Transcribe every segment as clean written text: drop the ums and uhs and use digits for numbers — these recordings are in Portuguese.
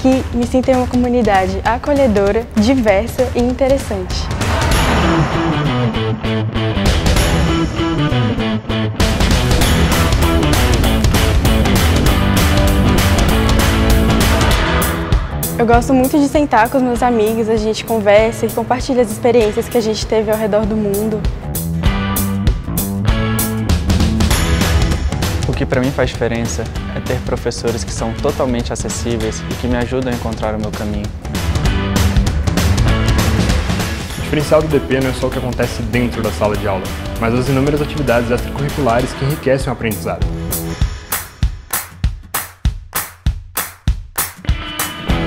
Aqui me sinto em uma comunidade acolhedora, diversa e interessante. Eu gosto muito de sentar com os meus amigos, a gente conversa e compartilha as experiências que a gente teve ao redor do mundo. O que para mim faz diferença é ter professores que são totalmente acessíveis e que me ajudam a encontrar o meu caminho. O diferencial do DP não é só o que acontece dentro da sala de aula, mas as inúmeras atividades extracurriculares que enriquecem o aprendizado.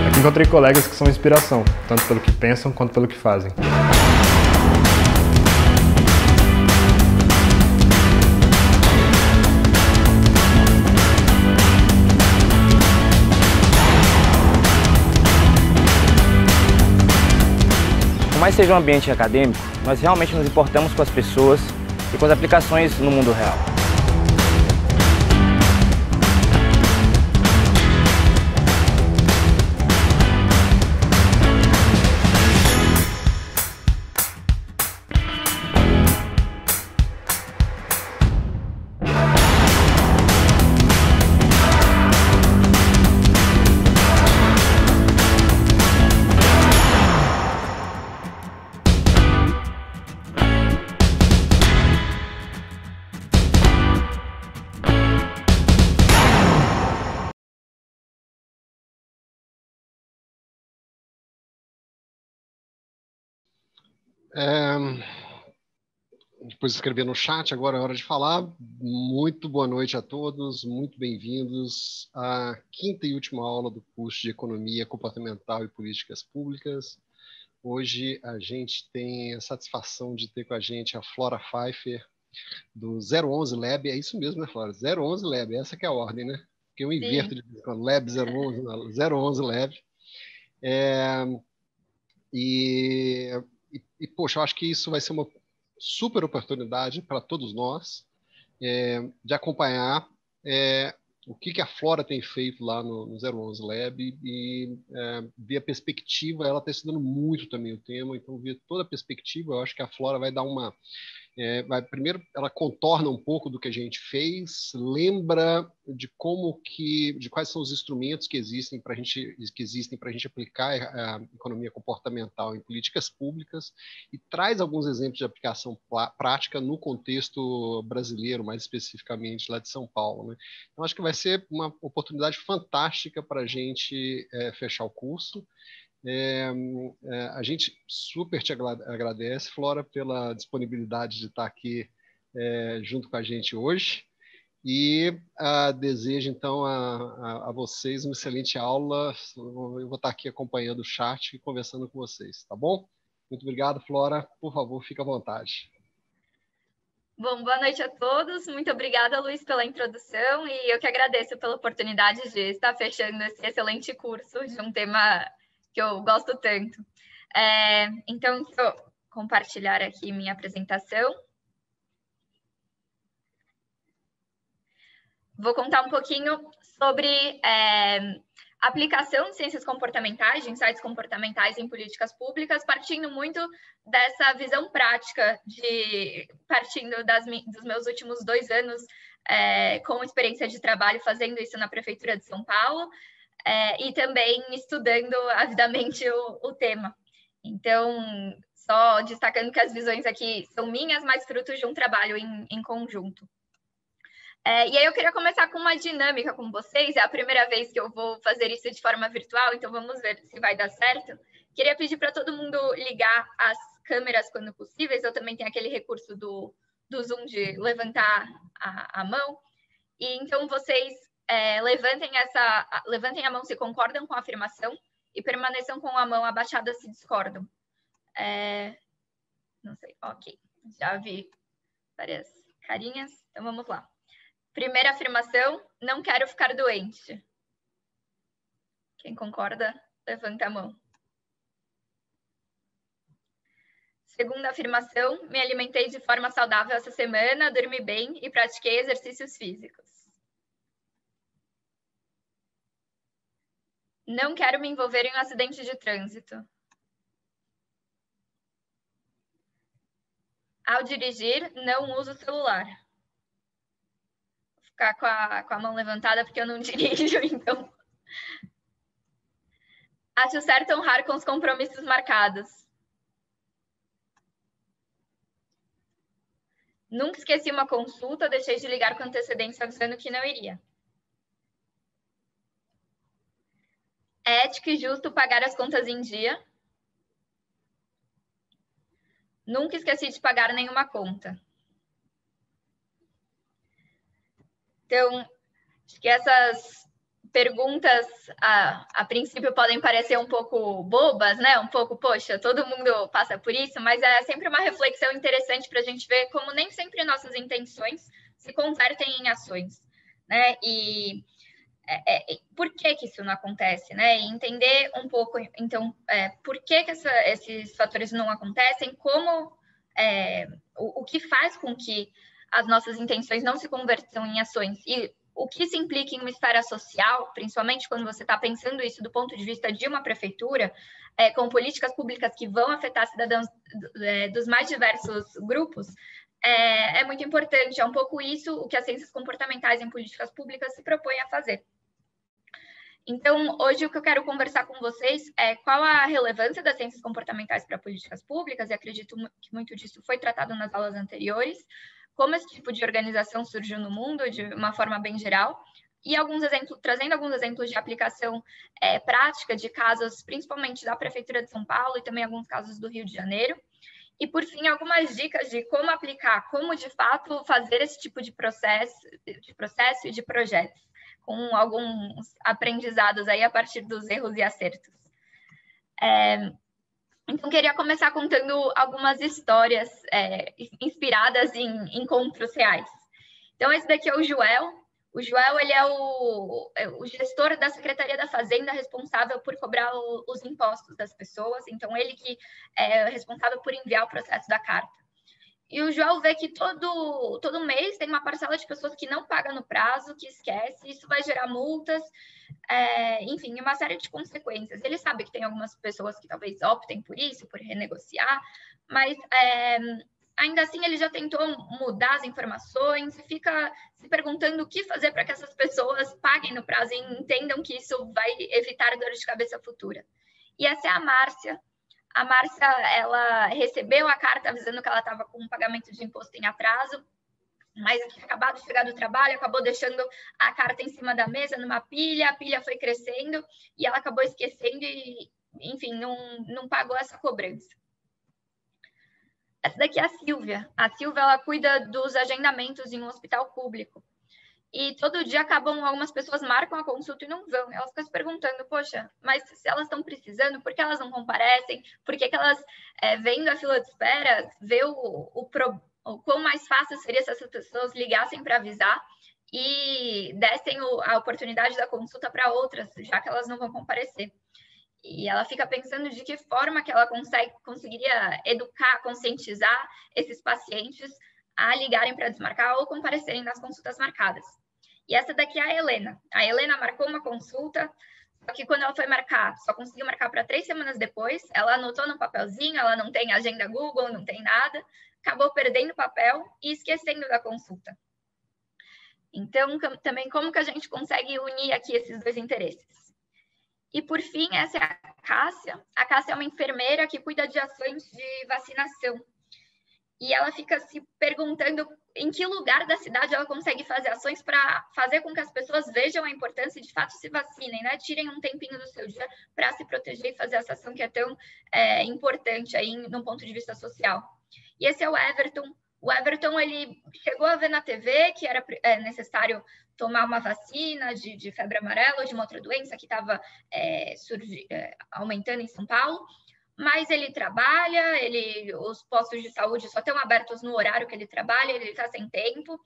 Aqui encontrei colegas que são inspiração, tanto pelo que pensam quanto pelo que fazem. Por mais que seja um ambiente acadêmico, nós realmente nos importamos com as pessoas e com as aplicações no mundo real. Depois de escrever no chat, agora é hora de falar. Muito boa noite a todos, muito bem-vindos à quinta e última aula do curso de Economia Comportamental e Políticas Públicas. Hoje a gente tem a satisfação de ter com a gente a Flora Pfeiffer, do 011 Lab. É isso mesmo, né, Flora? 011 Lab, essa que é a ordem, né? Porque eu inverto de Lab 011, 011 Lab. Poxa, eu acho que isso vai ser uma super oportunidade para todos nós de acompanhar o que a Flora tem feito lá no 011 Lab e ver a perspectiva. Ela está estudando muito também o tema, então ver toda a perspectiva, eu acho que a Flora vai dar uma... primeiro, ela contorna um pouco do que a gente fez, lembra de quais são os instrumentos que existem para a gente aplicar a economia comportamental em políticas públicas e traz alguns exemplos de aplicação prática no contexto brasileiro, mais especificamente lá de São Paulo, né? Então, acho que vai ser uma oportunidade fantástica para a gente fechar o curso. A gente super te agradece, Flora, pela disponibilidade de estar aqui junto com a gente hoje e desejo então a vocês uma excelente aula. Eu vou estar aqui acompanhando o chat e conversando com vocês, tá bom? Muito obrigado, Flora. Por favor, fique à vontade. Bom, boa noite a todos. Muito obrigada, Luiz, pela introdução e eu que agradeço pela oportunidade de estar fechando esse excelente curso de um tema que eu gosto tanto. Então, vou compartilhar aqui minha apresentação. Vou contar um pouquinho sobre aplicação de ciências comportamentais, de insights comportamentais em políticas públicas, partindo muito dessa visão prática, partindo dos meus últimos 2 anos com experiência de trabalho fazendo isso na Prefeitura de São Paulo, e também estudando avidamente o tema. Então, só destacando que as visões aqui são minhas, mas frutos de um trabalho em conjunto. E aí eu queria começar com uma dinâmica com vocês. É a primeira vez que eu vou fazer isso de forma virtual, então vamos ver se vai dar certo. Queria pedir para todo mundo ligar as câmeras quando possíveis. Eu também tenho aquele recurso do Zoom de levantar a mão. E então vocês levantem a mão se concordam com a afirmação e permaneçam com a mão abaixada se discordam. Não sei, ok. Já vi várias carinhas, então vamos lá. Primeira afirmação, não quero ficar doente. Quem concorda, levanta a mão. Segunda afirmação, me alimentei de forma saudável essa semana, dormi bem e pratiquei exercícios físicos. Não quero me envolver em um acidente de trânsito. Ao dirigir, não uso o celular. Vou ficar com a mão levantada porque eu não dirijo, então. Acho certo honrar com os compromissos marcados. Nunca esqueci uma consulta, deixei de ligar com antecedência avisando que não iria. É ético e justo pagar as contas em dia. Nunca esqueci de pagar nenhuma conta. Então, acho que essas perguntas, a princípio, podem parecer um pouco bobas, né? Um pouco, poxa, todo mundo passa por isso, mas é sempre uma reflexão interessante para a gente ver como nem sempre nossas intenções se convertem em ações, né? E por que isso não acontece, né? E entender um pouco, então, por que esses fatores não acontecem, como, o que faz com que as nossas intenções não se convertam em ações, e o que se implica em uma esfera social, principalmente quando você está pensando isso do ponto de vista de uma prefeitura, com políticas públicas que vão afetar cidadãos dos mais diversos grupos, é muito importante. É um pouco isso o que as ciências comportamentais em políticas públicas se propõem a fazer. Então, hoje o que eu quero conversar com vocês é qual a relevância das ciências comportamentais para políticas públicas, e acredito que muito disso foi tratado nas aulas anteriores, como esse tipo de organização surgiu no mundo de uma forma bem geral, e trazendo alguns exemplos de aplicação prática de casos, principalmente da Prefeitura de São Paulo e também alguns casos do Rio de Janeiro. E, por fim, algumas dicas de como aplicar, como, de fato, fazer esse tipo de processo e de projetos, com alguns aprendizados aí a partir dos erros e acertos. Então, queria começar contando algumas histórias inspiradas em encontros reais. Então, esse daqui é o Joel. O Joel, ele é o gestor da Secretaria da Fazenda, responsável por cobrar os impostos das pessoas. Então, ele que é responsável por enviar o processo da carta. E o Joel vê que todo mês tem uma parcela de pessoas que não paga no prazo, que esquece, isso vai gerar multas, enfim, uma série de consequências. Ele sabe que tem algumas pessoas que talvez optem por isso, por renegociar, mas ainda assim ele já tentou mudar as informações e fica se perguntando o que fazer para que essas pessoas paguem no prazo e entendam que isso vai evitar dor de cabeça futura. E essa é a Márcia. A Márcia, ela recebeu a carta avisando que ela estava com um pagamento de imposto em atraso, mas tinha acabado de chegar do trabalho, acabou deixando a carta em cima da mesa, numa pilha, a pilha foi crescendo e ela acabou esquecendo e, enfim, não pagou essa cobrança. Essa daqui é a Silvia. A Silvia, ela cuida dos agendamentos em um hospital público. E todo dia algumas pessoas marcam a consulta e não vão. Elas ficam se perguntando, poxa, mas se elas estão precisando, por que elas não comparecem? Por que elas, vendo a fila de espera, vê o quão mais fácil seria se essas pessoas ligassem para avisar e dessem a oportunidade da consulta para outras, já que elas não vão comparecer. E ela fica pensando de que forma que ela conseguiria educar, conscientizar esses pacientes a ligarem para desmarcar ou comparecerem nas consultas marcadas. E essa daqui é a Helena. A Helena marcou uma consulta, só que quando ela foi marcar, só conseguiu marcar para 3 semanas depois. Ela anotou no papelzinho, ela não tem agenda Google, não tem nada. Acabou perdendo o papel e esquecendo da consulta. Então, também como que a gente consegue unir aqui esses dois interesses? E, por fim, essa é a Cássia. A Cássia é uma enfermeira que cuida de ações de vacinação. E ela fica se perguntando em que lugar da cidade ela consegue fazer ações para fazer com que as pessoas vejam a importância e, de fato, se vacinem, né? Tirem um tempinho do seu dia para se proteger e fazer essa ação que é tão importante aí num ponto de vista social. E esse é o Everton. O Everton, ele chegou a ver na TV que era necessário tomar uma vacina de febre amarela ou de uma outra doença que estava aumentando em São Paulo. Mas ele trabalha, os postos de saúde só estão abertos no horário que ele trabalha, ele está sem tempo.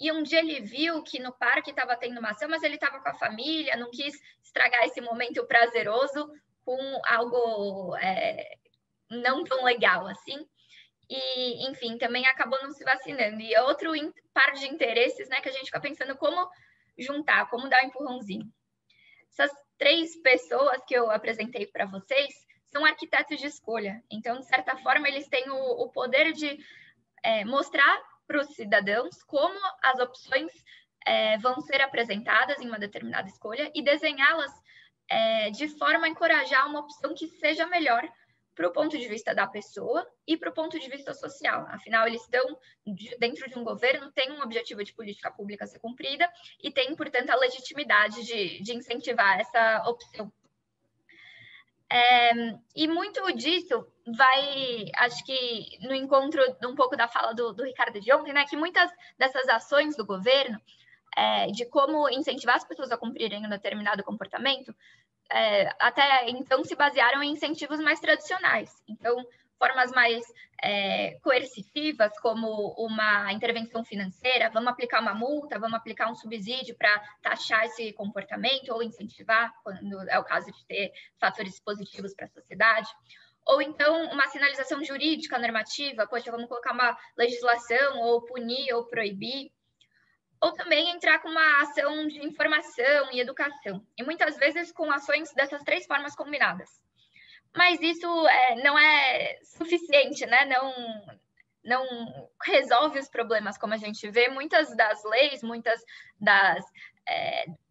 E um dia ele viu que no parque estava tendo uma ação, mas ele estava com a família, não quis estragar esse momento prazeroso com algo não tão legal assim. E, enfim, também acabou não se vacinando. E outro par de interesses, né, que a gente fica pensando como juntar, como dar um empurrãozinho. 3 pessoas que eu apresentei para vocês são arquitetos de escolha. Então, de certa forma, eles têm o poder de mostrar para os cidadãos como as opções vão ser apresentadas em uma determinada escolha e desenhá-las de forma a encorajar uma opção que seja melhor para o ponto de vista da pessoa e para o ponto de vista social. Afinal, eles estão dentro de um governo, tem um objetivo de política pública a ser cumprida e tem, portanto, a legitimidade de incentivar essa opção. E muito disso vai, acho que no encontro um pouco da fala do Ricardo de ontem, né, que muitas dessas ações do governo, de como incentivar as pessoas a cumprirem um determinado comportamento, até então se basearam em incentivos mais tradicionais. Então, formas mais coercitivas, como uma intervenção financeira, vamos aplicar uma multa, vamos aplicar um subsídio para taxar esse comportamento ou incentivar, quando é o caso de ter fatores positivos para a sociedade. Ou então uma sinalização jurídica normativa, poxa, vamos colocar uma legislação ou punir ou proibir. Ou também entrar com uma ação de informação e educação, e muitas vezes com ações dessas 3 formas combinadas. Mas isso não é suficiente, né? Não resolve os problemas, como a gente vê. Muitas das leis,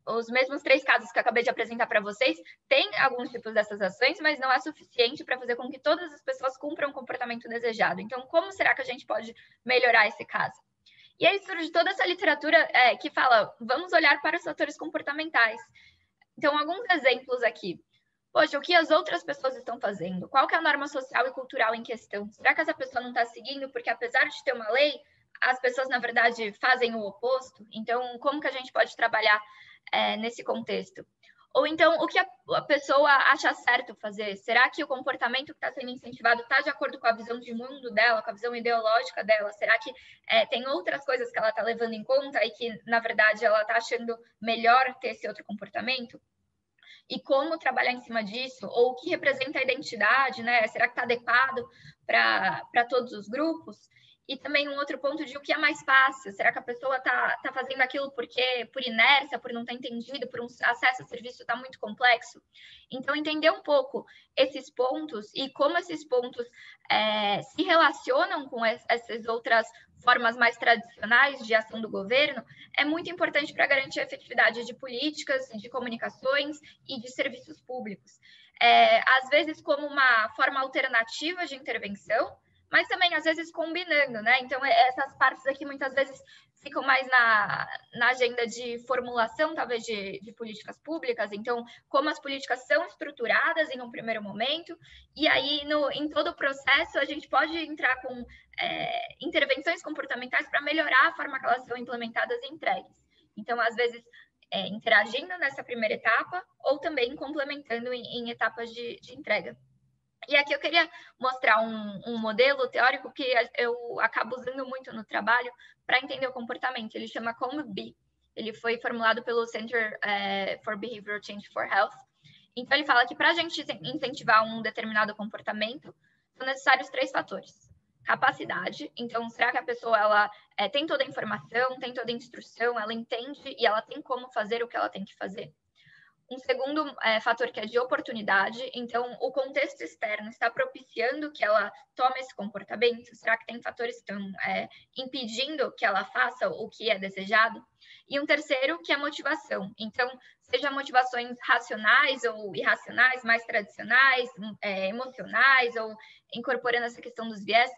os mesmos 3 casos que eu acabei de apresentar para vocês, têm alguns tipos dessas ações, mas não é suficiente para fazer com que todas as pessoas cumpram o comportamento desejado. Então, como será que a gente pode melhorar esse caso? E aí surge toda essa literatura que fala, vamos olhar para os fatores comportamentais. Então, alguns exemplos aqui. Poxa, o que as outras pessoas estão fazendo? Qual que é a norma social e cultural em questão? Será que essa pessoa não está seguindo porque, apesar de ter uma lei, as pessoas, na verdade, fazem o oposto? Então, como que a gente pode trabalhar nesse contexto? Ou então, o que a pessoa acha certo fazer? Será que o comportamento que está sendo incentivado está de acordo com a visão de mundo dela, com a visão ideológica dela? Será que tem outras coisas que ela está levando em conta e que, na verdade, ela está achando melhor ter esse outro comportamento? E como trabalhar em cima disso? Ou o que representa a identidade, né? Será que está adequado para todos os grupos? E também um outro ponto de o que é mais fácil. Será que a pessoa está fazendo aquilo porque por inércia, por não ter entendido, por um acesso ao serviço está muito complexo? Então, entender um pouco esses pontos e como esses pontos se relacionam com essas outras formas mais tradicionais de ação do governo é muito importante para garantir a efetividade de políticas, de comunicações e de serviços públicos. Às vezes, como uma forma alternativa de intervenção, mas também, às vezes, combinando, né? Então, essas partes aqui, muitas vezes, ficam mais na agenda de formulação, talvez, de políticas públicas. Então, como as políticas são estruturadas em um primeiro momento, e aí, em todo o processo, a gente pode entrar com intervenções comportamentais para melhorar a forma que elas são implementadas e entregues. Então, às vezes, interagindo nessa primeira etapa, ou também complementando em etapas de entrega. E aqui eu queria mostrar um modelo teórico que eu acabo usando muito no trabalho para entender o comportamento. Ele chama COMB. Ele foi formulado pelo Center for Behavioral Change for Health. Então, ele fala que para a gente incentivar um determinado comportamento, são necessários 3 fatores. Capacidade. Então, será que a pessoa ela tem toda a informação, tem toda a instrução, ela entende e ela tem como fazer o que ela tem que fazer? Um segundo fator que é de oportunidade, então o contexto externo está propiciando que ela tome esse comportamento? Será que tem fatores que estão impedindo que ela faça o que é desejado? E um terceiro que é motivação, então seja motivações racionais ou irracionais, mais tradicionais, emocionais ou incorporando essa questão dos viés,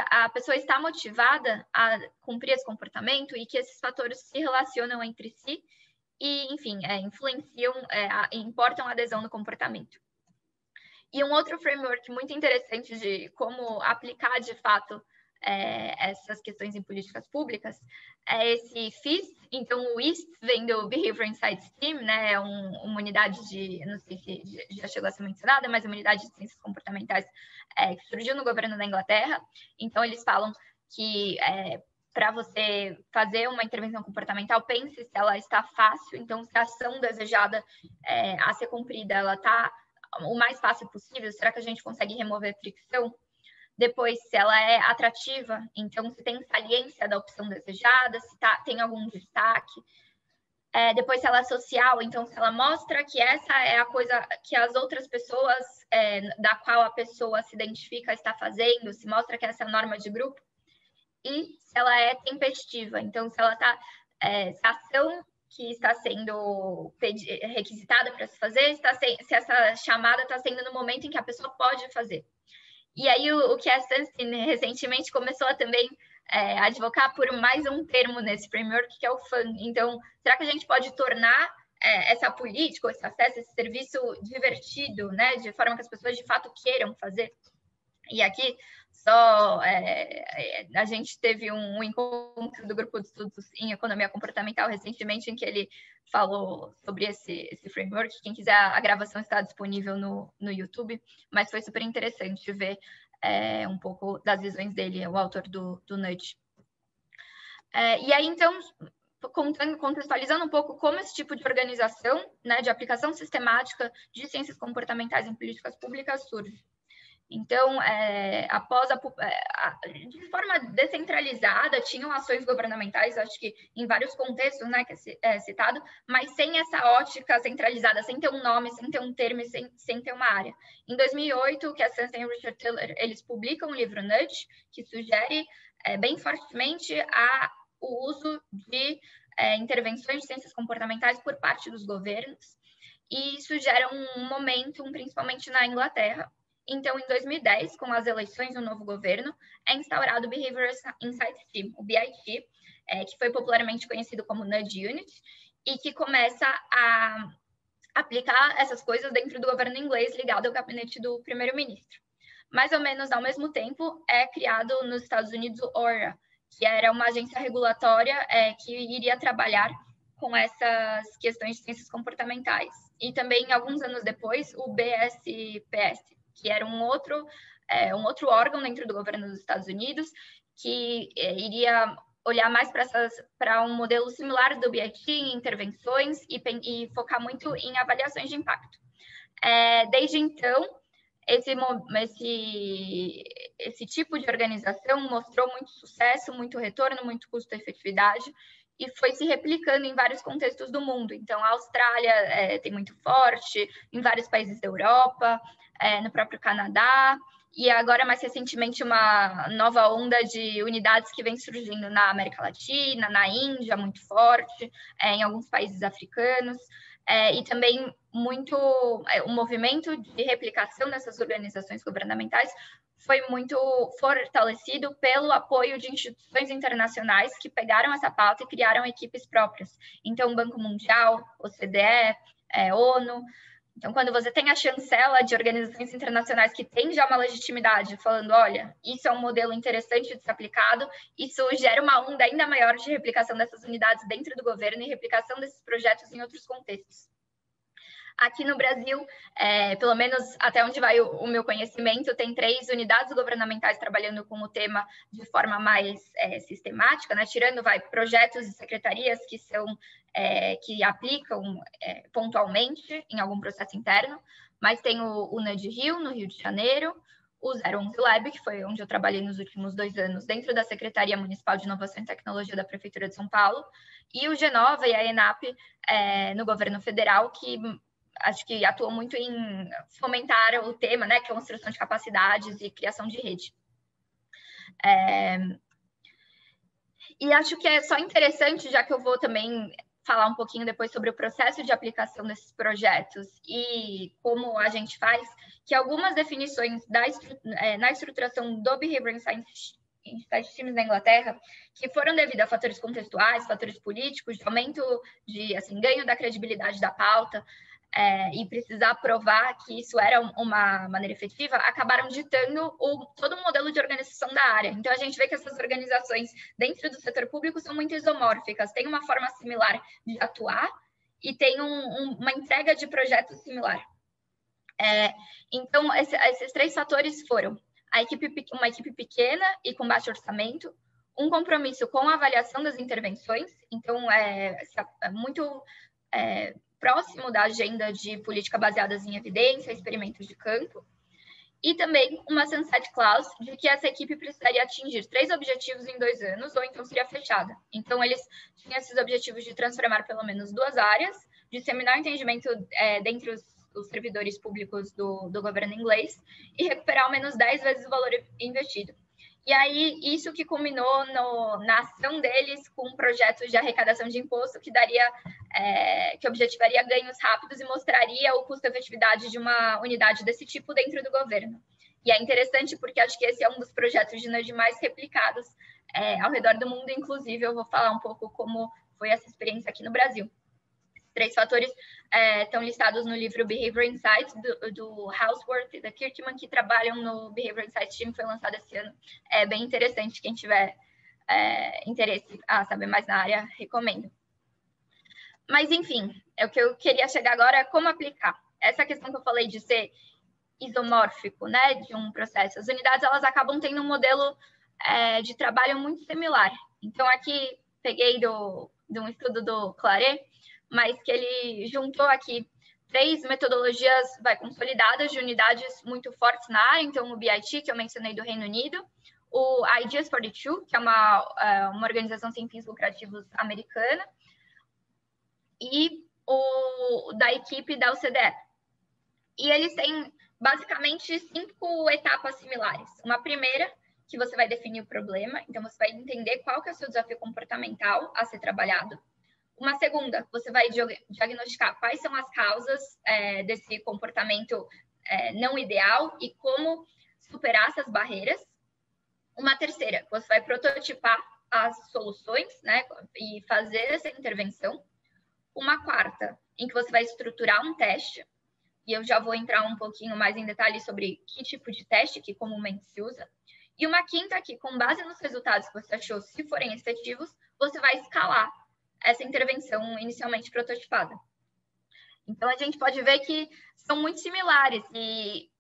a pessoa está motivada a cumprir esse comportamento e que esses fatores se relacionam entre si e, enfim, influenciam, importam a adesão no comportamento. E um outro framework muito interessante de como aplicar, de fato, essas questões em políticas públicas é esse FIS. Então, o IST vem do Behavioral Insights Team, né? É uma unidade não sei se já chegou a ser mencionada, mas é uma unidade de ciências comportamentais que surgiu no governo da Inglaterra. Então, eles falam que para você fazer uma intervenção comportamental, pense se ela está fácil. Então, se a ação desejada a ser cumprida, ela está o mais fácil possível, será que a gente consegue remover fricção? Depois, se ela é atrativa, então se tem saliência da opção desejada, se tem algum destaque. Depois, se ela é social, então se ela mostra que essa é a coisa que as outras pessoas da qual a pessoa se identifica está fazendo, se mostra que essa é a norma de grupo. E se ela é tempestiva, então se ela está, se a ação que está sendo requisitada para se fazer, se essa chamada está sendo no momento em que a pessoa pode fazer. E aí o que a Sunstein recentemente começou a também advocar por mais um termo nesse framework, que é o fun. Então, será que a gente pode tornar essa política, esse acesso, esse serviço divertido, né, de forma que as pessoas de fato queiram fazer? E aqui só a gente teve um encontro do grupo de estudos em economia comportamental recentemente, em que ele falou sobre esse framework. Quem quiser, a gravação está disponível no YouTube, mas foi super interessante ver um pouco das visões dele, o autor do Nudge. E aí, então, contextualizando um pouco como esse tipo de organização, né, de aplicação sistemática de ciências comportamentais em políticas públicas surge. Então, de forma descentralizada, tinham ações governamentais, acho que em vários contextos, né, que é citado, mas sem essa ótica centralizada, sem ter um nome, sem ter um termo, sem ter uma área. Em 2008, que a Sunstein e o Richard Tiller, eles publicam o livro Nudge, que sugere bem fortemente o uso de intervenções de ciências comportamentais por parte dos governos, e isso gera um momentum, principalmente na Inglaterra. Então, em 2010, com as eleições do novo governo, é instaurado o Behavioral Insights Team, o BIT, que foi popularmente conhecido como Nudge Unit, e que começa a aplicar essas coisas dentro do governo inglês, ligado ao gabinete do primeiro-ministro. Mais ou menos ao mesmo tempo, é criado nos Estados Unidos o ORA, que era uma agência regulatória que iria trabalhar com essas questões de ciências comportamentais. E também, alguns anos depois, o BSPS, que era um outro órgão dentro do governo dos Estados Unidos, que iria olhar mais para um modelo similar do BIT em intervenções e focar muito em avaliações de impacto. Desde então, esse tipo de organização mostrou muito sucesso, muito retorno, muito custo-efetividade, e foi se replicando em vários contextos do mundo. Então, a Austrália tem muito forte, em vários países da Europa, no próprio Canadá, e agora, mais recentemente, uma nova onda de unidades que vem surgindo na América Latina, na Índia, muito forte, em alguns países africanos, e também muito o movimento de replicação dessas organizações governamentais foi muito fortalecido pelo apoio de instituições internacionais que pegaram essa pauta e criaram equipes próprias. Então, o Banco Mundial, OCDE, ONU. Então, quando você tem a chancela de organizações internacionais que tem já uma legitimidade, falando, olha, isso é um modelo interessante de ser aplicado, isso gera uma onda ainda maior de replicação dessas unidades dentro do governo e replicação desses projetos em outros contextos. Aqui no Brasil, pelo menos até onde vai o meu conhecimento, tem 3 unidades governamentais trabalhando com o tema de forma mais sistemática, né? Tirando projetos e secretarias que aplicam pontualmente em algum processo interno, mas tem o Nudge Rio, no Rio de Janeiro, o 011 Lab, que foi onde eu trabalhei nos últimos 2 anos, dentro da Secretaria Municipal de Inovação e Tecnologia da Prefeitura de São Paulo, e o Genova e a ENAP no governo federal, que acho que atuou muito em fomentar o tema, né, que é a construção de capacidades e criação de rede. E acho que é só interessante, já que eu vou também falar um pouquinho depois sobre o processo de aplicação desses projetos e como a gente faz, que algumas definições na estruturação do Behavioral Science Teams na Inglaterra, que foram devido a fatores contextuais, fatores políticos, de aumento de ganho da credibilidade da pauta, e precisar provar que isso era uma maneira efetiva, acabaram ditando todo um modelo de organização da área. Então, a gente vê que essas organizações dentro do setor público são muito isomórficas, têm uma forma similar de atuar e tem uma entrega de projetos similar. Então, esses 3 fatores foram uma equipe pequena e com baixo orçamento, um compromisso com a avaliação das intervenções, então, muito próximo da agenda de política baseadas em evidência, experimentos de campo, e também uma sunset clause de que essa equipe precisaria atingir 3 objetivos em 2 anos, ou então seria fechada. Então, eles tinham esses objetivos de transformar pelo menos 2 áreas, disseminar o entendimento dentre os servidores públicos do governo inglês e recuperar ao menos 10 vezes o valor investido. E aí, isso que culminou na ação deles com projetos de arrecadação de imposto que objetivaria ganhos rápidos e mostraria o custo-efetividade de uma unidade desse tipo dentro do governo. E é interessante porque acho que esse é um dos projetos de nudge mais replicados ao redor do mundo. Inclusive, eu vou falar um pouco como foi essa experiência aqui no Brasil. 3 fatores estão listados no livro Behavioral Insights, do Houseworth e da Kirkman, que trabalham no Behavioral Insights Team, foi lançado esse ano. É bem interessante, quem tiver interesse a saber mais na área, recomendo. Mas, enfim, o que eu queria chegar agora é como aplicar. Essa questão que eu falei de ser isomórfico, né, de um processo. As unidades, elas acabam tendo um modelo de trabalho muito similar. Então, aqui, peguei de um estudo do Claret, mas que ele juntou aqui 3 metodologias consolidadas de unidades muito fortes na área. Então, o BIT, que eu mencionei do Reino Unido, o Ideas for the Two, que é uma organização sem fins lucrativos americana, e o da equipe da OCDE. E eles têm, basicamente, 5 etapas similares. Uma primeira, que você vai definir o problema, então você vai entender qual que é o seu desafio comportamental a ser trabalhado. Uma segunda, você vai diagnosticar quais são as causas desse comportamento não ideal e como superar essas barreiras. Uma terceira, você vai prototipar as soluções, né, e fazer essa intervenção. Uma quarta, em que você vai estruturar um teste, e eu já vou entrar um pouquinho mais em detalhes sobre que tipo de teste que comumente se usa. E uma quinta, que com base nos resultados que você achou, se forem efetivos, você vai escalar essa intervenção inicialmente prototipada. Então, a gente pode ver que são muito similares e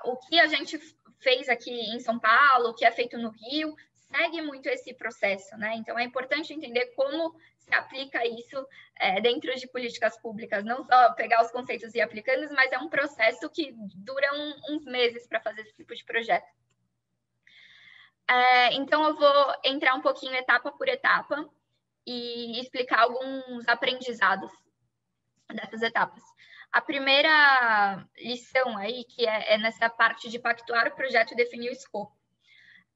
o que a gente fez aqui em São Paulo, o que é feito no Rio, segue muito esse processo, né? Então, é importante entender como se aplica isso dentro de políticas públicas, não só pegar os conceitos e ir aplicando, mas é um processo que dura uns meses para fazer esse tipo de projeto. Então, eu vou entrar um pouquinho etapa por etapa e explicar alguns aprendizados dessas etapas. A primeira lição aí, que é nessa parte de pactuar o projeto e definir o escopo.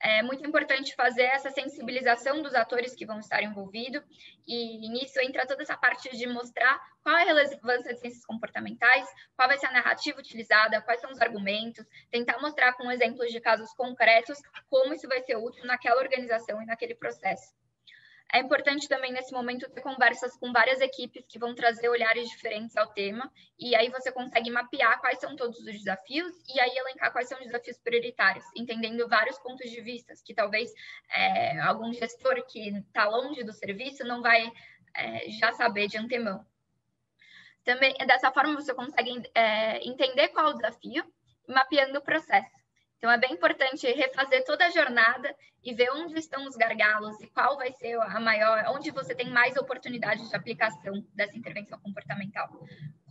É muito importante fazer essa sensibilização dos atores que vão estar envolvidos, e nisso entra toda essa parte de mostrar qual é a relevância de ciências comportamentais, qual vai ser a narrativa utilizada, quais são os argumentos, tentar mostrar com exemplos de casos concretos como isso vai ser útil naquela organização e naquele processo. É importante também, nesse momento, ter conversas com várias equipes que vão trazer olhares diferentes ao tema, e aí você consegue mapear quais são todos os desafios e aí elencar quais são os desafios prioritários, entendendo vários pontos de vista, que talvez algum gestor que está longe do serviço não vai já saber de antemão. Também, dessa forma, você consegue entender qual é o desafio, mapeando o processo. Então, é bem importante refazer toda a jornada e ver onde estão os gargalos e qual vai ser onde você tem mais oportunidades de aplicação dessa intervenção comportamental.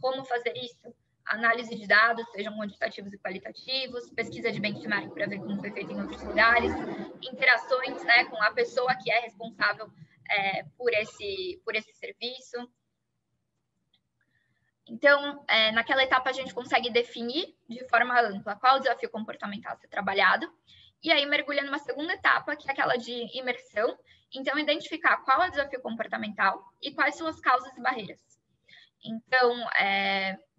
Como fazer isso? Análise de dados, sejam quantitativos e qualitativos, pesquisa de benchmark para ver como foi feito em outros lugares, interações, né, com a pessoa que é responsável por esse serviço. Então, naquela etapa, a gente consegue definir de forma ampla qual o desafio comportamental a ser trabalhado, e aí mergulha numa segunda etapa, que é aquela de imersão. Então, identificar qual é o desafio comportamental e quais são as causas e barreiras. Então,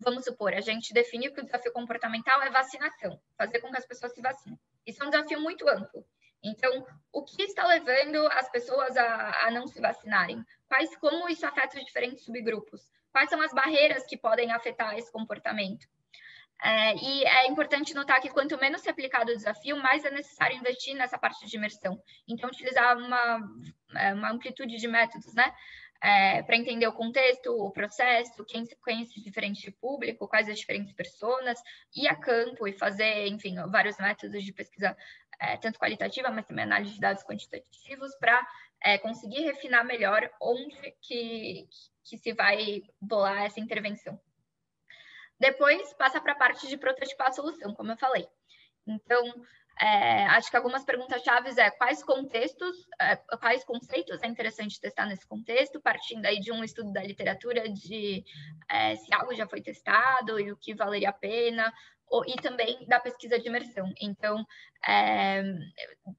vamos supor, a gente definiu que o desafio comportamental é vacinação, fazer com que as pessoas se vacinem. Isso é um desafio muito amplo. Então, o que está levando as pessoas a não se vacinarem? Como isso afeta os diferentes subgrupos? Quais são as barreiras que podem afetar esse comportamento? E é importante notar que quanto menos se aplicado o desafio, mais é necessário investir nessa parte de imersão. Então, utilizar uma amplitude de métodos, né? Para entender o contexto, o processo, quem conhece diferente público, quais as diferentes pessoas, ir a campo e fazer, enfim, vários métodos de pesquisa, tanto qualitativa, mas também análise de dados quantitativos, para conseguir refinar melhor onde que se vai bolar essa intervenção. Depois passa para a parte de prototipar a solução, como eu falei. Então, acho que algumas perguntas-chave quais conceitos é interessante testar nesse contexto, partindo aí de um estudo da literatura de se algo já foi testado e o que valeria a pena, e também da pesquisa de imersão. Então,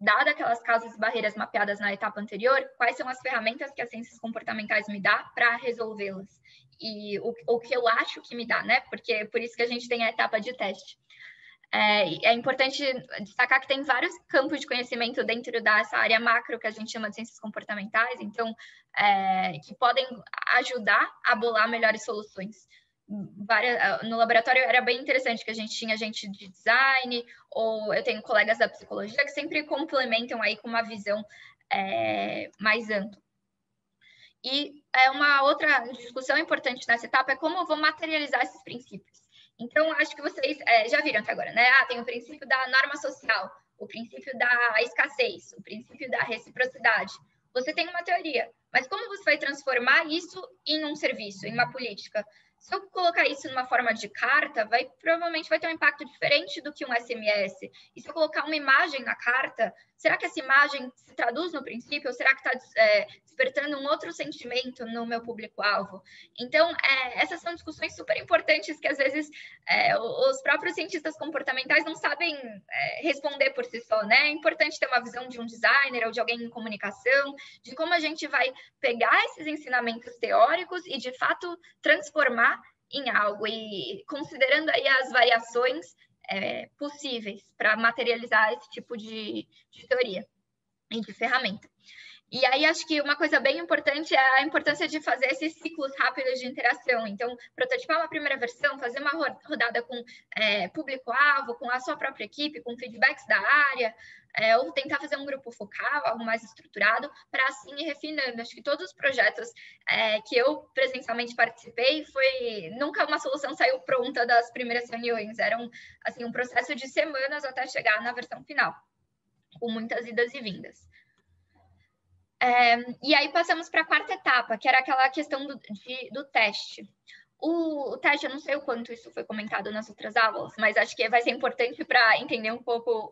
dada aquelas causas e barreiras mapeadas na etapa anterior, quais são as ferramentas que as ciências comportamentais me dá para resolvê-las? E o que eu acho que me dá, né? Porque por isso que a gente tem a etapa de teste. É importante destacar que tem vários campos de conhecimento dentro dessa área macro que a gente chama de ciências comportamentais, então, que podem ajudar a bolar melhores soluções. No laboratório era bem interessante que a gente tinha gente de design, ou eu tenho colegas da psicologia que sempre complementam aí com uma visão mais ampla. E uma outra discussão importante nessa etapa é como eu vou materializar esses princípios. Então, acho que vocês já viram até agora, né? Tem o princípio da norma social, o princípio da escassez, o princípio da reciprocidade. Você tem uma teoria, mas como você vai transformar isso em um serviço, em uma política? Se eu colocar isso numa forma de carta, provavelmente vai ter um impacto diferente do que um SMS. E se eu colocar uma imagem na carta, será que essa imagem se traduz no princípio? Ou será que está despertando um outro sentimento no meu público-alvo? Então, essas são discussões super importantes que, às vezes, os próprios cientistas comportamentais não sabem responder por si só, né? É importante ter uma visão de um designer ou de alguém em comunicação, de como a gente vai pegar esses ensinamentos teóricos e, de fato, transformar em algo, e considerando aí as variações possíveis para materializar esse tipo de teoria e de ferramenta. E aí, acho que uma coisa bem importante é a importância de fazer esses ciclos rápidos de interação. Então, prototipar uma primeira versão, fazer uma rodada com público-alvo, com a sua própria equipe, com feedbacks da área, ou tentar fazer um grupo focal, algo mais estruturado, para assim ir refinando. Acho que todos os projetos que eu presencialmente participei, nunca uma solução saiu pronta das primeiras reuniões. Era um processo de semanas até chegar na versão final, com muitas idas e vindas. E aí passamos para a quarta etapa, que era aquela questão do teste. O teste, eu não sei o quanto isso foi comentado nas outras aulas, mas acho que vai ser importante para entender um pouco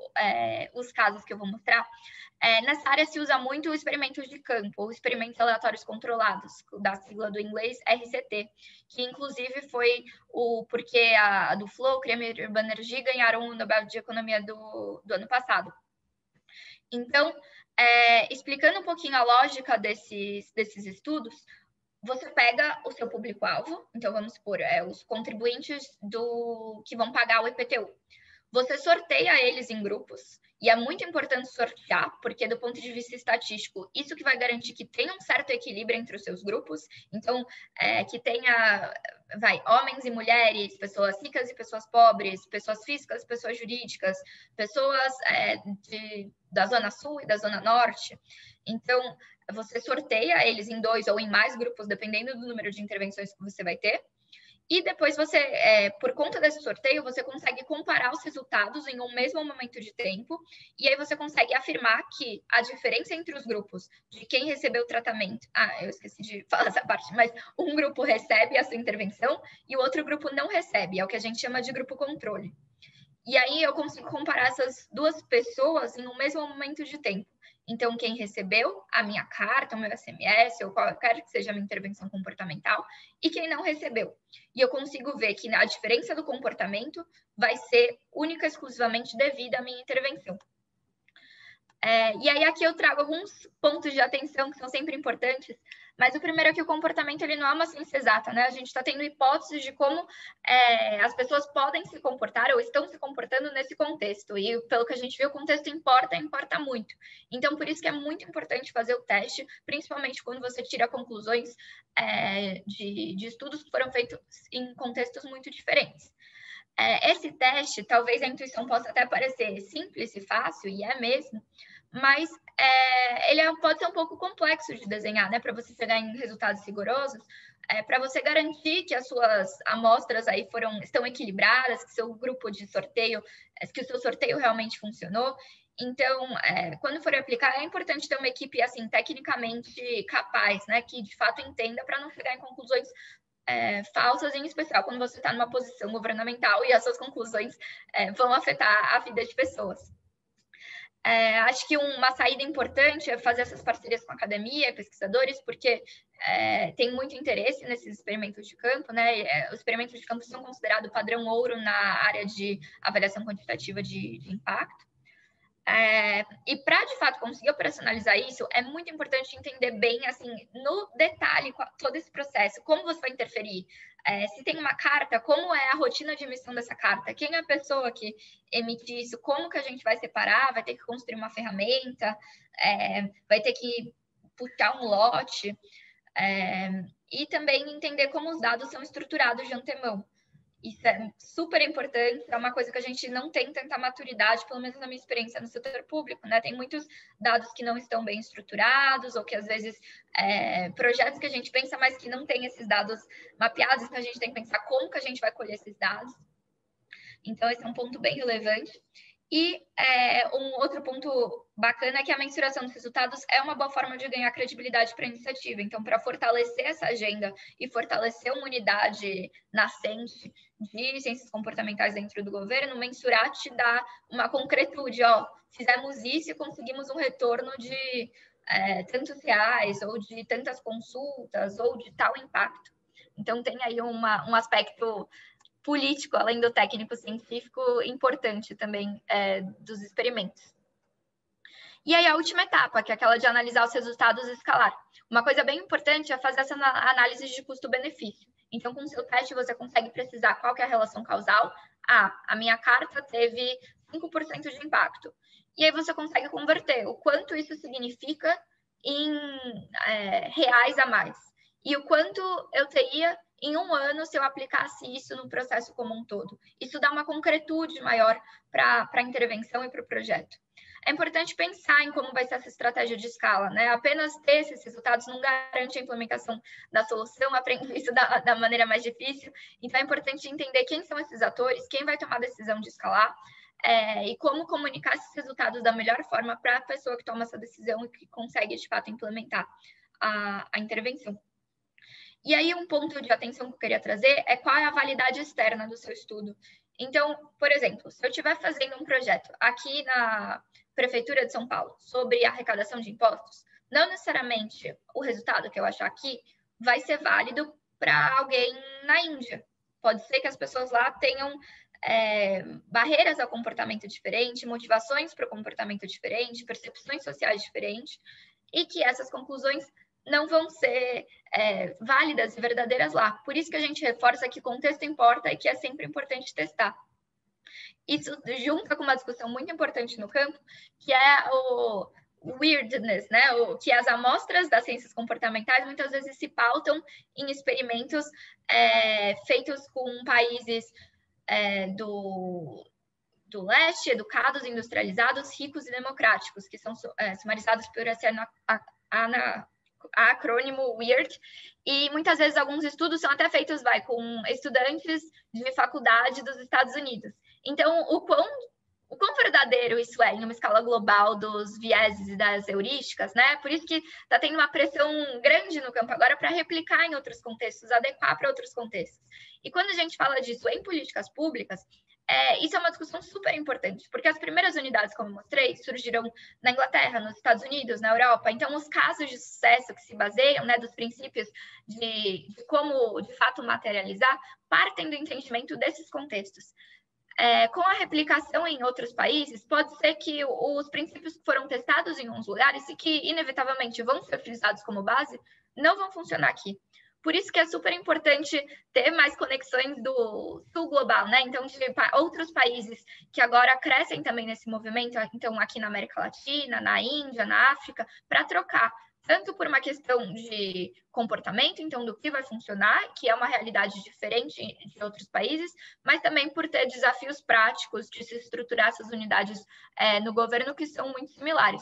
os casos que eu vou mostrar. Nessa área se usa muito experimentos de campo, ou experimentos aleatórios controlados, da sigla do inglês RCT, que inclusive foi o porquê a do Flow, Kremer e Banerjee ganharam o Nobel de Economia do ano passado. Então, explicando um pouquinho a lógica desses estudos, você pega o seu público-alvo, então vamos supor, os contribuintes que vão pagar o IPTU. Você sorteia eles em grupos, e é muito importante sortear, porque do ponto de vista estatístico, isso que vai garantir que tenha um certo equilíbrio entre os seus grupos, então que tenha homens e mulheres, pessoas ricas e pessoas pobres, pessoas físicas, pessoas jurídicas, pessoas da Zona Sul e da Zona Norte. Então, você sorteia eles em 2 ou em mais grupos, dependendo do número de intervenções que você vai ter. E depois você, por conta desse sorteio, você consegue comparar os resultados em um mesmo momento de tempo, e aí você consegue afirmar que a diferença entre os grupos de quem recebeu o tratamento... eu esqueci de falar essa parte, mas um grupo recebe a sua intervenção e o outro grupo não recebe, é o que a gente chama de grupo controle. E aí eu consigo comparar essas duas pessoas em um mesmo momento de tempo. Então, quem recebeu a minha carta, o meu SMS, ou qualquer que seja a minha intervenção comportamental, e quem não recebeu. E eu consigo ver que a diferença do comportamento vai ser única e exclusivamente devida à minha intervenção. E aí aqui eu trago alguns pontos de atenção que são sempre importantes, mas o primeiro é que o comportamento ele não é uma ciência exata, né? A gente está tendo hipóteses de como as pessoas podem se comportar ou estão se comportando nesse contexto, e pelo que a gente viu, o contexto importa muito. Então, por isso que é muito importante fazer o teste, principalmente quando você tira conclusões de estudos que foram feitos em contextos muito diferentes. Esse teste, talvez a intuição possa até parecer simples e fácil, e é mesmo, mas ele pode ser um pouco complexo de desenhar, né? Para você chegar em resultados rigorosos, para você garantir que as suas amostras aí estão equilibradas, que seu grupo de sorteio, que o seu sorteio realmente funcionou. Então, quando for aplicar, é importante ter uma equipe assim tecnicamente capaz, né? Que de fato entenda, para não chegar em conclusões falsas, em especial quando você está numa posição governamental e as suas conclusões vão afetar a vida de pessoas. Acho que uma saída importante é fazer essas parcerias com a academia e pesquisadores, porque tem muito interesse nesses experimentos de campo, né? Os experimentos de campo são considerados padrão ouro na área de avaliação quantitativa de impacto. E para, de fato, conseguir operacionalizar isso, é muito importante entender bem, assim, no detalhe, todo esse processo, como você vai interferir. Se tem uma carta, como é a rotina de emissão dessa carta? Quem é a pessoa que emite isso? Como que a gente vai separar? Vai ter que construir uma ferramenta? Vai ter que puxar um lote? E também entender como os dados são estruturados de antemão. Isso é super importante, é uma coisa que a gente não tem tanta maturidade, pelo menos na minha experiência no setor público, né? Tem muitos dados que não estão bem estruturados, ou que às vezes projetos que a gente pensa, mas que não tem esses dados mapeados, então a gente tem que pensar como que a gente vai colher esses dados. Então, esse é um ponto bem relevante. E um outro ponto bacana é que a mensuração dos resultados é uma boa forma de ganhar credibilidade para a iniciativa. Então, para fortalecer essa agenda e fortalecer uma unidade nascente de ciências comportamentais dentro do governo, mensurar te dá uma concretude. Fizemos isso e conseguimos um retorno de tantos reais, ou de tantas consultas, ou de tal impacto. Então, tem aí um aspecto político, além do técnico-científico, importante também dos experimentos. E aí a última etapa, que é aquela de analisar os resultados e escalar. Uma coisa bem importante é fazer essa análise de custo-benefício. Então, com o seu teste, você consegue precisar qual que é a relação causal. A minha carta teve 5% de impacto. E aí você consegue converter o quanto isso significa em reais a mais. E o quanto eu teria em um ano se eu aplicasse isso no processo como um todo. Isso dá uma concretude maior para a intervenção e para o projeto. É importante pensar em como vai ser essa estratégia de escala, né? Apenas ter esses resultados não garante a implementação da solução, aprendo isso da maneira mais difícil. Então, é importante entender quem são esses atores, quem vai tomar a decisão de escalar, e como comunicar esses resultados da melhor forma para a pessoa que toma essa decisão e que consegue, de fato, implementar a intervenção. E aí, um ponto de atenção que eu queria trazer é qual é a validade externa do seu estudo. Então, por exemplo, se eu estiver fazendo um projeto aqui na Prefeitura de São Paulo sobre arrecadação de impostos, não necessariamente o resultado que eu achar aqui vai ser válido para alguém na Índia. Pode ser que as pessoas lá tenham barreiras ao comportamento diferente, motivações para o comportamento diferente, percepções sociais diferentes, e que essas conclusões não vão ser válidas e verdadeiras lá. Por isso que a gente reforça que contexto importa e que é sempre importante testar. Isso junta com uma discussão muito importante no campo, que é o weirdness, né? Que as amostras das ciências comportamentais muitas vezes se pautam em experimentos feitos com países do leste, educados, industrializados, ricos e democráticos, que são sumarizados por esse acrônimo WEIRD, e muitas vezes alguns estudos são até feitos com estudantes de faculdade dos Estados Unidos. Então, o quão verdadeiro isso é em uma escala global dos vieses e das heurísticas, né? Por isso que está tendo uma pressão grande no campo agora para replicar em outros contextos, adequar para outros contextos. E quando a gente fala disso em políticas públicas, isso é uma discussão super importante, porque as primeiras unidades, como eu mostrei, surgiram na Inglaterra, nos Estados Unidos, na Europa. Então, os casos de sucesso que se baseiam, né, dos princípios de como, de fato, materializar, partem do entendimento desses contextos. Com a replicação em outros países, pode ser que os princípios que foram testados em uns lugares e que, inevitavelmente, vão ser utilizados como base, não vão funcionar aqui. Por isso que é super importante ter mais conexões do sul global, né? Então, de outros países que agora crescem também nesse movimento, então aqui na América Latina, na Índia, na África, para trocar, tanto por uma questão de comportamento, então do que vai funcionar, que é uma realidade diferente de outros países, mas também por ter desafios práticos de se estruturar essas unidades no governo que são muito similares.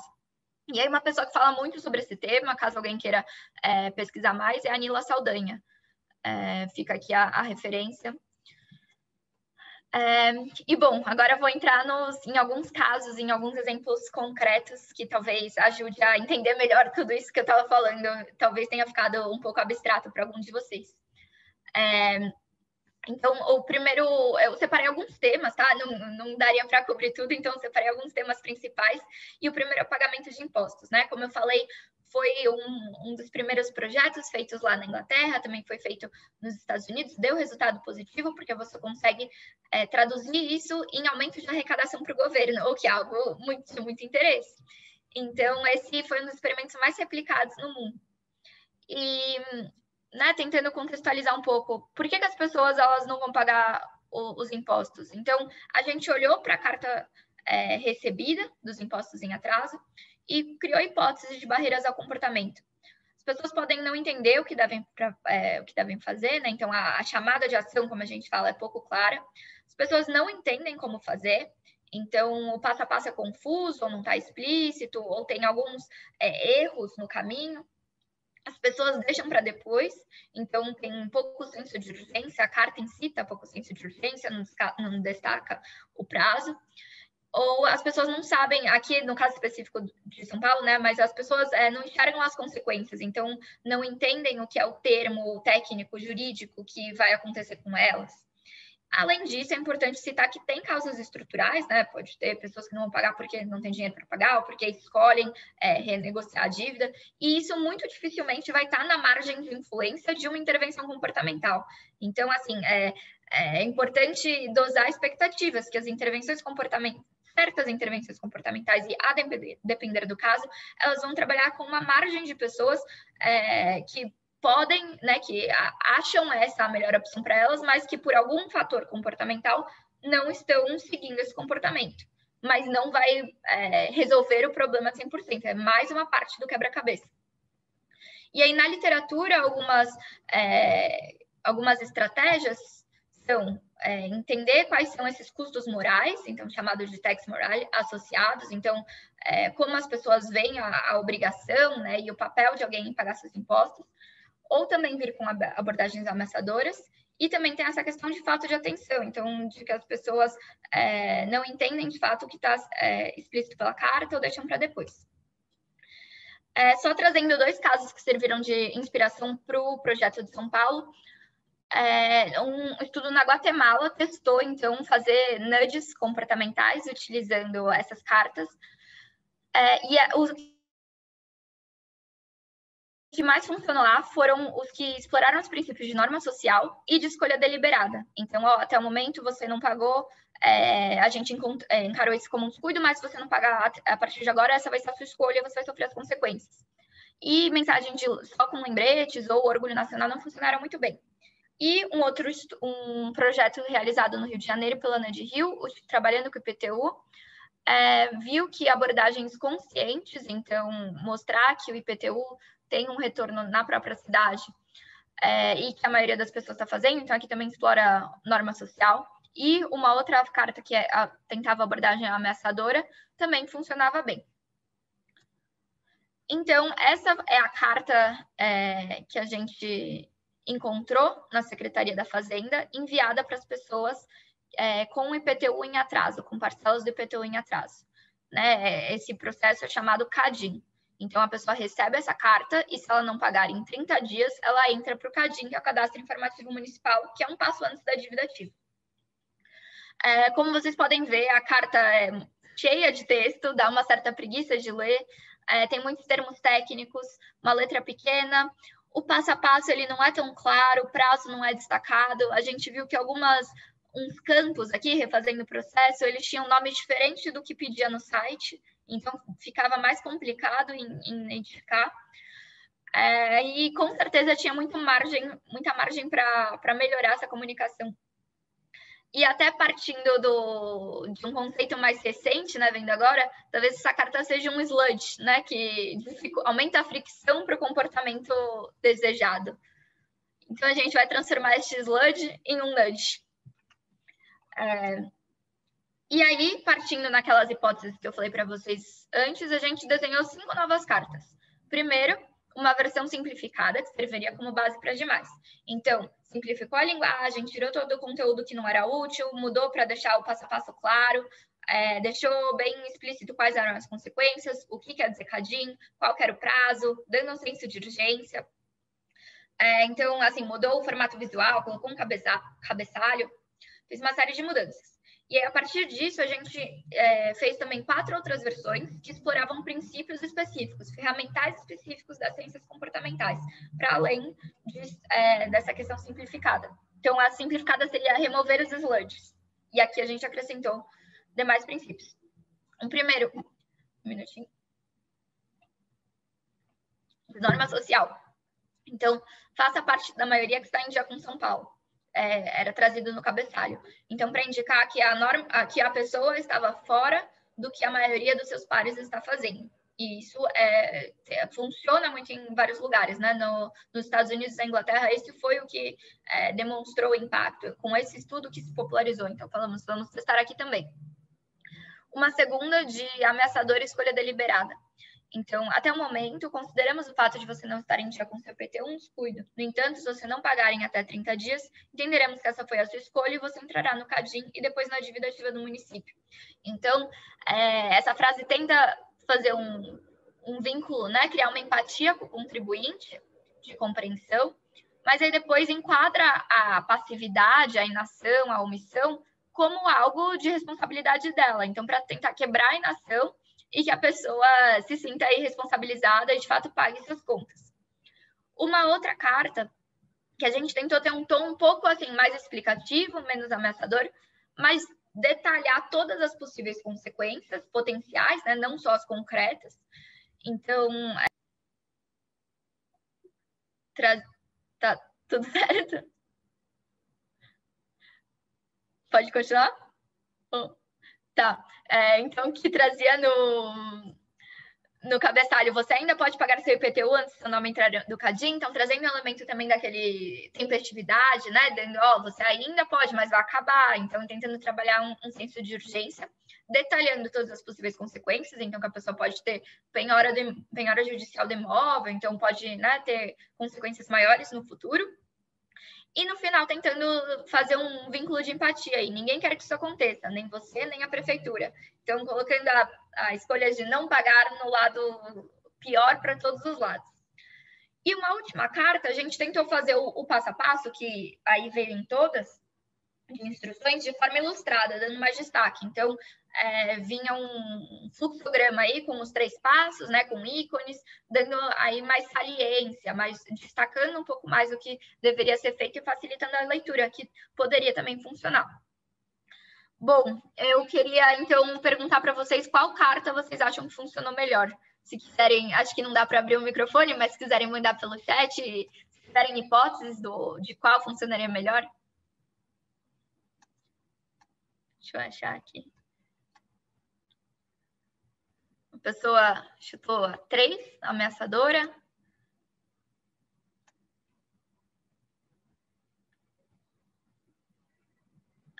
E aí uma pessoa que fala muito sobre esse tema, caso alguém queira pesquisar mais, é a Nila Saldanha. Fica aqui a referência. E, bom, agora eu vou entrar em alguns casos, em alguns exemplos concretos que talvez ajude a entender melhor tudo isso que eu estava falando. Talvez tenha ficado um pouco abstrato para alguns de vocês. Então, o primeiro, eu separei alguns temas, tá? Não daria para cobrir tudo, então eu separei alguns temas principais. E o primeiro é o pagamento de impostos, né? Como eu falei, foi um dos primeiros projetos feitos lá na Inglaterra, também foi feito nos Estados Unidos, deu resultado positivo, porque você consegue traduzir isso em aumento de arrecadação para o governo, o que é algo de muito interesse. Então, esse foi um dos experimentos mais replicados no mundo. E, né, tentando contextualizar um pouco, por que as pessoas elas não vão pagar os impostos? Então, a gente olhou para a carta recebida dos impostos em atraso e criou hipóteses de barreiras ao comportamento. As pessoas podem não entender o que devem fazer, né? Então, a chamada de ação, como a gente fala, é pouco clara. As pessoas não entendem como fazer, então o passo a passo é confuso, ou não está explícito, ou tem alguns erros no caminho. As pessoas deixam para depois, então tem pouco senso de urgência, a carta incita pouco senso de urgência, não destaca o prazo. Ou as pessoas não sabem, aqui no caso específico de São Paulo, né, mas as pessoas não enxergam as consequências, então não entendem o que é o termo técnico, jurídico que vai acontecer com elas. Além disso, é importante citar que tem causas estruturais, né, pode ter pessoas que não vão pagar porque não tem dinheiro para pagar, ou porque escolhem renegociar a dívida, e isso muito dificilmente vai estar na margem de influência de uma intervenção comportamental. Então, assim, é importante dosar expectativas, que as intervenções comportamentais, certas intervenções comportamentais, e a depender do caso, elas vão trabalhar com uma margem de pessoas que podem, né, que acham essa a melhor opção para elas, mas que por algum fator comportamental não estão seguindo esse comportamento. Mas não vai resolver o problema 100%, é mais uma parte do quebra-cabeça. E aí, na literatura, algumas estratégias são entender quais são esses custos morais, então chamados de tax morale, associados, então como as pessoas veem a obrigação, né, e o papel de alguém em pagar seus impostos, ou também vir com abordagens ameaçadoras, e também tem essa questão de falta de atenção, então de que as pessoas não entendem de fato o que está explícito pela carta ou deixam para depois. Só trazendo 2 casos que serviram de inspiração para o projeto de São Paulo. Um estudo na Guatemala testou, então, fazer nudges comportamentais utilizando essas cartas. O que mais funcionou lá foram os que exploraram os princípios de norma social e de escolha deliberada. Então, até o momento, você não pagou, a gente encarou isso como um descuido, mas se você não pagar a partir de agora, essa vai ser a sua escolha, você vai sofrer as consequências. E mensagem só com lembretes ou orgulho nacional não funcionaram muito bem. E um projeto realizado no Rio de Janeiro pela Nudge Rio, trabalhando com o IPTU, viu que abordagens conscientes, então mostrar que o IPTU tem um retorno na própria cidade e que a maioria das pessoas está fazendo, então aqui também explora norma social. E uma outra carta que tentava abordagem ameaçadora também funcionava bem. Então, essa é a carta que a gente encontrou na Secretaria da Fazenda, enviada para as pessoas com o IPTU em atraso, com parcelas do IPTU em atraso. Né? Esse processo é chamado CADIM. Então, a pessoa recebe essa carta e, se ela não pagar em 30 dias, ela entra para o CADIM, que é o Cadastro Informativo Municipal, que é um passo antes da dívida ativa. Como vocês podem ver, a carta é cheia de texto, dá uma certa preguiça de ler, tem muitos termos técnicos, uma letra pequena. O passo a passo ele não é tão claro, o prazo não é destacado. A gente viu que uns campos aqui, refazendo o processo, eles tinham nome diferente do que pedia no site, então ficava mais complicado em identificar. E com certeza tinha muita margem para melhorar essa comunicação. E até partindo de um conceito mais recente, né, vendo agora, talvez essa carta seja um sludge, né, que aumenta a fricção para o comportamento desejado. Então, a gente vai transformar este sludge em um nudge. E aí, partindo naquelas hipóteses que eu falei para vocês antes, a gente desenhou 5 novas cartas. Primeiro, uma versão simplificada, que serviria como base para as demais. Então, simplificou a linguagem, tirou todo o conteúdo que não era útil, mudou para deixar o passo a passo claro, deixou bem explícito quais eram as consequências, o que quer dizer CADIM, qual que era o prazo, dando um senso de urgência. Então, assim, mudou o formato visual, colocou um cabeçalho, fez uma série de mudanças. E aí, a partir disso, a gente fez também 4 outras versões que exploravam princípios específicos, ferramentais específicos das ciências comportamentais, para além dessa questão simplificada. Então, a simplificada seria remover os sludges. E aqui a gente acrescentou demais princípios. Um primeiro, um minutinho. Norma social. Então, faça parte da maioria que está em dia com São Paulo. Era trazido no cabeçalho. Então, para indicar que a pessoa estava fora do que a maioria dos seus pares está fazendo. E isso funciona muito em vários lugares, né? Nos Estados Unidos e na Inglaterra, esse foi o que demonstrou impacto, com esse estudo que se popularizou. Então, vamos testar aqui também. Uma segunda de ameaçadora escolha deliberada. Então, até o momento, consideramos o fato de você não estar em dia com seu PT um descuido. No entanto, se você não pagar em até 30 dias, entenderemos que essa foi a sua escolha e você entrará no CADIM e depois na dívida ativa do município. Então, essa frase tenta fazer um vínculo, né? Criar uma empatia com o contribuinte, de compreensão, mas aí depois enquadra a passividade, a inação, a omissão, como algo de responsabilidade dela. Então, para tentar quebrar a inação e que a pessoa se sinta aí responsabilizada e, de fato, pague suas contas. Uma outra carta, que a gente tentou ter um tom um pouco assim, mais explicativo, menos ameaçador, mas detalhar todas as possíveis consequências potenciais, né? Não só as concretas. Então, tá tudo certo? Pode continuar? Tá. Então, que trazia no cabeçalho, você ainda pode pagar seu IPTU antes do seu nome entrar do CADIM, então trazendo um elemento também daquele tempestividade, né? Dando, você ainda pode, mas vai acabar. Então, tentando trabalhar um senso de urgência, detalhando todas as possíveis consequências, então que a pessoa pode ter penhora judicial do imóvel, então pode, né, ter consequências maiores no futuro. E no final, tentando fazer um vínculo de empatia aí. Ninguém quer que isso aconteça, nem você, nem a prefeitura. Então, colocando a escolha de não pagar no lado pior para todos os lados. E uma última carta, a gente tentou fazer o passo a passo, que aí veio em todas, de instruções, de forma ilustrada, dando mais destaque. Então, vinha um fluxograma aí com os 3 passos, né, com ícones, dando aí mais saliência, destacando um pouco mais o que deveria ser feito e facilitando a leitura, que poderia também funcionar. Bom, eu queria, então, perguntar para vocês qual carta vocês acham que funcionou melhor. Se quiserem, acho que não dá para abrir o microfone, mas se quiserem mandar pelo chat, se tiverem hipóteses de qual funcionaria melhor. Deixa eu achar aqui. A pessoa chutou a 3, ameaçadora.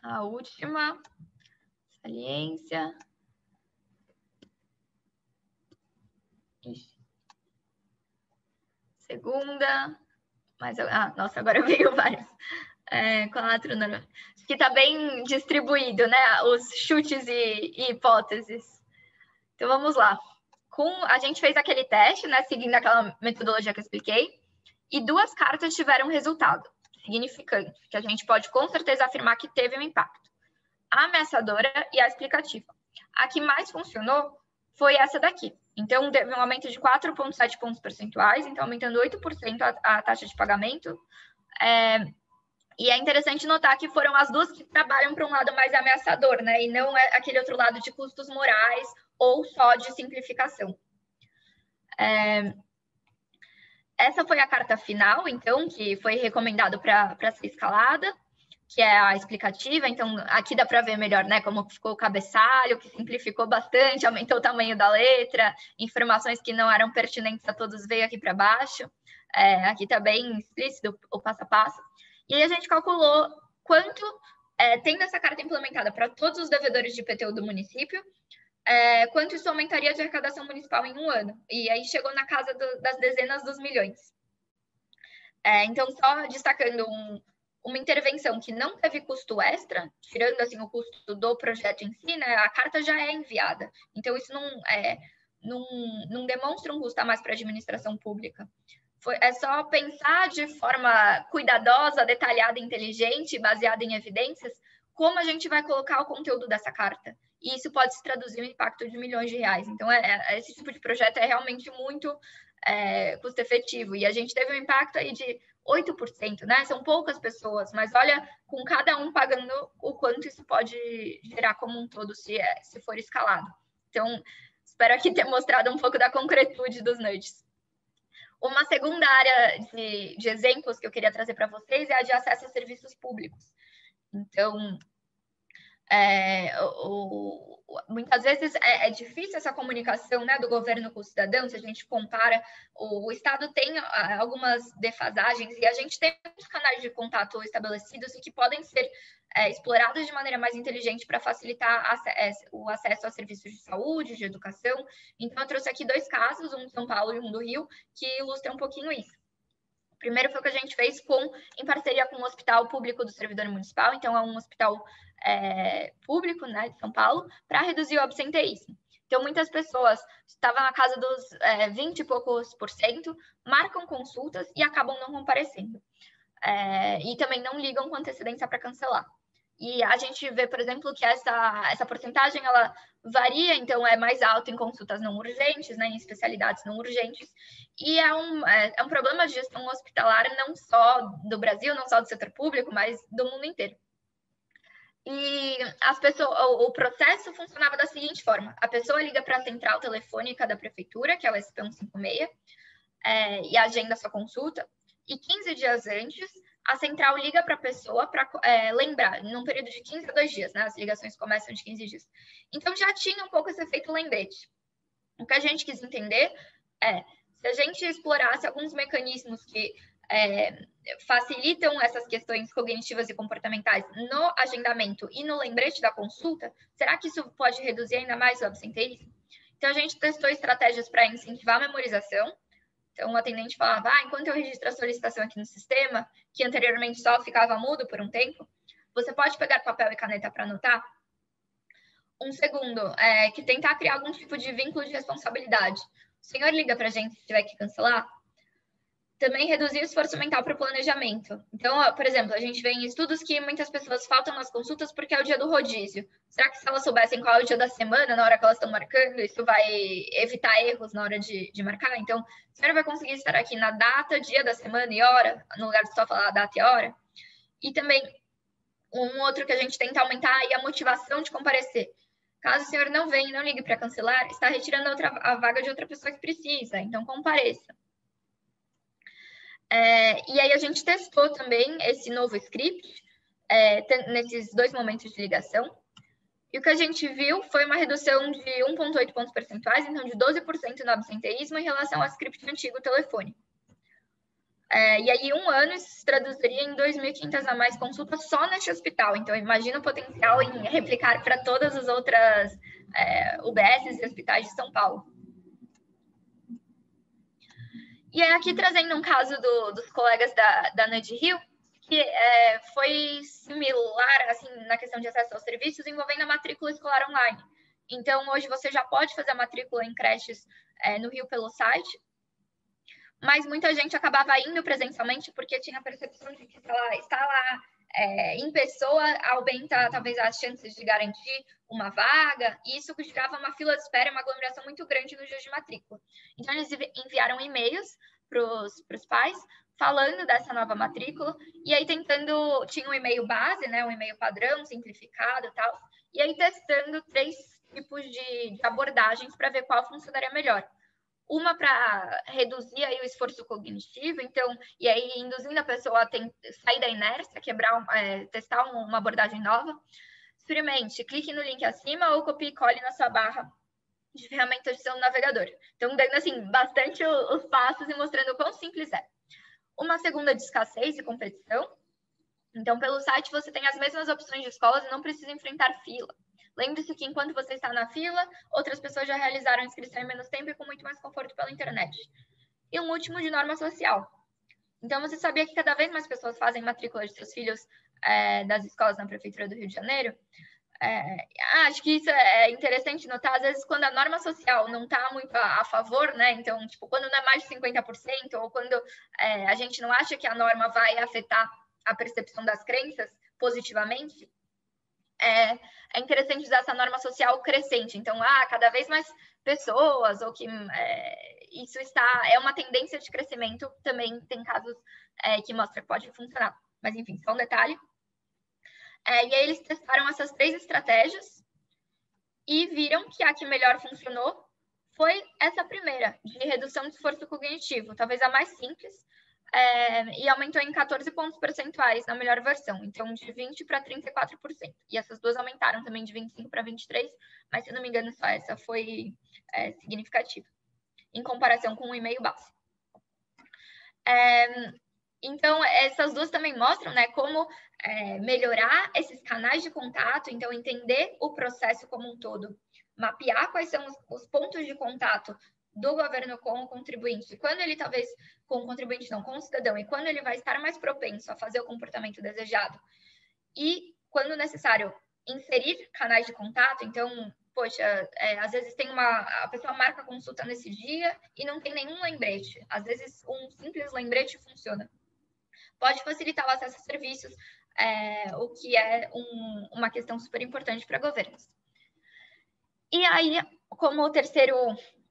A última, saliência. Segunda. Nossa, agora veio vários. 4, não. Acho que está bem distribuído, né? Os chutes e hipóteses. Então, vamos lá. A gente fez aquele teste, né? Seguindo aquela metodologia que eu expliquei. E 2 cartas tiveram resultado significante, que a gente pode com certeza afirmar que teve um impacto. A ameaçadora e a explicativa. A que mais funcionou foi essa daqui. Então, teve um aumento de 4,7 pontos percentuais, então aumentando 8% a taxa de pagamento. E é interessante notar que foram as 2 que trabalham para um lado mais ameaçador, né? E não aquele outro lado de custos morais ou só de simplificação. Essa foi a carta final, então, que foi recomendado para ser escalada, que é a explicativa. Então, aqui dá para ver melhor, né, como ficou o cabeçalho, que simplificou bastante, aumentou o tamanho da letra, informações que não eram pertinentes a todos veio aqui para baixo. Aqui está bem explícito o passo a passo. E aí a gente calculou quanto, tendo essa carta implementada para todos os devedores de IPTU do município, quanto isso aumentaria de arrecadação municipal em um ano. E aí chegou na casa das dezenas dos milhões. Então, só destacando uma intervenção que não teve custo extra, tirando assim, o custo do projeto em si, né, a carta já é enviada. Então, isso não demonstra um custo a mais para a administração pública. É só pensar de forma cuidadosa, detalhada, inteligente, baseada em evidências, como a gente vai colocar o conteúdo dessa carta. E isso pode se traduzir em um impacto de milhões de reais. Então, esse tipo de projeto é realmente muito custo-efetivo. E a gente teve um impacto aí de 8%, né? São poucas pessoas, mas olha, com cada um pagando, o quanto isso pode gerar como um todo, se for escalado. Então, espero aqui ter mostrado um pouco da concretude dos nudges. Uma segunda área de exemplos que eu queria trazer para vocês é a de acesso a serviços públicos. Então, muitas vezes é difícil essa comunicação, né, do governo com o cidadão. Se a gente compara, o Estado tem algumas defasagens e a gente tem muitos canais de contato estabelecidos e que podem ser explorados de maneira mais inteligente para facilitar o acesso a serviços de saúde, de educação. Então, eu trouxe aqui 2 casos, um de São Paulo e um do Rio, que ilustram um pouquinho isso. O primeiro foi o que a gente fez em parceria com o Hospital Público do Servidor Municipal. Então, é um hospital público, né, de São Paulo, para reduzir o absenteísmo. Então, muitas pessoas estavam na casa dos 20 e poucos %, marcam consultas e acabam não comparecendo. E também não ligam com antecedência para cancelar. E a gente vê, por exemplo, que essa porcentagem ela varia, então é mais alta em consultas não urgentes, né, em especialidades não urgentes, e é um problema de gestão hospitalar não só do Brasil, não só do setor público, mas do mundo inteiro. E o processo funcionava da seguinte forma: a pessoa liga para a central telefônica da prefeitura, que é o SP156, e agenda sua consulta, e 15 dias antes, a central liga para a pessoa para lembrar, num período de 15 a 2 dias, né? As ligações começam de 15 dias. Então, já tinha um pouco esse efeito lembrete. O que a gente quis entender se a gente explorasse alguns mecanismos que facilitam essas questões cognitivas e comportamentais no agendamento e no lembrete da consulta, será que isso pode reduzir ainda mais o absenteísmo? Então, a gente testou estratégias para incentivar a memorização. Então, o atendente falava, enquanto eu registro a solicitação aqui no sistema, que anteriormente só ficava mudo por um tempo, você pode pegar papel e caneta para anotar? Um segundo, que tentar criar algum tipo de vínculo de responsabilidade. O senhor liga para a gente se tiver que cancelar? Também reduzir o esforço mental para o planejamento. Então, por exemplo, a gente vê em estudos que muitas pessoas faltam nas consultas porque é o dia do rodízio. Será que se elas soubessem qual é o dia da semana, na hora que elas estão marcando, isso vai evitar erros na hora de marcar? Então, a senhora vai conseguir estar aqui na data, dia da semana e hora, no lugar de só falar a data e a hora? E também, um outro que a gente tenta aumentar é a motivação de comparecer. Caso o senhor não venha e não ligue para cancelar, está retirando a vaga de outra pessoa que precisa, então compareça. E aí a gente testou também esse novo script nesses 2 momentos de ligação. E o que a gente viu foi uma redução de 1,8 pontos percentuais, então de 12% no absenteísmo em relação ao script antigo telefônico. E aí, 1 ano, isso se traduziria em 2.500 a mais consultas só neste hospital. Então, imagina o potencial em replicar para todas as outras UBSs e hospitais de São Paulo. E aí, aqui trazendo um caso dos colegas da NUD Rio, que foi similar, assim, na questão de acesso aos serviços, envolvendo a matrícula escolar online. Então, hoje você já pode fazer a matrícula em creches no Rio pelo site, mas muita gente acabava indo presencialmente porque tinha a percepção de que estar lá em pessoa aumenta, talvez, as chances de garantir uma vaga, e isso gerava uma fila de espera, uma aglomeração muito grande nos dias de matrícula. Então, eles enviaram e-mails para os pais, falando dessa nova matrícula, e aí tinha um e-mail base, né, um e-mail padrão, simplificado e tal, e aí testando 3 tipos de abordagens para ver qual funcionaria melhor. Uma para reduzir aí o esforço cognitivo, então, e aí induzindo a pessoa a sair da inércia, testar uma abordagem nova. Experimente, clique no link acima ou copie e cole na sua barra de ferramentas de seu navegador. Então, dando assim, bastante os passos e mostrando o quão simples é. Uma segunda de escassez e competição. Então, pelo site você tem as mesmas opções de escolas e não precisa enfrentar fila. Lembre-se que enquanto você está na fila, outras pessoas já realizaram a inscrição em menos tempo e com muito mais conforto pela internet. E um último de norma social. Então, você sabia que cada vez mais pessoas fazem matrícula de seus filhos das escolas na Prefeitura do Rio de Janeiro? Acho que isso é interessante notar, às vezes, quando a norma social não está muito a favor, né? Então, tipo, quando não é mais de 50%, ou quando a gente não acha que a norma vai afetar a percepção das crenças positivamente, é interessante usar essa norma social crescente. Então, cada vez mais pessoas, ou que isso é uma tendência de crescimento, também tem casos que mostram que pode funcionar. Mas, enfim, só um detalhe. E aí eles testaram essas 3 estratégias e viram que a que melhor funcionou foi essa primeira, de redução de esforço cognitivo, talvez a mais simples, e aumentou em 14 pontos percentuais na melhor versão, então de 20% para 34%. E essas 2 aumentaram também de 25% para 23%, mas se eu não me engano só essa foi significativa, em comparação com o e-mail básico. Então, essas 2 também mostram, né, como melhorar esses canais de contato, então entender o processo como um todo, mapear quais são os pontos de contato do governo com o contribuinte, quando ele talvez, com o contribuinte não, com o cidadão, e quando ele vai estar mais propenso a fazer o comportamento desejado. E, quando necessário, inserir canais de contato, então, poxa, às vezes a pessoa marca a consulta nesse dia e não tem nenhum lembrete. Às vezes, um simples lembrete funciona. Pode facilitar o acesso a serviços, o que é uma questão super importante para governos. E aí, como terceiro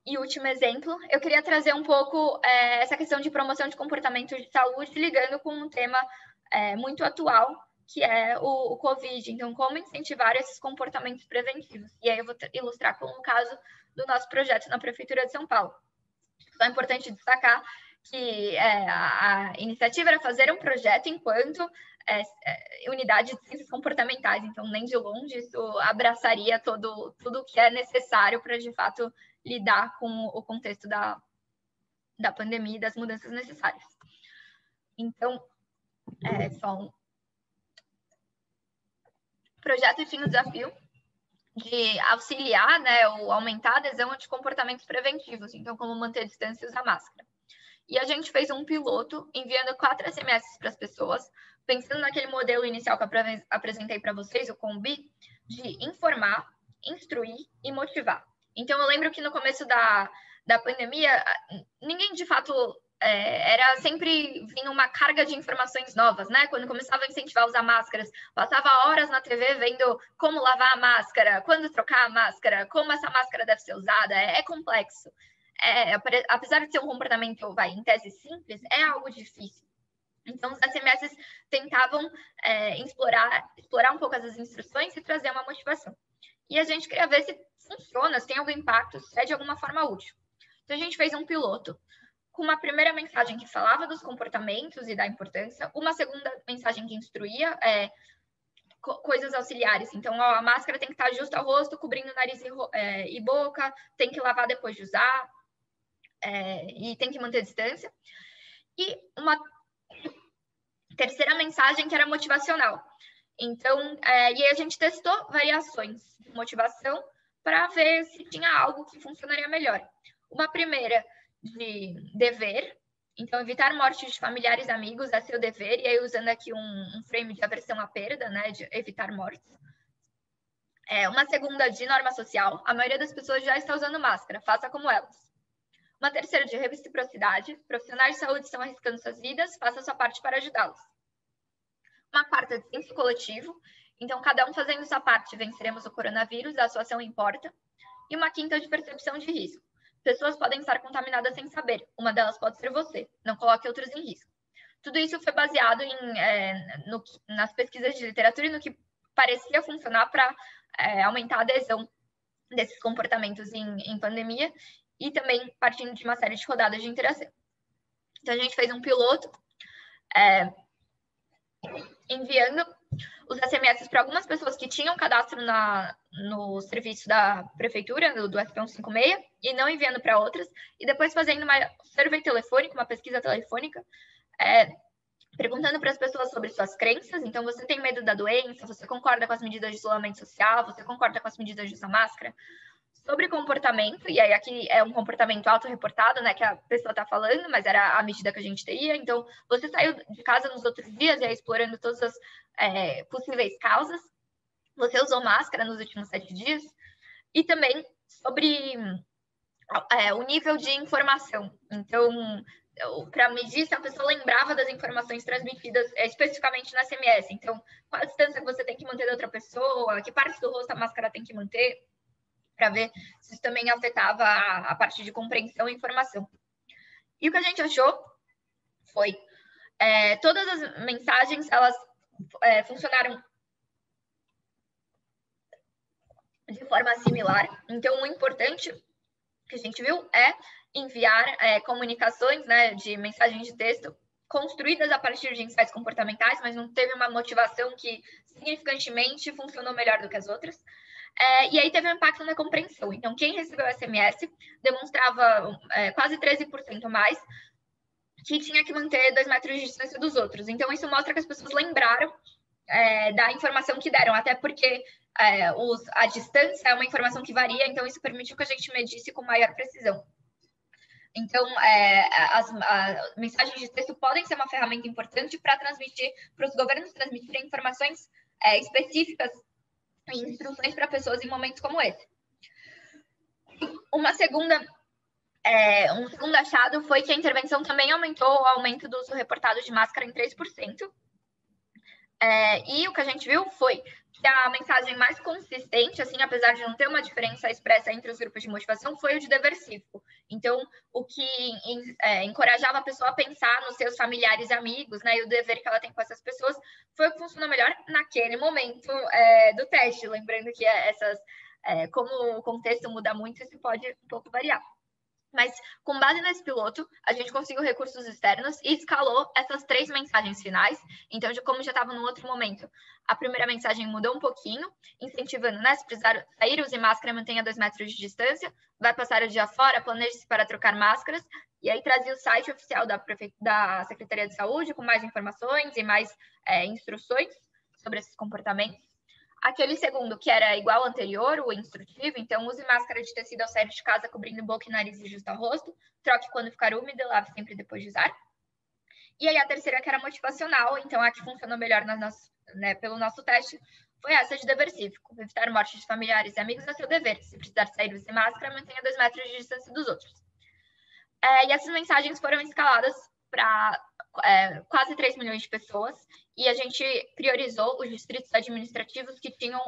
e último exemplo, eu queria trazer um pouco essa questão de promoção de comportamento de saúde, ligando com um tema muito atual, que é o Covid. Então, como incentivar esses comportamentos preventivos. E aí eu vou ilustrar com o caso do nosso projeto na Prefeitura de São Paulo. Então, é importante destacar que a iniciativa era fazer um projeto enquanto unidade de ciências comportamentais, então nem de longe isso abraçaria tudo o que é necessário para, de fato, lidar com o contexto da pandemia e das mudanças necessárias. Então, o projeto tinha o desafio de auxiliar, né, ou aumentar a adesão de comportamentos preventivos, então como manter a distância e usar máscara. E a gente fez um piloto enviando 4 SMS para as pessoas, pensando naquele modelo inicial que eu apresentei para vocês, o Combi, de informar, instruir e motivar. Então, eu lembro que no começo da pandemia, ninguém, de fato, era sempre vinha uma carga de informações novas, né? Quando começava a incentivar a usar máscaras, passava horas na TV vendo como lavar a máscara, quando trocar a máscara, como essa máscara deve ser usada. É complexo. Apesar de ser um comportamento, em tese simples, é algo difícil. Então, os SMS tentavam explorar um pouco essas instruções e trazer uma motivação. E a gente queria ver se funciona, se tem algum impacto, se é de alguma forma útil. Então, a gente fez um piloto com uma primeira mensagem que falava dos comportamentos e da importância, uma segunda mensagem que instruía coisas auxiliares. Então, a máscara tem que estar justo ao rosto, cobrindo nariz e boca, tem que lavar depois de usar, e tem que manter distância. E uma terceira mensagem que era motivacional. Então, e aí a gente testou variações de motivação para ver se tinha algo que funcionaria melhor. Uma primeira de dever, então evitar mortes de familiares e amigos é seu dever, e aí usando aqui um frame de aversão à perda, né, de evitar mortes. Uma segunda de norma social, a maioria das pessoas já está usando máscara, faça como elas. Uma terceira de reciprocidade, profissionais de saúde estão arriscando suas vidas, faça sua parte para ajudá-los. Uma quarta de senso coletivo, então cada um fazendo sua parte, venceremos o coronavírus, a sua ação importa. E uma quinta de percepção de risco. Pessoas podem estar contaminadas sem saber, uma delas pode ser você, não coloque outros em risco. Tudo isso foi baseado nas pesquisas de literatura e no que parecia funcionar para aumentar a adesão desses comportamentos em pandemia, e também partindo de uma série de rodadas de interação. Então, a gente fez um piloto enviando os SMS para algumas pessoas que tinham cadastro no serviço da prefeitura, do SP156, e não enviando para outras, e depois fazendo uma survey telefônica, uma pesquisa telefônica, perguntando para as pessoas sobre suas crenças. Então, você tem medo da doença? Você concorda com as medidas de isolamento social? Você concorda com as medidas de usar máscara? Sobre comportamento, e aí aqui é um comportamento autorreportado, né, que a pessoa está falando, mas era a medida que a gente teria. Então, você saiu de casa nos outros dias e aí explorando todas as possíveis causas. você usou máscara nos últimos 7 dias? E também sobre o nível de informação. Então, para medir se a pessoa lembrava das informações transmitidas especificamente no SMS. Então, qual a distância que você tem que manter da outra pessoa, que parte do rosto a máscara tem que manter, para ver se isso também afetava a parte de compreensão e informação. E o que a gente achou foi todas as mensagens, elas funcionaram de forma similar. Então, o importante que a gente viu é enviar comunicações, né, de mensagens de texto construídas a partir de insights comportamentais, mas não teve uma motivação que significantemente funcionou melhor do que as outras. E aí teve um impacto na compreensão. Então, quem recebeu o SMS demonstrava quase 13% mais que tinha que manter 2 metros de distância dos outros. Então, isso mostra que as pessoas lembraram da informação que deram, até porque a distância é uma informação que varia, então isso permitiu que a gente medisse com maior precisão. Então, as mensagens de texto podem ser uma ferramenta importante para os governos transmitirem informações específicas e instruções para pessoas em momentos como esse. Um segundo achado foi que a intervenção também aumentou o aumento do uso reportado de máscara em 3%. E o que a gente viu foi que a mensagem mais consistente, assim, apesar de não ter uma diferença expressa entre os grupos de motivação, foi o de dever cívico. Então, o que encorajava a pessoa a pensar nos seus familiares e amigos, né, e o dever que ela tem com essas pessoas, foi o que funcionou melhor naquele momento do teste. Lembrando que como o contexto muda muito, isso pode um pouco variar. Mas, com base nesse piloto, a gente conseguiu recursos externos e escalou essas 3 mensagens finais. Então, como já estava no outro momento, a primeira mensagem mudou um pouquinho, incentivando, né? Se precisar sair, use máscara, mantenha 2 metros de distância, vai passar o dia fora, planeje-se para trocar máscaras. E aí trazia o site oficial da Secretaria de Saúde, com mais informações e mais instruções sobre esses comportamentos. Aquele segundo, que era igual ao anterior, o instrutivo, então use máscara de tecido ao sair de casa, cobrindo boca e nariz e justo ao rosto, troque quando ficar úmido e lave sempre depois de usar. E aí a terceira, que era motivacional, então a que funcionou melhor pelo nosso teste, foi essa de dever cívico. Evitar morte de familiares e amigos é seu dever. Se precisar sair, use máscara, mantenha 2 metros de distância dos outros. E essas mensagens foram escaladas para quase 3 milhões de pessoas, e a gente priorizou os distritos administrativos que tinham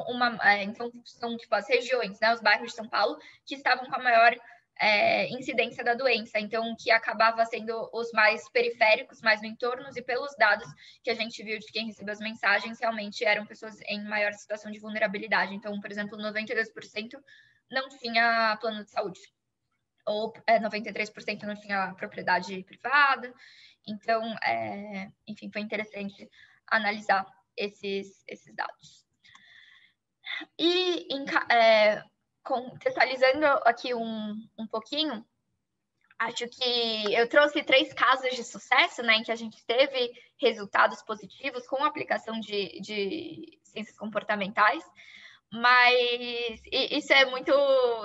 então são tipo as regiões, né, os bairros de São Paulo, que estavam com a maior incidência da doença, então que acabava sendo os mais periféricos, mais no entorno, e pelos dados que a gente viu de quem recebeu as mensagens, realmente eram pessoas em maior situação de vulnerabilidade. Então, por exemplo, 92% não tinha plano de saúde, ou 93% não tinha propriedade privada. Então, enfim, foi interessante analisar esses dados. E contextualizando aqui um pouquinho, acho que eu trouxe 3 casos de sucesso, né, em que a gente teve resultados positivos com a aplicação de ciências comportamentais. Mas isso é muito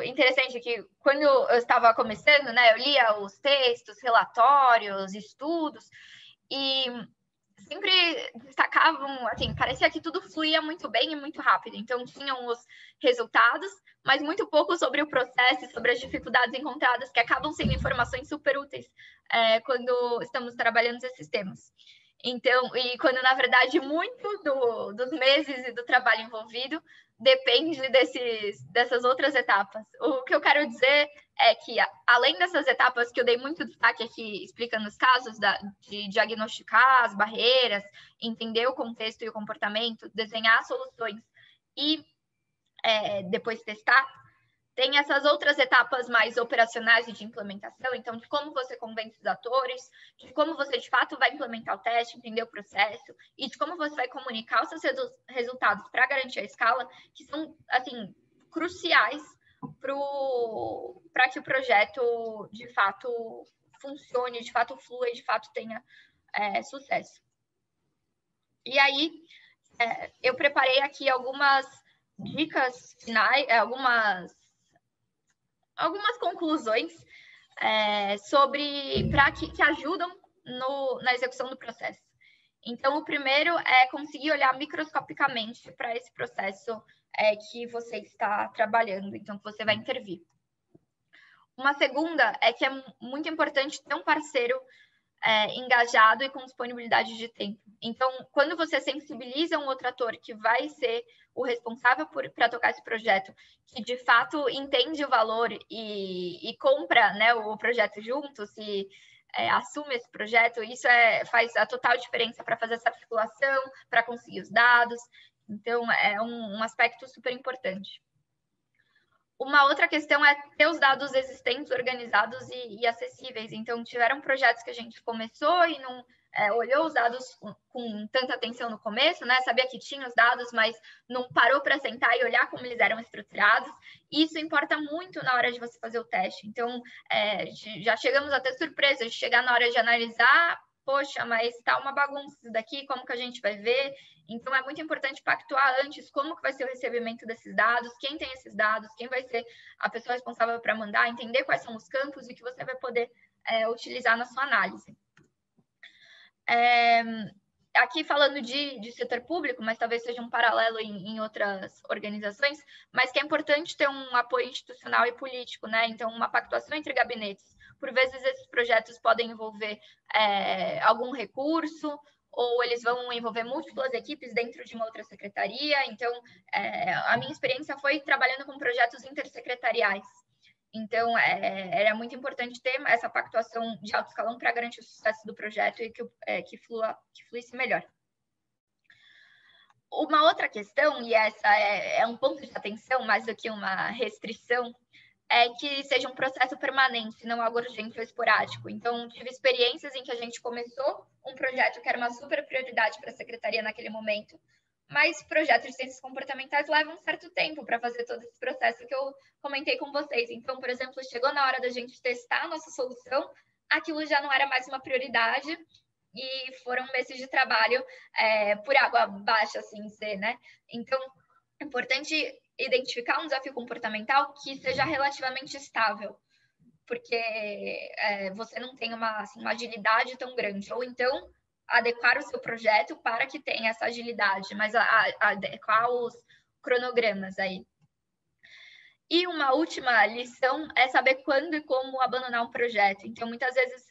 interessante, que quando eu estava começando, né, eu lia os textos, relatórios, estudos, e sempre destacavam, assim, parecia que tudo fluía muito bem e muito rápido. Então, tinham os resultados, mas muito pouco sobre o processo e sobre as dificuldades encontradas, que acabam sendo informações super úteis quando estamos trabalhando esses temas. Então, e quando, na verdade, muito dos meses e do trabalho envolvido depende dessas outras etapas. O que eu quero dizer é que, além dessas etapas que eu dei muito destaque aqui, explicando os casos de diagnosticar as barreiras, entender o contexto e o comportamento, desenhar soluções e depois testar, tem essas outras etapas mais operacionais e de implementação, então, de como você convence os atores, de como você, de fato, vai implementar o teste, entender o processo, e de como você vai comunicar os seus resultados para garantir a escala, que são, assim, cruciais para que o projeto, de fato, funcione, de fato, flua e, de fato, tenha sucesso. E aí, eu preparei aqui algumas dicas finais, algumas conclusões que ajudam na execução do processo. Então, o primeiro é conseguir olhar microscopicamente para esse processo que você está trabalhando, então que você vai intervir. Uma segunda é que é muito importante ter um parceiro engajado e com disponibilidade de tempo. Então, quando você sensibiliza um outro ator que vai ser o responsável para tocar esse projeto, que de fato entende o valor e compra, né, o projeto juntos e assume esse projeto, isso faz a total diferença para fazer essa articulação, para conseguir os dados. Então, é um aspecto super importante. Uma outra questão é ter os dados existentes, organizados e acessíveis. Então, tiveram projetos que a gente começou e não olhou os dados com tanta atenção no começo, né? Sabia que tinha os dados, mas não parou para sentar e olhar como eles eram estruturados. Isso importa muito na hora de você fazer o teste. Então, já chegamos a ter surpresa de chegar na hora de analisar, poxa, mas está uma bagunça isso daqui, como que a gente vai ver? Então, é muito importante pactuar antes como que vai ser o recebimento desses dados, quem tem esses dados, quem vai ser a pessoa responsável para mandar, entender quais são os campos e que você vai poder utilizar na sua análise. Aqui falando de setor público, mas talvez seja um paralelo em outras organizações, mas que é importante ter um apoio institucional e político, né? Então, uma pactuação entre gabinetes. Por vezes, esses projetos podem envolver algum recurso, ou eles vão envolver múltiplas equipes dentro de uma outra secretaria. Então, a minha experiência foi trabalhando com projetos intersecretariais. Então, era muito importante ter essa pactuação de alto escalão para garantir o sucesso do projeto e que fluísse melhor. Uma outra questão, e essa é um ponto de atenção mais do que uma restrição, é que seja um processo permanente, não algo urgente ou esporádico. Então, tive experiências em que a gente começou um projeto que era uma super prioridade para a secretaria naquele momento, mas projetos de ciências comportamentais levam um certo tempo para fazer todo esse processo que eu comentei com vocês. Então, por exemplo, chegou na hora da gente testar a nossa solução, aquilo já não era mais uma prioridade e foram meses de trabalho por água abaixo, assim, né? Então, é importante identificar um desafio comportamental que seja relativamente estável, porque você não tem uma agilidade tão grande, ou então adequar o seu projeto para que tenha essa agilidade, mas adequar os cronogramas aí. E uma última lição é saber quando e como abandonar um projeto. Então, muitas vezes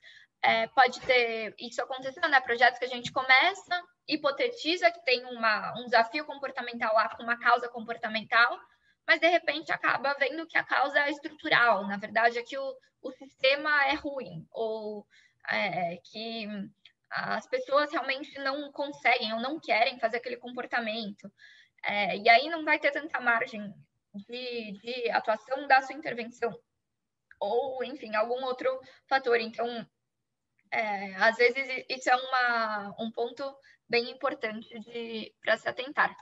pode ter isso acontecendo, né? Projetos que a gente começa, hipotetiza que tem um desafio comportamental lá com uma causa comportamental, mas de repente acaba vendo que a causa é estrutural. Na verdade, é que o sistema é ruim, ou que as pessoas realmente não conseguem ou não querem fazer aquele comportamento. E aí não vai ter tanta margem de atuação da sua intervenção. Ou, enfim, algum outro fator. Então, às vezes, isso é um ponto bem importante para se atentar.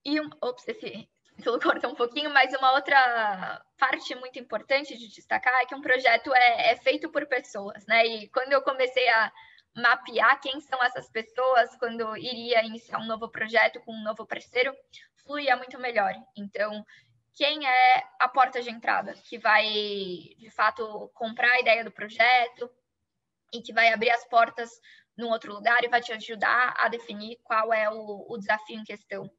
E, esse título corta um pouquinho, mas uma outra parte muito importante de destacar é que um projeto é feito por pessoas, né? E quando eu comecei a mapear quem são essas pessoas, quando iria iniciar um novo projeto com um novo parceiro, fluía muito melhor. Então, quem é a porta de entrada, que vai, de fato, comprar a ideia do projeto e que vai abrir as portas num outro lugar e vai te ajudar a definir qual é o desafio em questão.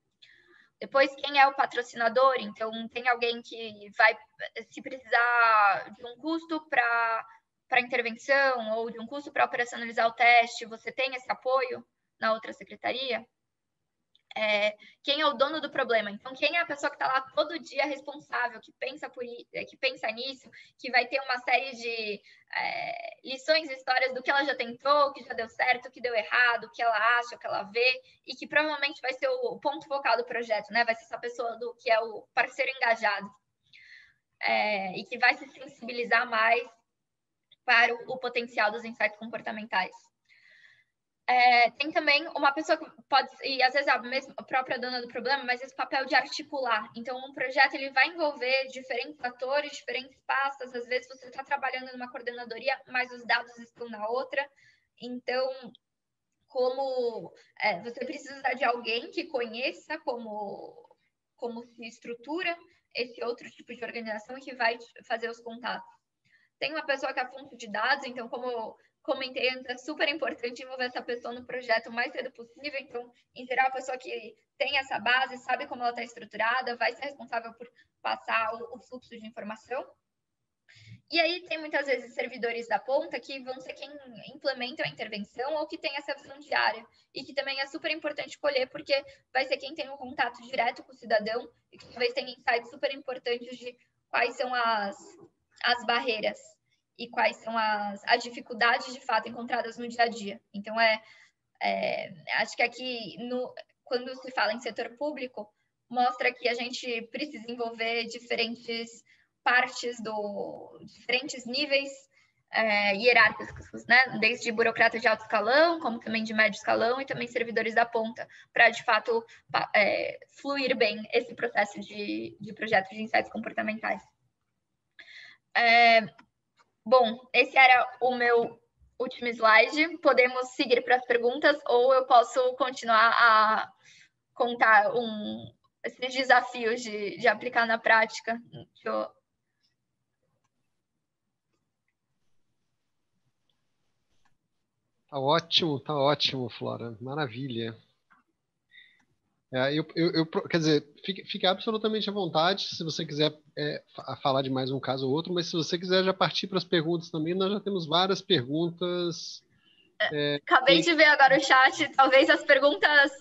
Depois, quem é o patrocinador? Então, tem alguém que vai, se precisar de um custo para intervenção ou de um custo para operacionalizar o teste, você tem esse apoio na outra secretaria? Quem é o dono do problema? Então, quem é a pessoa que está lá todo dia responsável, que pensa nisso, que vai ter uma série de lições e histórias do que ela já tentou, o que já deu certo, o que deu errado, o que ela acha, o que ela vê, e que provavelmente vai ser o ponto focal do projeto, né? Vai ser essa pessoa que é o parceiro engajado, e que vai se sensibilizar mais para o potencial dos insights comportamentais. Tem também uma pessoa que pode, e às vezes a própria dona do problema, mas esse papel de articular. Então, um projeto ele vai envolver diferentes atores, diferentes pastas. Às vezes você está trabalhando numa coordenadoria, mas os dados estão na outra. Então, você precisa de alguém que conheça como se estrutura esse outro tipo de organização e que vai fazer os contatos. Tem uma pessoa que é fonte de dados, então como comentei antes, é super importante envolver essa pessoa no projeto o mais cedo possível. Então, em geral, a pessoa que tem essa base, sabe como ela está estruturada, vai ser responsável por passar o fluxo de informação. E aí tem muitas vezes servidores da ponta que vão ser quem implementa a intervenção ou que tem essa visão diária. E que também é super importante escolher, porque vai ser quem tem um contato direto com o cidadão e que talvez tenha insights super importantes de quais são as barreiras e quais são as dificuldades de fato encontradas no dia a dia. Então, acho que aqui, quando se fala em setor público, mostra que a gente precisa envolver diferentes partes diferentes níveis hierárquicos, né? Desde burocratas de alto escalão, como também de médio escalão e também servidores da ponta, para, de fato, fluir bem esse processo de projetos de insights comportamentais. Bom, esse era o meu último slide. Podemos seguir para as perguntas ou eu posso continuar a contar esses desafios de aplicar na prática. Tá ótimo, Flora. Maravilha. Quer dizer, fique absolutamente à vontade se você quiser falar de mais um caso ou outro, mas se você quiser já partir para as perguntas também, nós já temos várias perguntas. Acabei de ver agora o chat, talvez as perguntas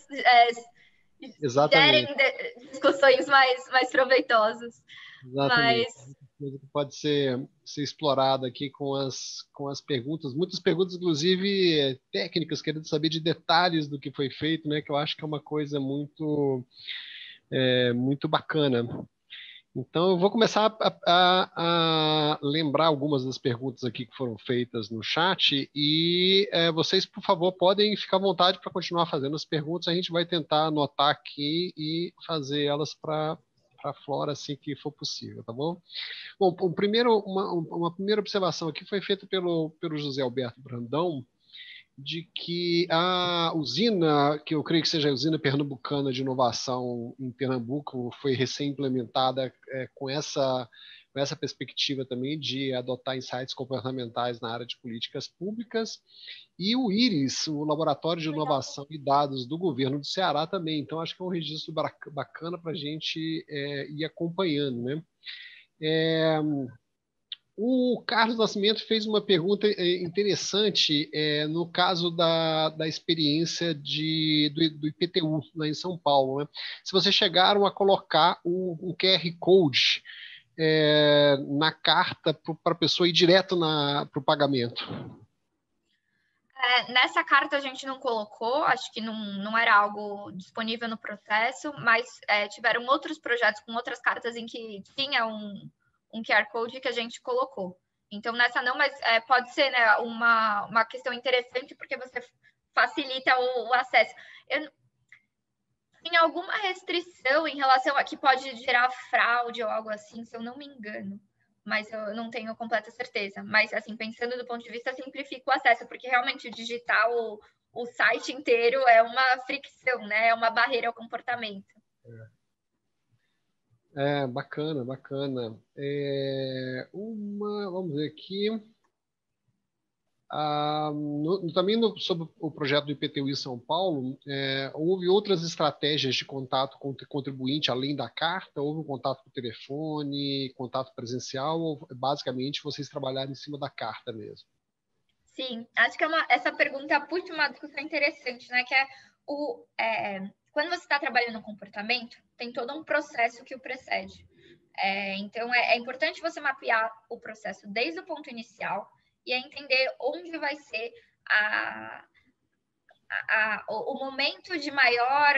gerem discussões mais proveitosas. Exatamente. Mas pode ser explorada aqui com as perguntas, muitas perguntas, inclusive técnicas, querendo saber de detalhes do que foi feito, né? Que eu acho que é uma coisa muito bacana. Então, eu vou começar a lembrar algumas das perguntas aqui que foram feitas no chat e vocês, por favor, podem ficar à vontade para continuar fazendo as perguntas. A gente vai tentar anotar aqui e fazer elas para a Flora assim que for possível, tá bom? Bom, uma primeira observação aqui foi feita pelo José Alberto Brandão, de que a usina, que eu creio que seja a usina pernambucana de inovação em Pernambuco, foi recém-implementada com essa perspectiva também de adotar insights comportamentais na área de políticas públicas, e o IRIS, o Laboratório de Inovação e Dados do Governo do Ceará também. Então, acho que é um registro bacana para a gente ir acompanhando, né? O Carlos Nascimento fez uma pergunta interessante no caso da experiência do IPTU lá em São Paulo, né? Se vocês chegaram a colocar um QR Code na carta para a pessoa ir direto para o pagamento. Nessa carta a gente não colocou, acho que não era algo disponível no processo, mas tiveram outros projetos com outras cartas em que tinha um QR Code que a gente colocou. Então, nessa não, mas pode ser, né, uma questão interessante, porque você facilita o acesso. Tem alguma restrição em relação a que pode gerar fraude ou algo assim, se eu não me engano, mas eu não tenho completa certeza. Mas, assim, pensando do ponto de vista, simplifica o acesso, porque realmente digitar o site inteiro é uma fricção, né? É uma barreira ao comportamento. Bacana. Vamos ver aqui. Também sobre o projeto do IPTU em São Paulo, houve outras estratégias de contato com o contribuinte além da carta? Houve um contato por telefone, contato presencial, ou basicamente vocês trabalharam em cima da carta mesmo? Sim, acho que essa pergunta puxa uma discussão interessante, né? Que quando você está trabalhando no comportamento, tem todo um processo que o precede. Então, é importante você mapear o processo desde o ponto inicial e entender onde vai ser o momento de maior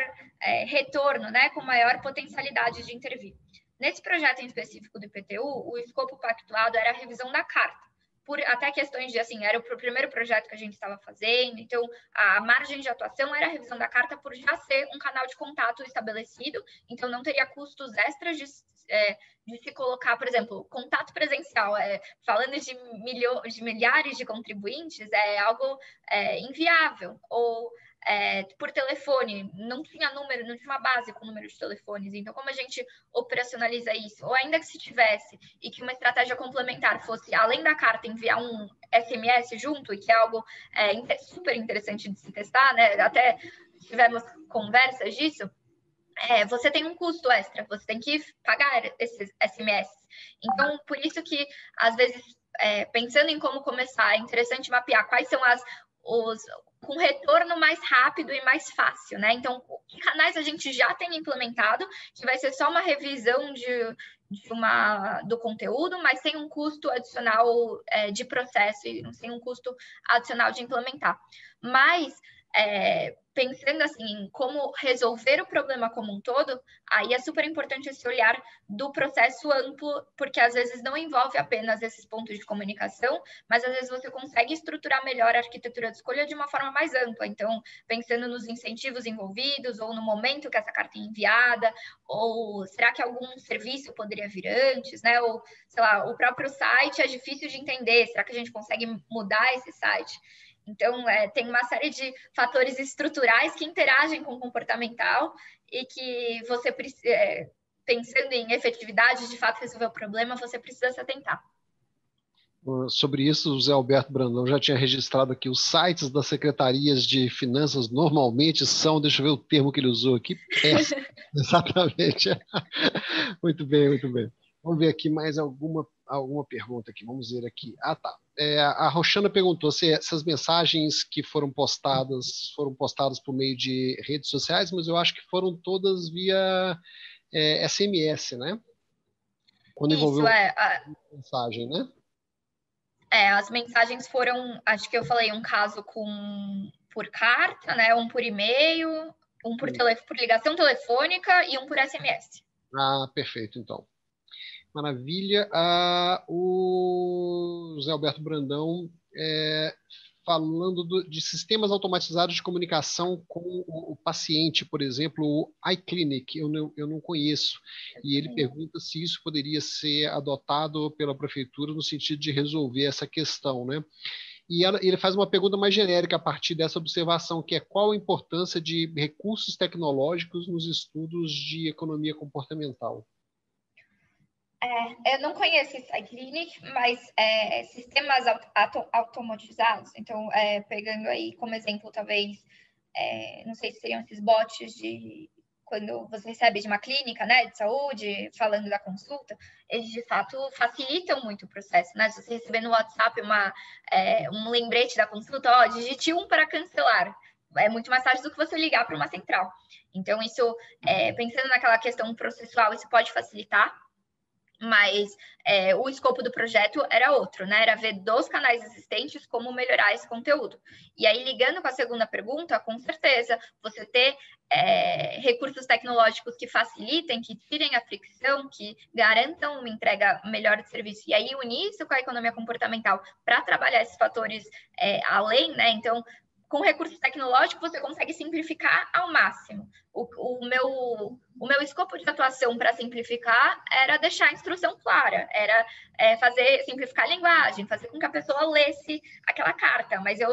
retorno, né, com maior potencialidade de intervir. Nesse projeto em específico do IPTU, o escopo pactuado era a revisão da carta, por até questões de, assim, era o primeiro projeto que a gente estava fazendo, então a margem de atuação era a revisão da carta por já ser um canal de contato estabelecido, então não teria custos extras de se colocar, por exemplo, contato presencial, falando de milhares de contribuintes, é algo inviável, ou por telefone, não tinha número, não tinha uma base com número de telefones. Então, como a gente operacionaliza isso? Ou ainda que se tivesse, e que uma estratégia complementar fosse, além da carta, enviar um SMS junto, e que é algo super interessante de se testar, né? Até tivemos conversas disso. Você tem um custo extra, você tem que pagar esses SMS. Então, por isso que, às vezes, pensando em como começar, é interessante mapear quais são com retorno mais rápido e mais fácil, né? Então, que canais a gente já tem implementado, que vai ser só uma revisão do conteúdo, mas sem um custo adicional de processo e sem um custo adicional de implementar. Mas, pensando assim em como resolver o problema como um todo, aí é super importante esse olhar do processo amplo, porque às vezes não envolve apenas esses pontos de comunicação, mas às vezes você consegue estruturar melhor a arquitetura de escolha de uma forma mais ampla. Então, pensando nos incentivos envolvidos, ou no momento que essa carta é enviada, ou será que algum serviço poderia vir antes, né? Ou, sei lá, o próprio site é difícil de entender, será que a gente consegue mudar esse site? Então, tem uma série de fatores estruturais que interagem com o comportamental e que você, pensando em efetividade, de fato resolver o problema, você precisa se atentar. Sobre isso, o Zé Alberto Brandão já tinha registrado aqui. Os sites das secretarias de finanças normalmente são, deixa eu ver o termo que ele usou aqui, péssimos. Exatamente. Muito bem, muito bem. Vamos ver aqui mais alguma pergunta aqui. Vamos ver aqui. Ah, tá. A Roxana perguntou se essas mensagens que foram postadas por meio de redes sociais, mas eu acho que foram todas via SMS, né? Quando envolveu mensagem, né? As mensagens foram, acho que eu falei, um caso por carta, né? Um por e-mail, um por ligação telefônica e um por SMS. Ah, perfeito, então. Maravilha. O Zé Alberto Brandão falando de sistemas automatizados de comunicação com o paciente, por exemplo, o iClinic, eu não conheço. E ele pergunta se isso poderia ser adotado pela prefeitura no sentido de resolver essa questão, né? E ele faz uma pergunta mais genérica a partir dessa observação, que é qual a importância de recursos tecnológicos nos estudos de economia comportamental? Eu não conheço esse iClinic, mas sistemas automatizados, então, pegando aí como exemplo, talvez, não sei se seriam esses bots de quando você recebe de uma clínica, né, de saúde, falando da consulta, eles, de fato, facilitam muito o processo, né? Se você receber no WhatsApp um lembrete da consulta, digite 1 para cancelar, é muito mais fácil do que você ligar para uma central. Então, isso, pensando naquela questão processual, isso pode facilitar, mas o escopo do projeto era outro, né? Era ver dos canais existentes como melhorar esse conteúdo. E aí, ligando com a segunda pergunta, com certeza, você ter recursos tecnológicos que facilitem, que tirem a fricção, que garantam uma entrega melhor de serviço. E aí, unir isso com a economia comportamental para trabalhar esses fatores além, né? Então, com recursos tecnológicos, você consegue simplificar ao máximo. O meu escopo de atuação para simplificar era deixar a instrução clara, era simplificar a linguagem, fazer com que a pessoa lesse aquela carta, mas eu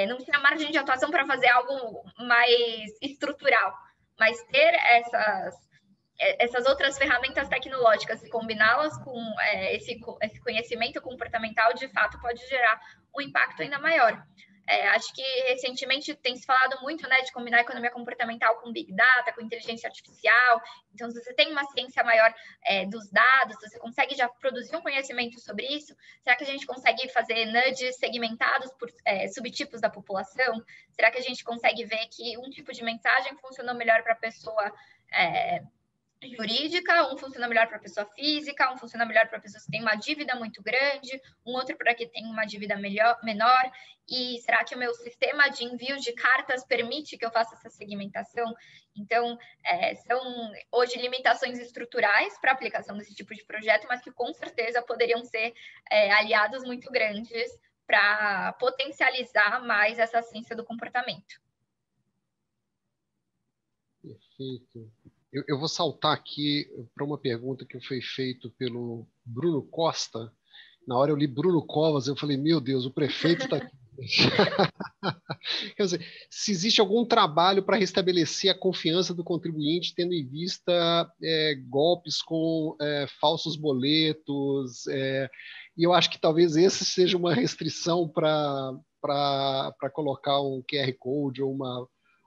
não tinha margem de atuação para fazer algo mais estrutural. Mas ter essas outras ferramentas tecnológicas e combiná-las com esse conhecimento comportamental, de fato, pode gerar um impacto ainda maior. Acho que recentemente tem se falado muito, né, de combinar a economia comportamental com Big Data, com inteligência artificial. Então, se você tem uma ciência maior dos dados, se você consegue já produzir um conhecimento sobre isso, será que a gente consegue fazer nudges segmentados por subtipos da população? Será que a gente consegue ver que um tipo de mensagem funcionou melhor para a pessoa jurídica, um funciona melhor para a pessoa física, um funciona melhor para pessoas que têm uma dívida muito grande, um outro para quem tem uma dívida menor, e será que o meu sistema de envio de cartas permite que eu faça essa segmentação? Então, são hoje limitações estruturais para a aplicação desse tipo de projeto, mas que com certeza poderiam ser aliados muito grandes para potencializar mais essa ciência do comportamento. Perfeito. Eu vou saltar aqui para uma pergunta que foi feita pelo Bruno Costa. Na hora eu li Bruno Covas, eu falei, meu Deus, o prefeito está aqui. Quer dizer, se existe algum trabalho para restabelecer a confiança do contribuinte, tendo em vista golpes com falsos boletos, e eu acho que talvez esse seja uma restrição para colocar um QR Code ou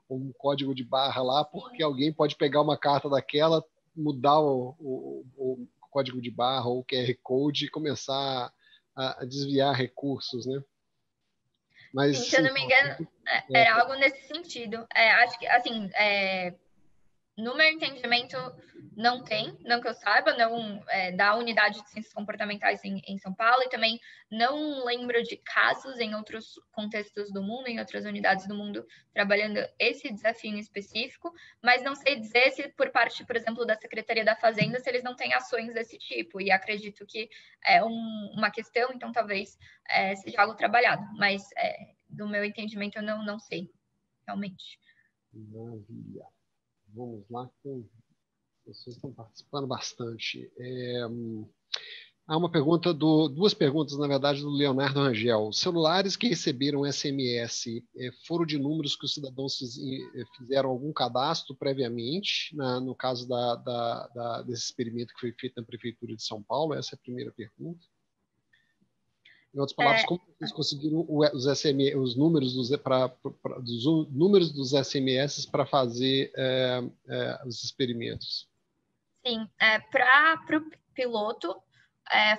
um código de barra lá, porque alguém pode pegar uma carta daquela, mudar o código de barra ou o QR Code e começar a desviar recursos, né? Mas, sim, se eu não me engano, era algo nesse sentido. Acho que, assim, no meu entendimento, não que eu saiba, não da unidade de ciências comportamentais em São Paulo, e também não lembro de casos em outros contextos do mundo, em outras unidades do mundo, trabalhando esse desafio em específico, mas não sei dizer se por parte, por exemplo, da Secretaria da Fazenda, se eles não têm ações desse tipo, e acredito que é uma questão, então talvez seja algo trabalhado, mas do meu entendimento eu não sei, realmente. Maravilha. Vamos lá, que as pessoas estão participando bastante. Há duas perguntas, na verdade, do Leonardo Rangel. Celulares que receberam SMS foram de números que os cidadãos fizeram algum cadastro previamente, no caso desse experimento que foi feito na Prefeitura de São Paulo? Essa é a primeira pergunta. Em outras palavras, como vocês conseguiram os números dos SMS para fazer os experimentos? Sim, para o piloto,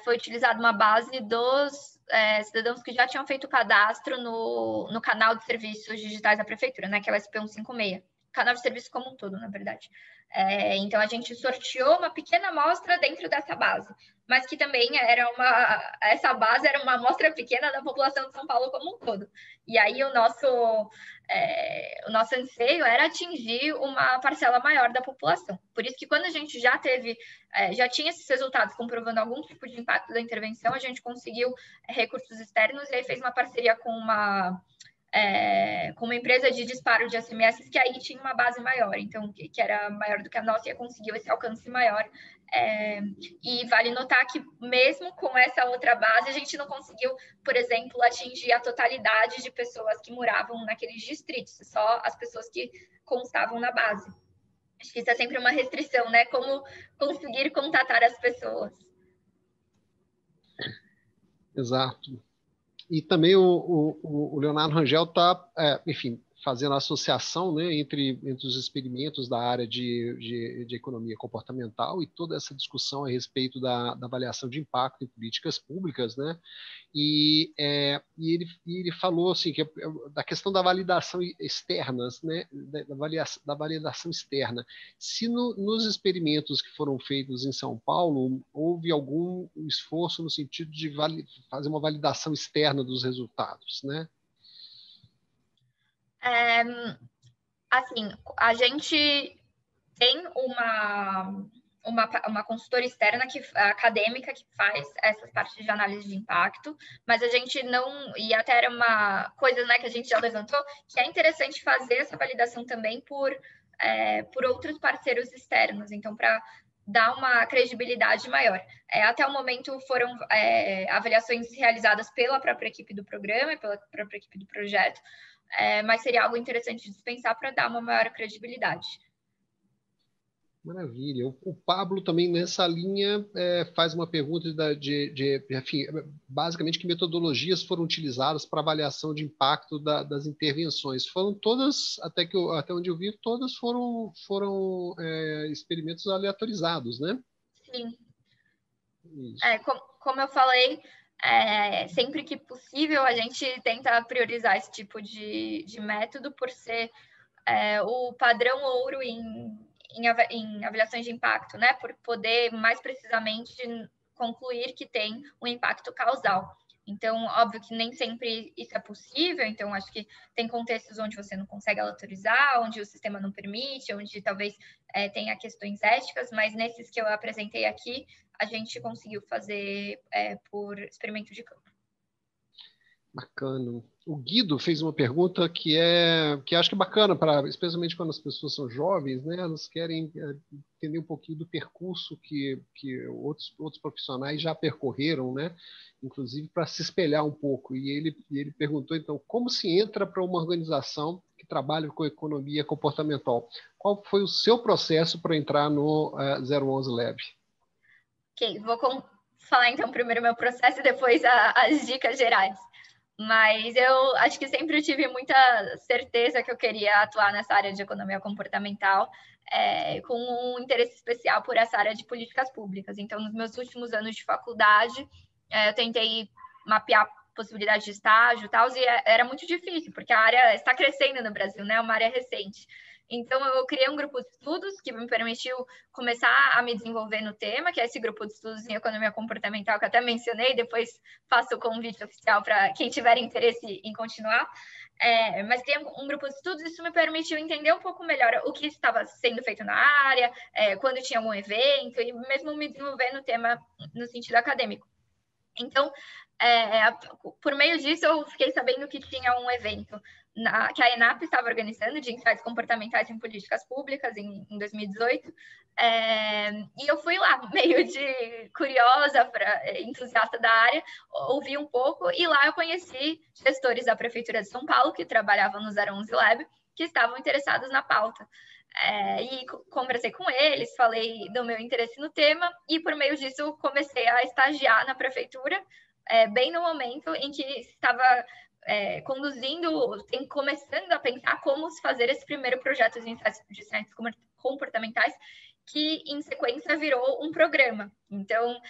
foi utilizada uma base dos cidadãos que já tinham feito o cadastro no canal de serviços digitais da Prefeitura, né, que é o SP156. Canal de serviço como um todo, na verdade. Então, a gente sorteou uma pequena amostra dentro dessa base, mas que também essa base era uma amostra pequena da população de São Paulo como um todo. E aí, o nosso anseio era atingir uma parcela maior da população. Por isso que quando a gente já tinha esses resultados comprovando algum tipo de impacto da intervenção, a gente conseguiu recursos externos e aí fez uma parceria com uma empresa de disparo de SMS que aí tinha uma base maior, então que era maior do que a nossa e conseguiu esse alcance maior. E vale notar que mesmo com essa outra base, a gente não conseguiu, por exemplo, atingir a totalidade de pessoas que moravam naqueles distritos, só as pessoas que constavam na base. Acho que isso é sempre uma restrição, né? Como conseguir contatar as pessoas. Exato. E também o Leonardo Rangel está, enfim, fazendo a associação, né, entre os experimentos da área de economia comportamental e toda essa discussão a respeito da avaliação de impacto em políticas públicas, né? E ele falou assim, da questão da validação externa, né, da validação externa. Se nos experimentos que foram feitos em São Paulo, houve algum esforço no sentido de fazer uma validação externa dos resultados, né? Assim, a gente tem uma consultora externa acadêmica que faz essas partes de análise de impacto, mas a gente não, e até era uma coisa, né, que a gente já levantou, que é interessante fazer essa validação também por outros parceiros externos, então para dar uma credibilidade maior. Até o momento foram avaliações realizadas pela própria equipe do programa e pela própria equipe do projeto, mas seria algo interessante de dispensar para dar uma maior credibilidade. Maravilha. O Pablo também nessa linha faz uma pergunta enfim, basicamente que metodologias foram utilizadas para avaliação de impacto das intervenções. Foram todas, até onde eu vi, todas foram experimentos aleatorizados, né? Sim. Como eu falei, sempre que possível a gente tenta priorizar esse tipo de método por ser o padrão ouro em avaliações de impacto, né? Por poder mais precisamente concluir que tem um impacto causal. Então, óbvio que nem sempre isso é possível, então acho que tem contextos onde você não consegue aleatorizar, onde o sistema não permite, onde talvez tenha questões éticas, mas nesses que eu apresentei aqui, a gente conseguiu fazer por experimento de campo. Bacana. O Guido fez uma pergunta que acho que é bacana, especialmente quando as pessoas são jovens, né? Elas querem entender um pouquinho do percurso que outros profissionais já percorreram, né? Inclusive para se espelhar um pouco. E ele perguntou, então, como se entra para uma organização que trabalha com economia comportamental? Qual foi o seu processo para entrar no 011 Lab? Ok, vou falar então primeiro meu processo e depois as dicas gerais. Mas eu acho que sempre tive muita certeza que eu queria atuar nessa área de economia comportamental, com um interesse especial por essa área de políticas públicas. Então, nos meus últimos anos de faculdade, eu tentei mapear possibilidade de estágio e tal, e era muito difícil, porque a área está crescendo no Brasil, né? É uma área recente. Então, eu criei um grupo de estudos que me permitiu começar a me desenvolver no tema, que é esse grupo de estudos em economia comportamental, que eu até mencionei, depois faço o convite oficial para quem tiver interesse em continuar. Mas criei um grupo de estudos, isso me permitiu entender um pouco melhor o que estava sendo feito na área, quando tinha algum evento, e mesmo me desenvolver no tema no sentido acadêmico. Então, por meio disso, eu fiquei sabendo que tinha um evento que a ENAP estava organizando, de insights comportamentais em políticas públicas, em 2018, e eu fui lá, meio de curiosa, entusiasta da área, ouvi um pouco, e lá eu conheci gestores da Prefeitura de São Paulo, que trabalhavam no 011 Lab, que estavam interessados na pauta. E conversei com eles, falei do meu interesse no tema, e por meio disso comecei a estagiar na prefeitura, bem no momento em que estava começando a pensar como se fazer esse primeiro projeto de insights comportamentais, que em sequência virou um programa. Então,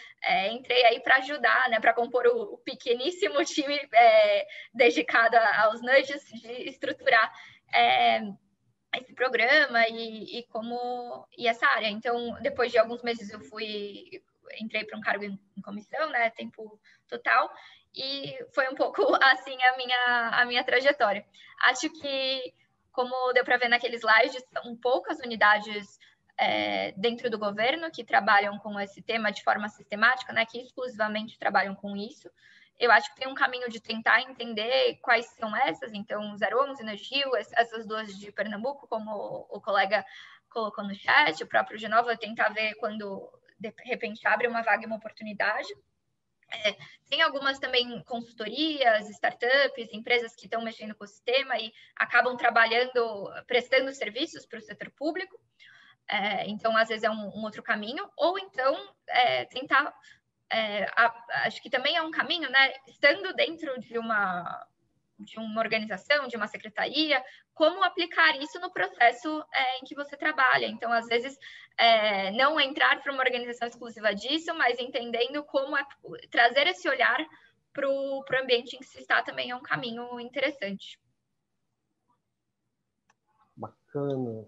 entrei aí para ajudar, né, para compor o pequeníssimo time dedicado aos nudges, de estruturar esse programa e essa área. Então, depois de alguns meses eu entrei para um cargo em comissão, né, tempo total, e foi um pouco assim a minha trajetória. Acho que, como deu para ver naqueles slides, são poucas unidades dentro do governo que trabalham com esse tema de forma sistemática, né, que exclusivamente trabalham com isso. Eu acho que tem um caminho de tentar entender quais são essas, então 011 no Gil, essas duas de Pernambuco, como o colega colocou no chat, o próprio Genova, tentar ver quando de repente abre uma vaga e uma oportunidade. Tem algumas também consultorias, startups, empresas que estão mexendo com o sistema e acabam prestando serviços para o setor público. Então, às vezes é um outro caminho, ou então tentar... acho que também é um caminho, né? Estando dentro de uma organização, de uma secretaria, como aplicar isso no processo em que você trabalha. Então, às vezes, não entrar para uma organização exclusiva disso, mas entendendo como trazer esse olhar para o ambiente em que se está também é um caminho interessante. Bacana.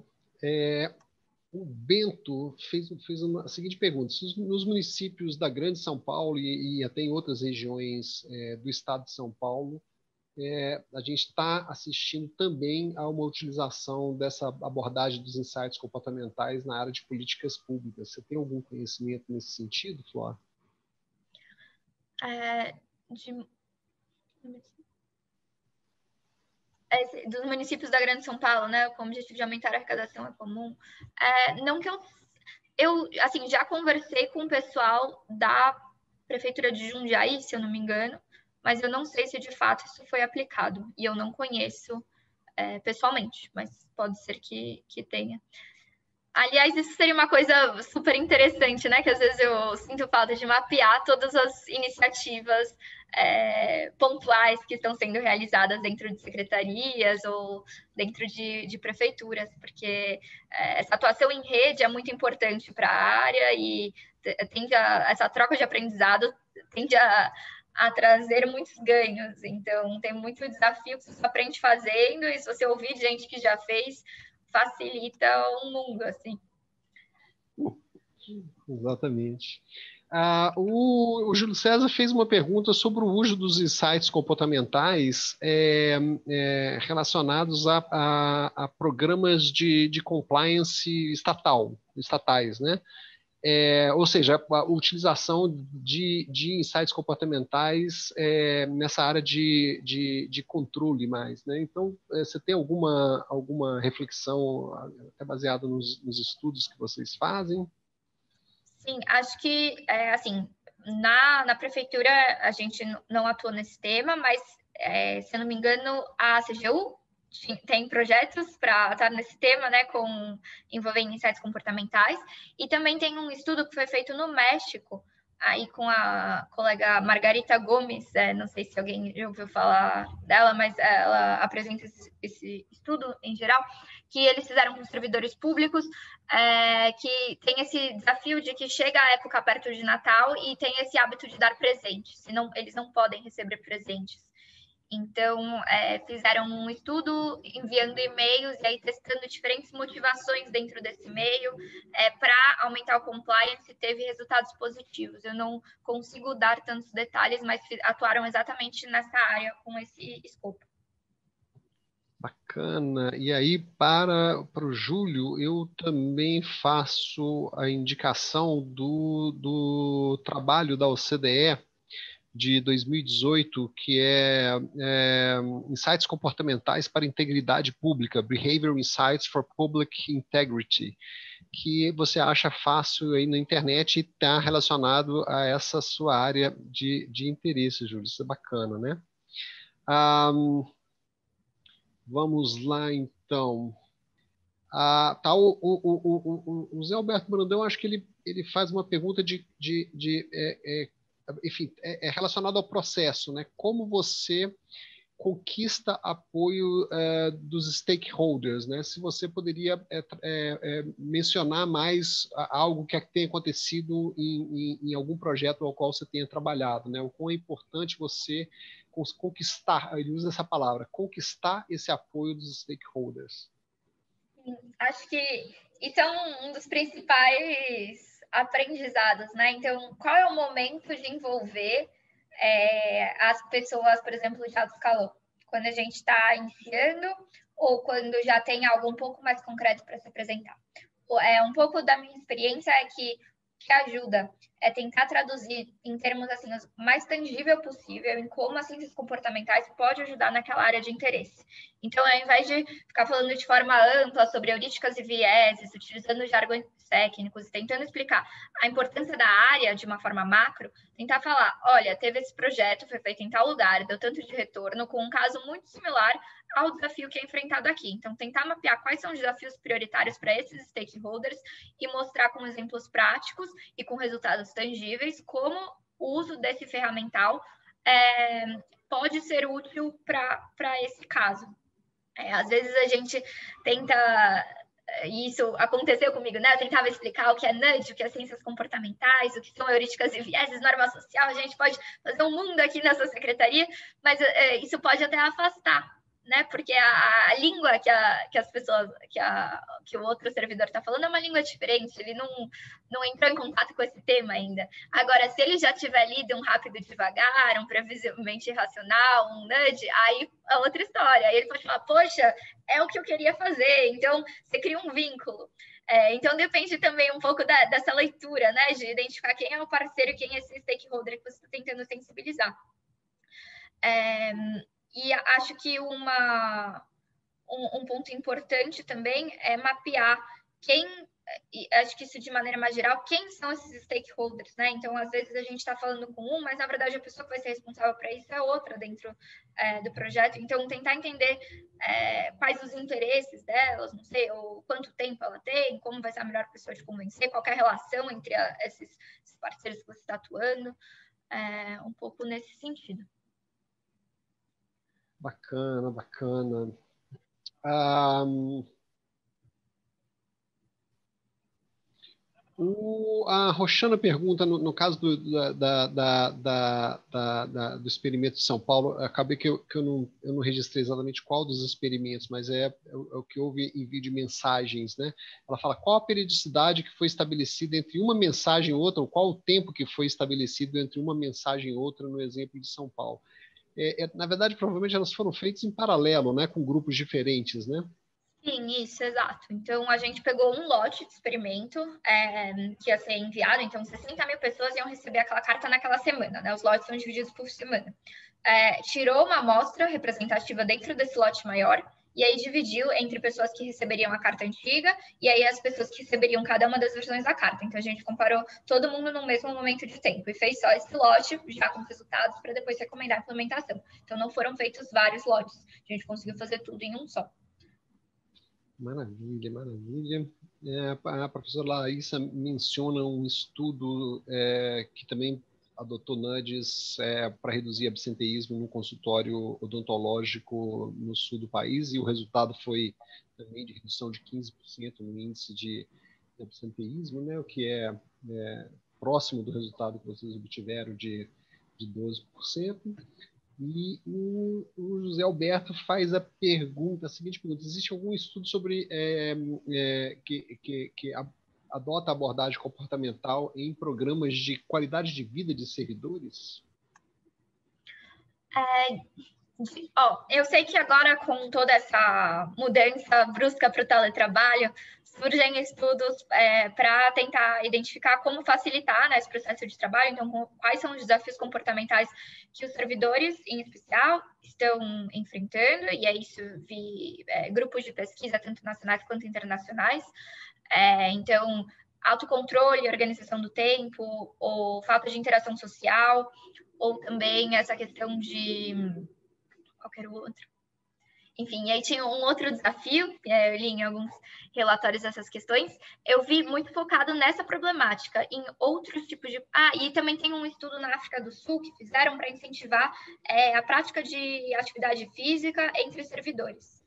O Bento fez a seguinte pergunta: se nos municípios da Grande São Paulo e até em outras regiões do estado de São Paulo, a gente está assistindo também a uma utilização dessa abordagem dos insights comportamentais na área de políticas públicas. Você tem algum conhecimento nesse sentido, Flora? Dos municípios da Grande São Paulo, né, com o objetivo de aumentar a arrecadação é comum. Não que eu assim, já conversei com o pessoal da Prefeitura de Jundiaí, se eu não me engano, mas eu não sei se de fato isso foi aplicado, e eu não conheço pessoalmente, mas pode ser que tenha. Aliás, isso seria uma coisa super interessante, né? Que às vezes eu sinto falta de mapear todas as iniciativas pontuais que estão sendo realizadas dentro de secretarias ou dentro de prefeituras, porque essa atuação em rede é muito importante para a área e essa troca de aprendizado tende a trazer muitos ganhos. Então, tem muito desafio que você aprende fazendo, e se você ouvir gente que já fez, facilita o mundo, assim. Exatamente. O Júlio César fez uma pergunta sobre o uso dos insights comportamentais relacionados a programas de compliance estatais, né? ou seja, a utilização de insights comportamentais nessa área de controle mais, né? Então, você tem alguma reflexão até baseada nos estudos que vocês fazem? Sim, acho que, assim, na prefeitura a gente não atua nesse tema, mas, se eu não me engano, a CGU tem projetos para estar nesse tema, né, envolvendo insights comportamentais, e também tem um estudo que foi feito no México, aí com a colega Margarita Gomes, não sei se alguém já ouviu falar dela, mas ela apresenta esse estudo em geral, que eles fizeram com os servidores públicos, que tem esse desafio de que chega a época perto de Natal e tem esse hábito de dar presentes, senão eles não podem receber presentes. Então, fizeram um estudo enviando e-mails e aí testando diferentes motivações dentro desse e-mail para aumentar o compliance, e teve resultados positivos. Eu não consigo dar tantos detalhes, mas atuaram exatamente nessa área com esse escopo. Bacana. E aí, para o Júlio, eu também faço a indicação do trabalho da OCDE de 2018, que é Insights Comportamentais para Integridade Pública, Behavioral Insights for Public Integrity, que você acha fácil aí na internet e está relacionado a essa sua área de interesse, Júlio. Isso é bacana, né? Vamos lá, então. Tá, o Zé Alberto Brandão, acho que ele faz uma pergunta enfim, relacionado ao processo, né? Como você conquista apoio dos stakeholders, né? Se você poderia mencionar mais algo que tenha acontecido em algum projeto ao qual você tenha trabalhado, né? O quão é importante você conquistar, ele usa essa palavra, conquistar esse apoio dos stakeholders. Acho que isso é um dos principais aprendizados, né? Então, qual é o momento de envolver as pessoas, por exemplo, de alto escalão? Quando a gente está iniciando ou quando já tem algo um pouco mais concreto para se apresentar? Um pouco da minha experiência é que o que ajuda é tentar traduzir em termos assim, o mais tangível possível em como as ciências comportamentais pode ajudar naquela área de interesse. Então, ao invés de ficar falando de forma ampla sobre heurísticas e vieses, utilizando jargões técnicos e tentando explicar a importância da área de uma forma macro, tentar falar, olha, teve esse projeto, foi feito em tal lugar, deu tanto de retorno, com um caso muito similar ao desafio que é enfrentado aqui. Então, tentar mapear quais são os desafios prioritários para esses stakeholders e mostrar com exemplos práticos e com resultados tangíveis como o uso desse ferramental pode ser útil para esse caso. Às vezes a gente tenta, isso aconteceu comigo, né? Eu tentava explicar o que é nudge, o que é ciências comportamentais, o que são heurísticas e vieses, norma social, a gente pode fazer um mundo aqui nessa secretaria, mas isso pode até afastar, né? Porque a língua que as pessoas, que o outro servidor está falando é uma língua diferente, ele não entrou em contato com esse tema ainda. Agora, se ele já tiver lido um rápido e devagar, um previsivelmente racional, um nudge, aí é outra história. Aí ele pode falar, poxa, é o que eu queria fazer. Então, você cria um vínculo. Então, depende também um pouco dessa leitura, né? De identificar quem é o parceiro e quem é esse stakeholder que você está tentando sensibilizar. E acho que um ponto importante também é mapear acho que isso de maneira mais geral, quem são esses stakeholders, né? Então, às vezes a gente está falando com um, mas na verdade a pessoa que vai ser responsável para isso é outra dentro do projeto. Então, tentar entender quais os interesses delas, não sei, ou quanto tempo ela tem, como vai ser a melhor pessoa de convencer, qual é a relação entre esses parceiros que você está atuando, um pouco nesse sentido. Bacana, bacana. A Roxana pergunta, no caso do experimento de São Paulo, acabei que eu não registrei exatamente qual dos experimentos, mas é o que houve envio de mensagens, né? Ela fala qual a periodicidade que foi estabelecida entre uma mensagem e outra, ou qual o tempo que foi estabelecido entre uma mensagem e outra no exemplo de São Paulo. Na verdade, provavelmente elas foram feitas em paralelo, né, com grupos diferentes, né? Sim, isso, exato. Então, a gente pegou um lote de experimento que ia ser enviado, então 60 mil pessoas iam receber aquela carta naquela semana, né? Os lotes são divididos por semana. Tirou uma amostra representativa dentro desse lote maior, e aí dividiu entre pessoas que receberiam a carta antiga e aí as pessoas que receberiam cada uma das versões da carta. Então, a gente comparou todo mundo no mesmo momento de tempo e fez só esse lote, já com resultados, para depois recomendar a implementação. Então, não foram feitos vários lotes. A gente conseguiu fazer tudo em um só. Maravilha, maravilha. A professora Larissa menciona um estudo que também adotou nudges para reduzir absenteísmo no consultório odontológico no sul do país, e o resultado foi também de redução de 15% no índice de absenteísmo, né, o que é próximo do resultado que vocês obtiveram de 12%. E o José Alberto faz a seguinte pergunta: existe algum estudo sobre que adota abordagem comportamental em programas de qualidade de vida de servidores? Eu sei que agora, com toda essa mudança brusca para o teletrabalho, surgem estudos para tentar identificar como facilitar, né, esse processo de trabalho. Então, quais são os desafios comportamentais que os servidores, em especial, estão enfrentando, e aí isso vi grupos de pesquisa, tanto nacionais quanto internacionais. Então, autocontrole, organização do tempo, ou falta de interação social, ou também essa questão de qualquer outro. Enfim, aí tinha um outro desafio, eu li em alguns relatórios essas questões, eu vi muito focado nessa problemática, em outros tipos de... e também tem um estudo na África do Sul que fizeram para incentivar a prática de atividade física entre servidores.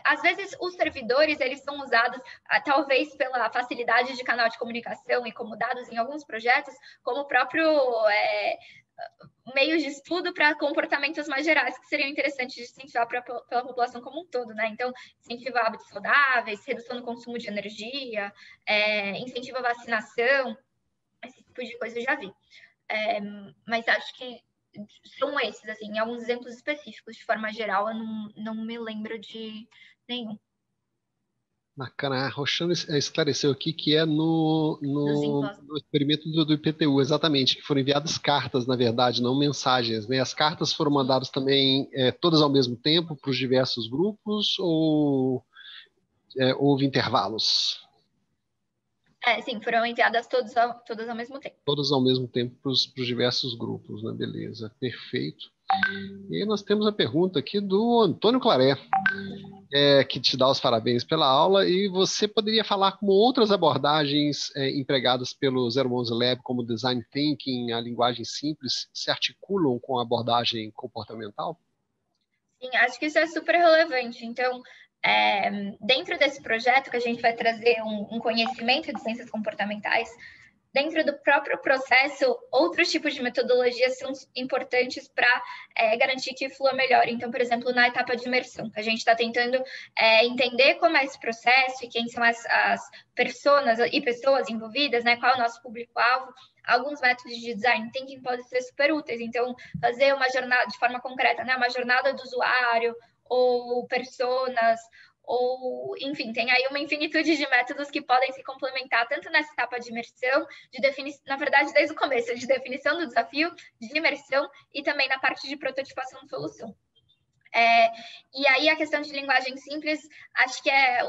Às vezes, os servidores, eles são usados, talvez pela facilidade de canal de comunicação e como dados em alguns projetos, como o próprio... meios de estudo para comportamentos mais gerais que seriam interessantes de incentivar pela população como um todo, né? Então, incentivar hábitos saudáveis, redução do consumo de energia, incentivo à vacinação, esse tipo de coisa eu já vi. Mas acho que são esses, assim, alguns exemplos específicos. De forma geral, eu não me lembro de nenhum. Bacana. A Roxana esclareceu aqui que é no experimento do IPTU, exatamente, que foram enviadas cartas, na verdade, não mensagens, né? As cartas foram mandadas também todas ao mesmo tempo para os diversos grupos, ou houve intervalos? Sim, foram enviadas todas ao mesmo tempo. Todas ao mesmo tempo para os diversos grupos, né? Beleza, perfeito. E aí nós temos a pergunta aqui do Antônio Claré, que te dá os parabéns pela aula, e você poderia falar como outras abordagens empregadas pelo 011 Lab, como Design Thinking, a linguagem simples, se articulam com a abordagem comportamental? Sim, acho que isso é super relevante. Então, dentro desse projeto que a gente vai trazer um conhecimento de ciências comportamentais, dentro do próprio processo, outros tipos de metodologias são importantes para garantir que flua melhor. Então, por exemplo, na etapa de imersão, a gente está tentando entender como é esse processo e quem são as personas e pessoas envolvidas, né? Qual é o nosso público-alvo. Alguns métodos de design thinking podem ser super úteis. Então, fazer uma jornada de forma concreta, né? Uma jornada do usuário, ou personas, ou, enfim, tem aí uma infinitude de métodos que podem se complementar tanto nessa etapa de imersão, na verdade, desde o começo, de definição do desafio, de imersão, e também na parte de prototipação de solução. E aí a questão de linguagem simples, acho que é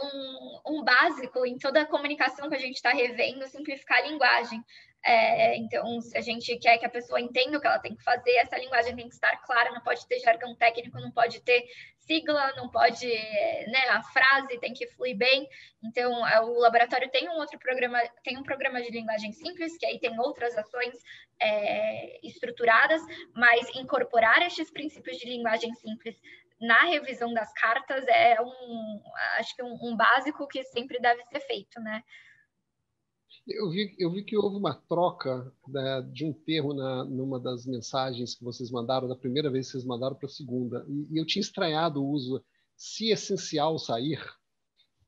um básico em toda a comunicação que a gente está revendo, simplificar a linguagem. Então, se a gente quer que a pessoa entenda o que ela tem que fazer, essa linguagem tem que estar clara, não pode ter jargão técnico, não pode ter sigla, não pode, né, a frase tem que fluir bem. Então, o laboratório tem um programa de linguagem simples, que aí tem outras ações estruturadas, mas incorporar estes princípios de linguagem simples na revisão das cartas acho que um básico que sempre deve ser feito, né? Eu vi que houve uma troca de um termo numa das mensagens que vocês mandaram, da primeira vez que vocês mandaram para a segunda. E eu tinha estranhado o uso "se essencial sair"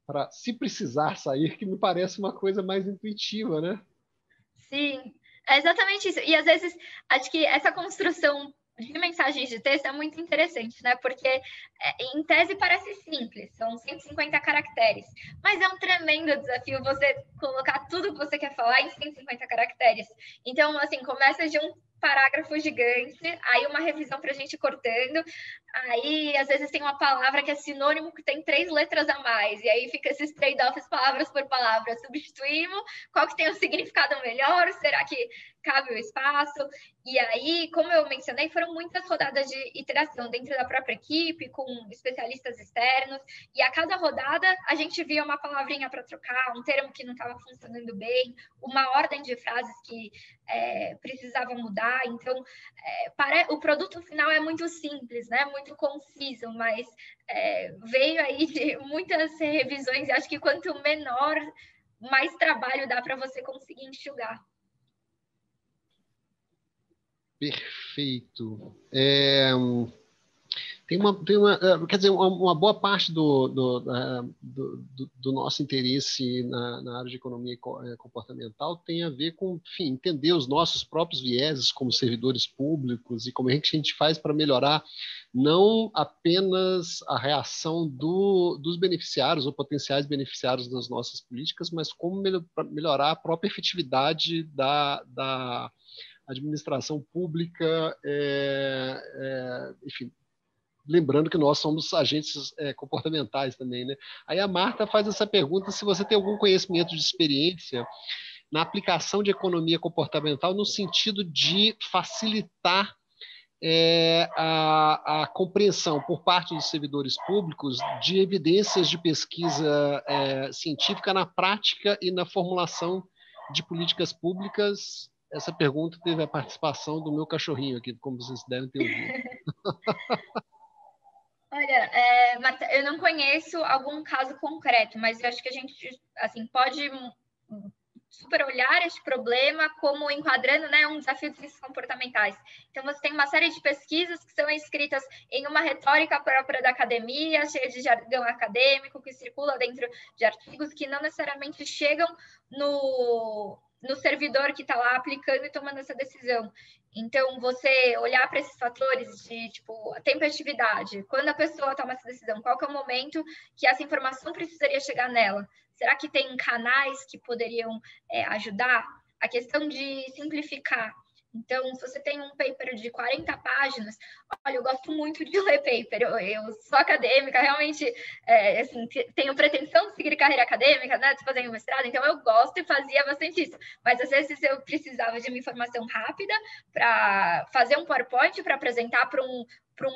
para "se precisar sair", que me parece uma coisa mais intuitiva, né? Sim, é exatamente isso. E às vezes, acho que essa construção de mensagens de texto é muito interessante, né? Porque em tese parece simples, são 150 caracteres, mas é um tremendo desafio você colocar tudo que você quer falar em 150 caracteres. Então, assim, começa de um parágrafo gigante, aí uma revisão para a gente cortando, aí às vezes tem uma palavra que é sinônimo que tem 3 letras a mais, e aí fica esses trade-offs palavras por palavra, substituímos, qual que tem um significado melhor, será que cabe o espaço? E aí, como eu mencionei, foram muitas rodadas de iteração dentro da própria equipe, com especialistas externos, e a cada rodada a gente via uma palavrinha para trocar, um termo que não estava funcionando bem, uma ordem de frases que precisava mudar. Então, o produto final é muito simples, né? Muito conciso, mas veio aí de muitas revisões, e acho que quanto menor, mais trabalho dá para você conseguir enxugar. Perfeito. Quer dizer, uma boa parte do nosso interesse na área de economia comportamental tem a ver com, enfim, entender os nossos próprios vieses como servidores públicos e como é que a gente faz para melhorar não apenas a reação dos beneficiários ou potenciais beneficiários das nossas políticas, mas como melhorar a própria efetividade da administração pública, enfim, lembrando que nós somos agentes comportamentais também, né? Aí a Marta faz essa pergunta se você tem algum conhecimento de experiência na aplicação de economia comportamental no sentido de facilitar a compreensão por parte dos servidores públicos de evidências de pesquisa científica na prática e na formulação de políticas públicas. Essa pergunta teve a participação do meu cachorrinho aqui, como vocês devem ter ouvido. Olha, Marta, eu não conheço algum caso concreto, mas eu acho que a gente assim, pode super olhar este problema como enquadrando, né, um desafio de ciências comportamentais. Então, você tem uma série de pesquisas que são escritas em uma retórica própria da academia, cheia de jargão acadêmico, que circula dentro de artigos que não necessariamente chegam no servidor que está lá aplicando e tomando essa decisão. Então, você olhar para esses fatores de, tipo, a tempestividade, quando a pessoa toma essa decisão, qual que é o momento que essa informação precisaria chegar nela? Será que tem canais que poderiam ajudar? A questão de simplificar. Então, se você tem um paper de 40 páginas, olha, eu gosto muito de ler paper, eu sou acadêmica, realmente assim, tenho pretensão de seguir carreira acadêmica, né, de fazer um mestrado, então eu gosto e fazia bastante isso. Mas às vezes eu precisava de uma informação rápida para fazer um PowerPoint, para apresentar para um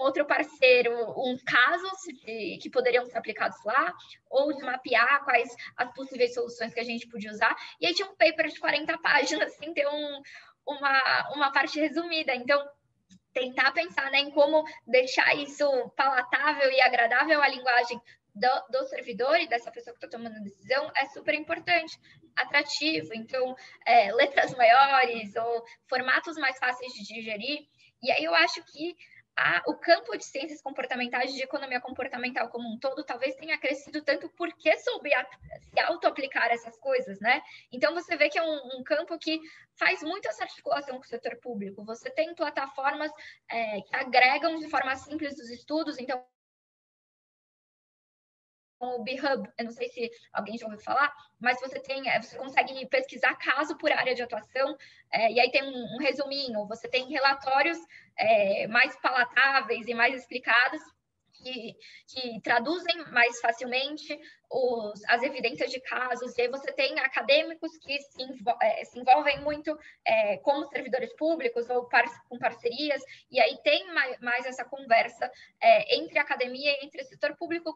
outro parceiro uns casos que poderiam ser aplicados lá, ou de mapear quais as possíveis soluções que a gente podia usar. E aí tinha um paper de 40 páginas, sem ter uma parte resumida. Então, tentar pensar, né, em como deixar isso palatável e agradável à linguagem do servidor e dessa pessoa que está tomando a decisão é super importante, atrativo. Então, letras maiores ou formatos mais fáceis de digerir. E aí eu acho que o campo de ciências comportamentais, de economia comportamental como um todo, talvez tenha crescido tanto porque soube se auto-aplicar essas coisas, né? Então, você vê que é um campo que faz muito essa articulação com o setor público. Você tem plataformas que agregam de forma simples os estudos. Então, o B-Hub, eu não sei se alguém já ouviu falar, mas você consegue pesquisar caso por área de atuação, e aí tem um resuminho, você tem relatórios mais palatáveis e mais explicados, que traduzem mais facilmente as evidências de casos, e aí você tem acadêmicos que se envolvem muito como servidores públicos ou com parcerias, e aí tem mais essa conversa entre a academia e entre o setor público,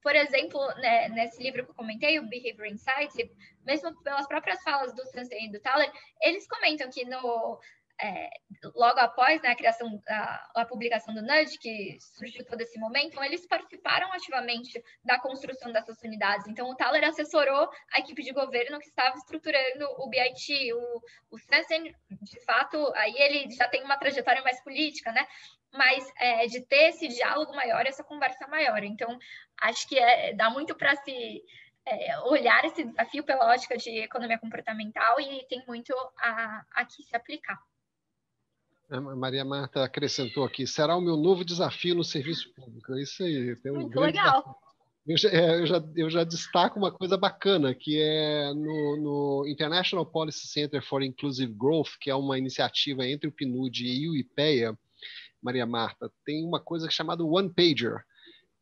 por exemplo, né, nesse livro que eu comentei, o Behavior Insights, mesmo pelas próprias falas do Sensen e do Thaler, eles comentam que logo após, né, a criação, a publicação do Nudge, que surgiu todo esse momento, eles participaram ativamente da construção dessas unidades. Então, o Thaler assessorou a equipe de governo que estava estruturando o BIT, o Sensen, de fato, aí ele já tem uma trajetória mais política, né? Mas de ter esse diálogo maior, essa conversa maior. Então, acho que dá muito para se olhar esse desafio pela ótica de economia comportamental e tem muito a que se aplicar. A Maria Marta acrescentou aqui, será o meu novo desafio no serviço público. É isso aí, tem um Muito grande legal. desafio. Eu já destaco uma coisa bacana, que é no International Policy Center for Inclusive Growth, que é uma iniciativa entre o PNUD e o IPEA, Maria Marta, tem uma coisa chamada One Pager,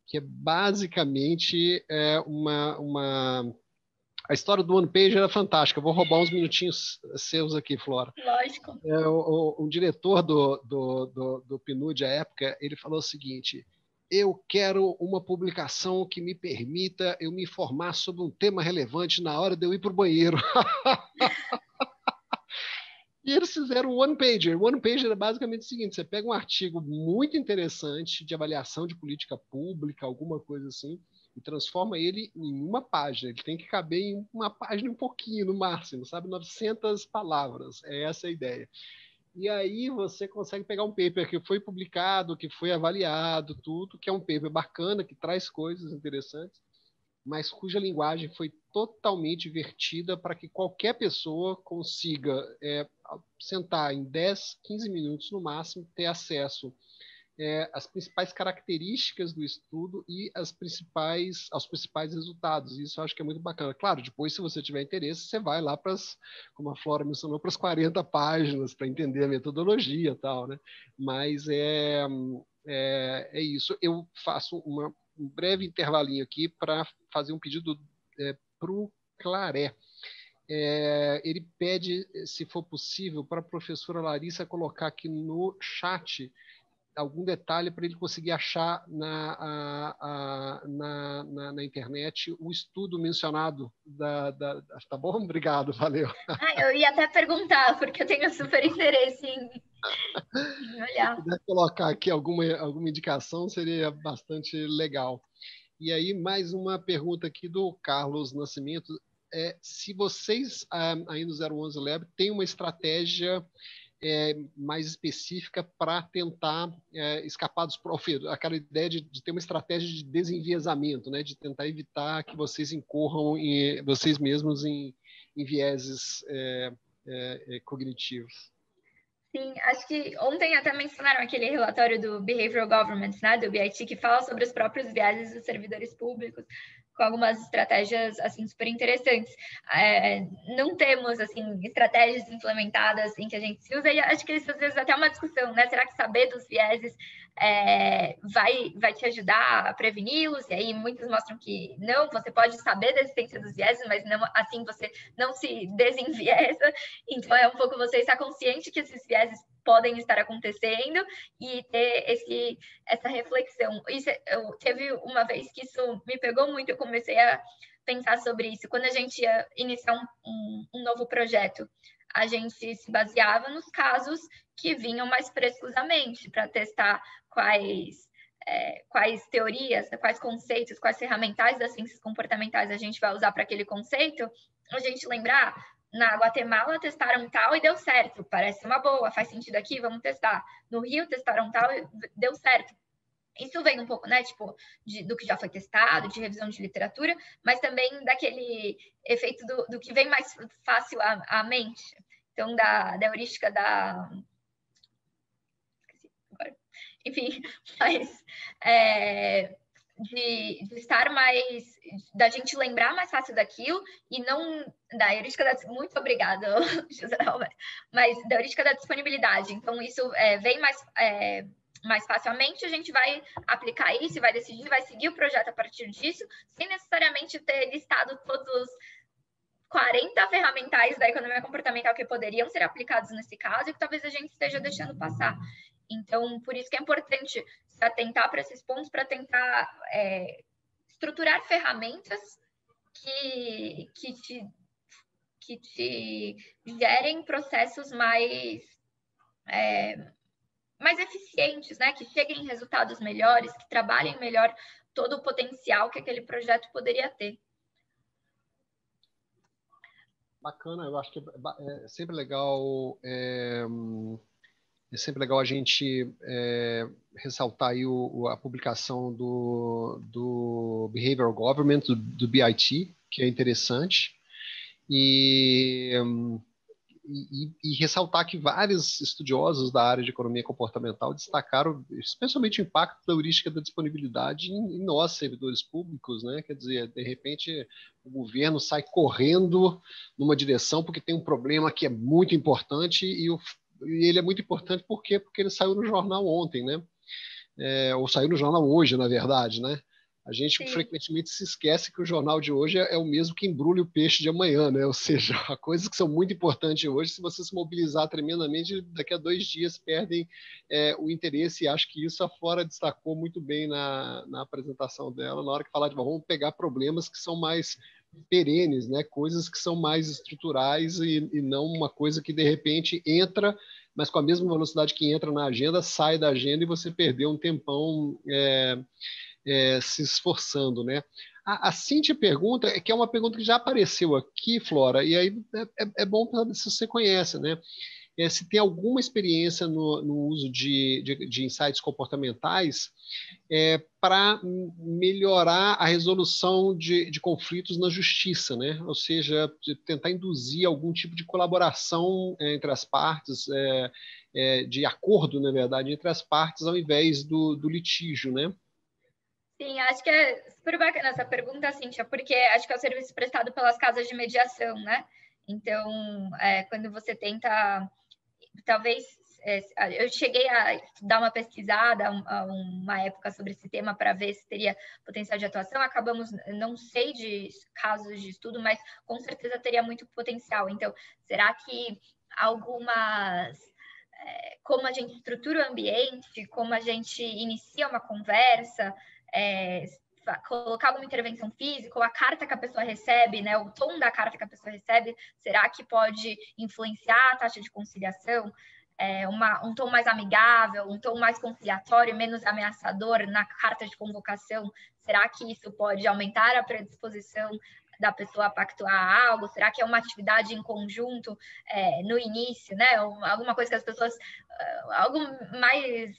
que é basicamente a história do One Pager era fantástica. Eu vou roubar uns minutinhos seus aqui, Flora. Lógico. O diretor do PNUD à época, ele falou o seguinte: eu quero uma publicação que me permita eu me informar sobre um tema relevante na hora de eu ir para o banheiro. E eles fizeram o One Pager. O One Pager é basicamente o seguinte: você pega um artigo muito interessante de avaliação de política pública, alguma coisa assim, e transforma ele em uma página. Ele tem que caber em uma página um pouquinho, no máximo, sabe? 900 palavras. É essa a ideia. E aí você consegue pegar um paper que foi publicado, que foi avaliado, tudo, que é um paper bacana, que traz coisas interessantes, mas cuja linguagem foi totalmente invertida para que qualquer pessoa consiga sentar em 10, 15 minutos no máximo, ter acesso às principais características do estudo e aos principais resultados. Isso eu acho que é muito bacana. Claro, depois, se você tiver interesse, você vai lá para como a Flora mencionou, para as 40 páginas para entender a metodologia e tal, né? Mas é isso. Eu faço um breve intervalinho aqui para fazer um pedido para o Claré. Ele pede, se for possível, para a professora Larissa colocar aqui no chat algum detalhe para ele conseguir achar na internet o estudo mencionado Tá bom? Obrigado, valeu. Eu ia até perguntar, porque eu tenho super interesse em olhar. Se puder colocar aqui alguma indicação, seria bastante legal. E aí, mais uma pergunta aqui do Carlos Nascimento. Se vocês, aí no 011 Lab, têm uma estratégia mais específica para tentar escapar dos professores, aquela ideia de ter uma estratégia de desenviesamento, né, de tentar evitar que vocês incorram vocês mesmos em vieses cognitivos. Sim, acho que ontem até mencionaram aquele relatório do Behavioral Government, né, do BIT, que fala sobre os próprios vieses dos servidores públicos, com algumas estratégias assim super interessantes. Não temos assim estratégias implementadas em que a gente se usa, e acho que isso às vezes até é uma discussão, né? Será que saber dos vieses vai te ajudar a preveni-los? E aí muitos mostram que não, você pode saber da existência dos vieses, mas não, assim você não se desenviesa. Então é um pouco você estar consciente que esses vieses podem estar acontecendo e ter essa reflexão. Teve uma vez que isso me pegou muito, eu comecei a pensar sobre isso. Quando a gente ia iniciar um novo projeto, a gente se baseava nos casos que vinham mais frescos à mente, para testar quais teorias, quais conceitos, quais ferramentais das ciências comportamentais a gente vai usar para aquele conceito. A gente lembrar, na Guatemala testaram tal e deu certo, parece uma boa, faz sentido aqui, vamos testar. No Rio testaram tal e deu certo. Isso vem um pouco, né, tipo, do que já foi testado, de revisão de literatura, mas também daquele efeito do que vem mais fácil à mente. Então, da heurística da... Esqueci agora. Enfim, mas... De estar mais, da gente lembrar mais fácil daquilo e não da heurística da... Muito obrigada, José Alberto, mas da heurística da disponibilidade. Então, isso vem mais facilmente, a gente vai aplicar isso, vai decidir, vai seguir o projeto a partir disso, sem necessariamente ter listado todos os 40 ferramentais da economia comportamental que poderiam ser aplicados nesse caso e que talvez a gente esteja deixando passar. Então, por isso que é importante se atentar para esses pontos, para tentar estruturar ferramentas que te gerem processos mais eficientes, né? Que cheguem em resultados melhores, que trabalhem melhor todo o potencial que aquele projeto poderia ter. Bacana, eu acho que é sempre legal... É sempre legal a gente ressaltar aí a publicação do Behavioral Government, do BIT, que é interessante. E e ressaltar que vários estudiosos da área de economia comportamental destacaram especialmente o impacto da heurística da disponibilidade em nós, servidores públicos, né? Quer dizer, de repente o governo sai correndo numa direção porque tem um problema que é muito importante e ele é muito importante por quê? Porque ele saiu no jornal ontem, né? Ou saiu no jornal hoje, na verdade, né? A gente frequentemente se esquece que o jornal de hoje é o mesmo que embrulha o peixe de amanhã, né? Ou seja, coisas que são muito importantes hoje, se você se mobilizar tremendamente, daqui a 2 dias perdem o interesse, e acho que isso a Flora destacou muito bem na apresentação dela, na hora que falar de vamos pegar problemas que são mais perenes, né? Coisas que são mais estruturais e não uma coisa que de repente entra, mas com a mesma velocidade que entra na agenda, sai da agenda e você perdeu um tempão se esforçando, né? A Cíntia pergunta, que é uma pergunta que já apareceu aqui, Flora, e aí é bom saber se você conhece, né? Se tem alguma experiência no uso de insights comportamentais para melhorar a resolução de conflitos na justiça, né? Ou seja, tentar induzir algum tipo de colaboração entre as partes, de acordo, na verdade, entre as partes, ao invés do litígio, né? Sim, acho que é super bacana essa pergunta, Cíntia, porque acho que é o serviço prestado pelas casas de mediação, né? Então, quando você tenta, talvez, eu cheguei a dar uma pesquisada uma época sobre esse tema para ver se teria potencial de atuação, acabamos, não sei de casos de estudo, mas com certeza teria muito potencial. Então, será que algumas... como a gente estrutura o ambiente, como a gente inicia uma conversa, colocar alguma intervenção física, ou a carta que a pessoa recebe, né, o tom da carta que a pessoa recebe, será que pode influenciar a taxa de conciliação? Um tom mais amigável, um tom mais conciliatório, menos ameaçador na carta de convocação, será que isso pode aumentar a predisposição da pessoa a pactuar algo? Será que é uma atividade em conjunto no início, né? Alguma coisa que as pessoas... algo mais...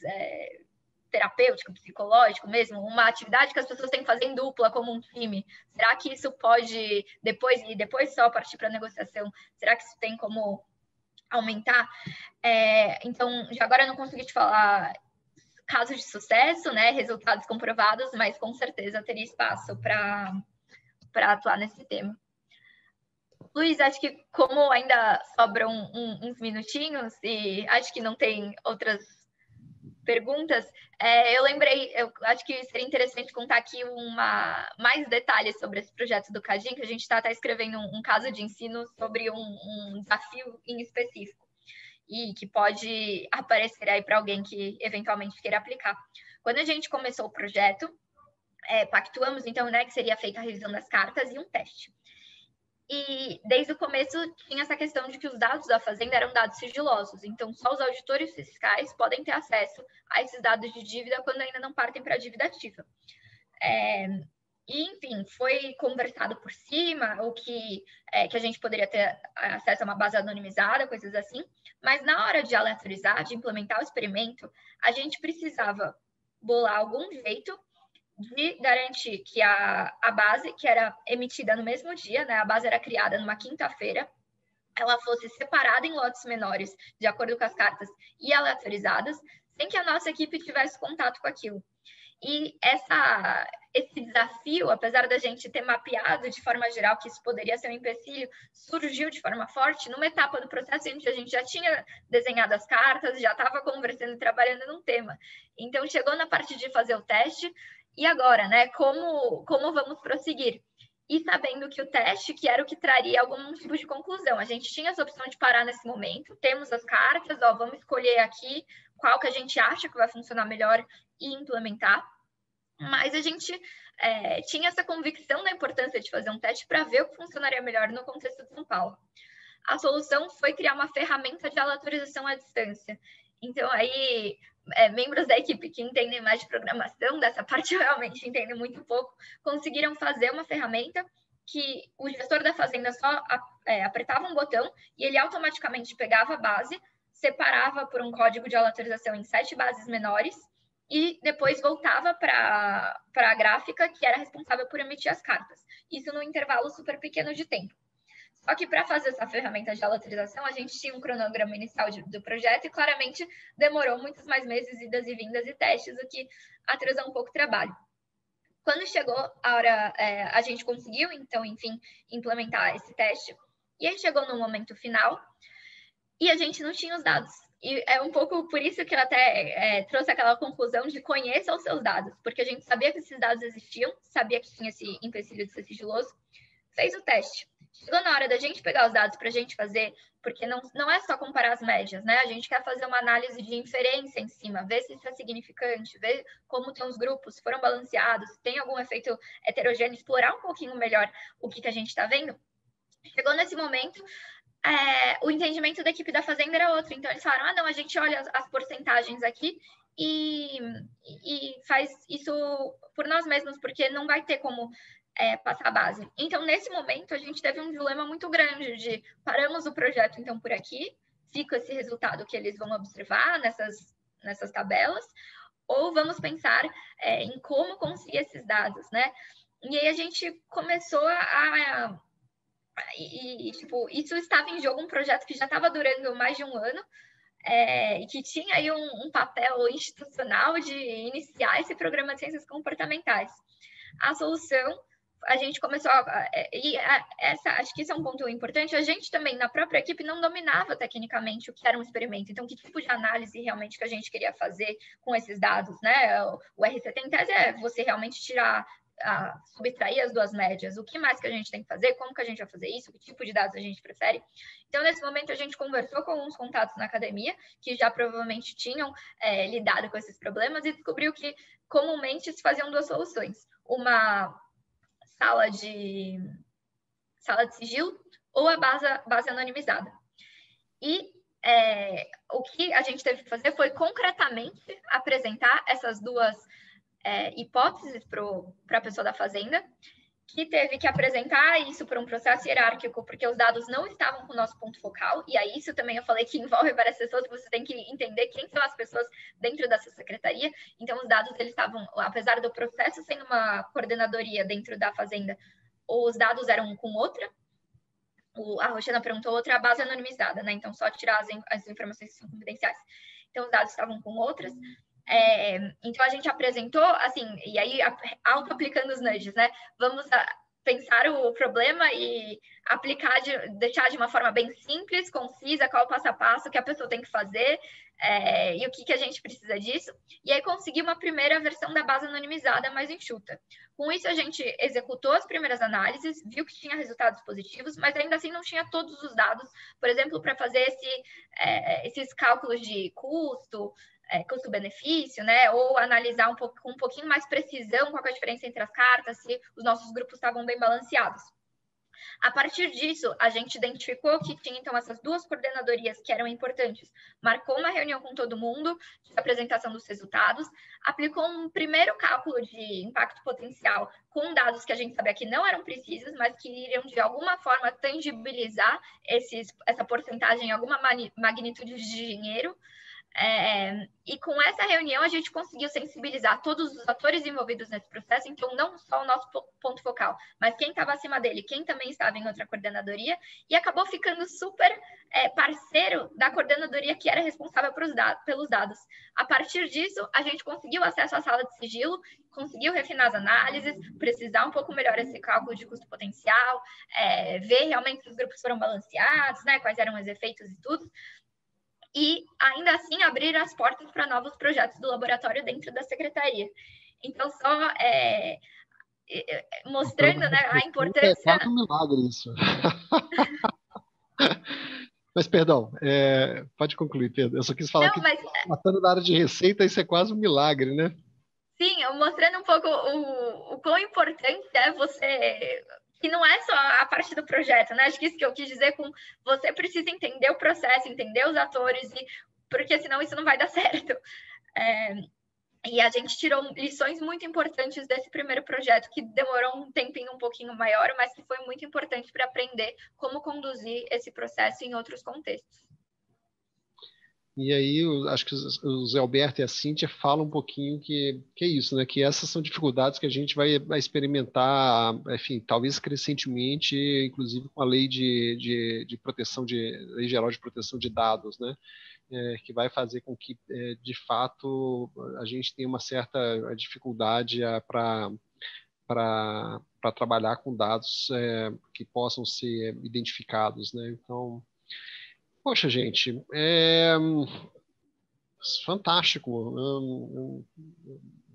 terapêutico, psicológico mesmo, uma atividade que as pessoas têm que fazer em dupla, como um time. Será que isso pode, depois só partir para a negociação, será que isso tem como aumentar? Então, já agora eu não consegui te falar casos de sucesso, né, resultados comprovados, mas com certeza teria espaço para atuar nesse tema. Luiz, acho que como ainda sobram uns minutinhos e acho que não tem outras perguntas, eu acho que seria interessante contar aqui mais detalhes sobre esse projeto do Cadim, que a gente está até escrevendo um caso de ensino sobre um desafio em específico e que pode aparecer aí para alguém que eventualmente queira aplicar. Quando a gente começou o projeto, pactuamos então, né, que seria feita a revisão das cartas e um teste. E desde o começo tinha essa questão de que os dados da Fazenda eram dados sigilosos, então só os auditores fiscais podem ter acesso a esses dados de dívida quando ainda não partem para a dívida ativa. E, enfim, foi conversado por cima, ou que a gente poderia ter acesso a uma base anonimizada, coisas assim, mas na hora de aleatorizar, de implementar o experimento, a gente precisava bolar algum jeito de garantir que a base, que era emitida no mesmo dia, né, a base era criada numa quinta-feira, ela fosse separada em lotes menores, de acordo com as cartas, e aleatorizadas, sem que a nossa equipe tivesse contato com aquilo. E esse desafio, apesar da gente ter mapeado de forma geral que isso poderia ser um empecilho, surgiu de forma forte numa etapa do processo em que a gente já tinha desenhado as cartas, já estava conversando e trabalhando num tema. Então, chegou na parte de fazer o teste, e agora, né? Como vamos prosseguir? E sabendo que o teste, que era o que traria algum tipo de conclusão. A gente tinha essa opção de parar nesse momento, temos as cartas, vamos escolher aqui qual que a gente acha que vai funcionar melhor e implementar. Mas a gente tinha essa convicção da importância de fazer um teste para ver o que funcionaria melhor no contexto de São Paulo. A solução foi criar uma ferramenta de aleatorização à distância. Então, aí, membros da equipe que entendem mais de programação, dessa parte eu realmente entendo muito pouco, conseguiram fazer uma ferramenta que o gestor da fazenda só apertava um botão e ele automaticamente pegava a base, separava por um código de aleatorização em 7 bases menores e depois voltava para a gráfica que era responsável por emitir as cartas. Isso num intervalo super pequeno de tempo. Só que para fazer essa ferramenta de aleatorização, a gente tinha um cronograma inicial do projeto e claramente demorou muitos mais meses, idas e vindas e testes, o que atrasou um pouco o trabalho. Quando chegou a hora, a gente conseguiu, então, enfim, implementar esse teste. E aí chegou no momento final e a gente não tinha os dados. E é um pouco por isso que eu até trouxe aquela conclusão de conheça os seus dados, porque a gente sabia que esses dados existiam, sabia que tinha esse empecilho de ser sigiloso, fez o teste. Chegou na hora da gente pegar os dados para a gente fazer, porque não é só comparar as médias, né? A gente quer fazer uma análise de inferência em cima, ver se isso é significante, ver como estão os grupos, se foram balanceados, se tem algum efeito heterogêneo, explorar um pouquinho melhor o que a gente está vendo. Chegou nesse momento, o entendimento da equipe da Fazenda era outro. Então, eles falaram, não, a gente olha as porcentagens aqui e faz isso por nós mesmos, porque não vai ter como passar a base. Então, nesse momento, a gente teve um dilema muito grande de paramos o projeto, então, por aqui, fica esse resultado que eles vão observar nessas tabelas, ou vamos pensar em como conseguir esses dados, né? E aí a gente começou tipo, isso estava em jogo, um projeto que já estava durando mais de um ano, e que tinha aí um papel institucional de iniciar esse programa de ciências comportamentais. A solução, a gente começou acho que isso é um ponto importante, a gente também, na própria equipe, não dominava tecnicamente o que era um experimento, então que tipo de análise realmente que a gente queria fazer com esses dados, né? O RCT em tese é você realmente subtrair as duas médias, o que mais que a gente tem que fazer, como que a gente vai fazer isso, que tipo de dados a gente prefere. Então, nesse momento, a gente conversou com uns contatos na academia, que já provavelmente tinham lidado com esses problemas, e descobriu que, comumente, se faziam duas soluções. Uma sala de sigilo ou a base anonimizada. E o que a gente teve que fazer foi, concretamente, apresentar essas duas hipóteses para a pessoa da Fazenda, que teve que apresentar isso por um processo hierárquico, porque os dados não estavam com o nosso ponto focal, e aí isso também eu falei que envolve várias pessoas, você tem que entender quem são as pessoas dentro dessa secretaria. Então, os dados, eles estavam, apesar do processo sendo uma coordenadoria dentro da Fazenda, os dados eram com outra, a Roxana perguntou, outra, a base anonimizada, né? Então, só tirar as informações que são confidenciais. Então, os dados estavam com outras. Então, a gente apresentou, assim, e aí auto-aplicando os nudges, né? Vamos pensar o problema e deixar de uma forma bem simples, concisa, qual o passo a passo que a pessoa tem que fazer e o que a gente precisa disso. E aí conseguir uma primeira versão da base anonimizada mais enxuta. Com isso, a gente executou as primeiras análises, viu que tinha resultados positivos, mas ainda assim não tinha todos os dados, por exemplo, para fazer esses cálculos de custo-benefício, né? Ou analisar com um pouquinho mais precisão qual é a diferença entre as cartas, se os nossos grupos estavam bem balanceados. A partir disso, a gente identificou que tinha, então, essas duas coordenadorias que eram importantes. Marcou uma reunião com todo mundo, de apresentação dos resultados, aplicou um primeiro cálculo de impacto potencial com dados que a gente sabia que não eram precisos, mas que iriam, de alguma forma, tangibilizar essa porcentagem em alguma magnitude de dinheiro. E com essa reunião a gente conseguiu sensibilizar todos os atores envolvidos nesse processo, então não só o nosso ponto focal, mas quem estava acima dele, quem também estava em outra coordenadoria, e acabou ficando super parceiro da coordenadoria que era responsável pelos dados. A partir disso, a gente conseguiu acesso à sala de sigilo, conseguiu refinar as análises, precisar um pouco melhor esse cálculo de custo potencial, ver realmente se os grupos foram balanceados, né, quais eram os efeitos e tudo. E, ainda assim, abrir as portas para novos projetos do laboratório dentro da secretaria. Então, só mostrando, né, a importância... É quase um milagre isso. Mas, perdão, pode concluir, Pedro. Eu só quis falar matando na área de receita, isso é quase um milagre, né? Sim, mostrando um pouco o quão importante é você... que não é só a parte do projeto, né? Acho que isso que eu quis dizer com você precisa entender o processo, entender os atores, porque senão isso não vai dar certo. E a gente tirou lições muito importantes desse primeiro projeto, que demorou um tempinho um pouquinho maior, mas que foi muito importante para aprender como conduzir esse processo em outros contextos. E aí, acho que o Zé Alberto e a Cíntia falam um pouquinho que é isso, né? Que essas são dificuldades que a gente vai experimentar, enfim, talvez crescentemente, inclusive com a lei de proteção lei geral de proteção de dados, né? Que vai fazer com que, de fato, a gente tenha uma certa dificuldade para trabalhar com dados que possam ser identificados, né? Então, poxa, gente, fantástico. Eu não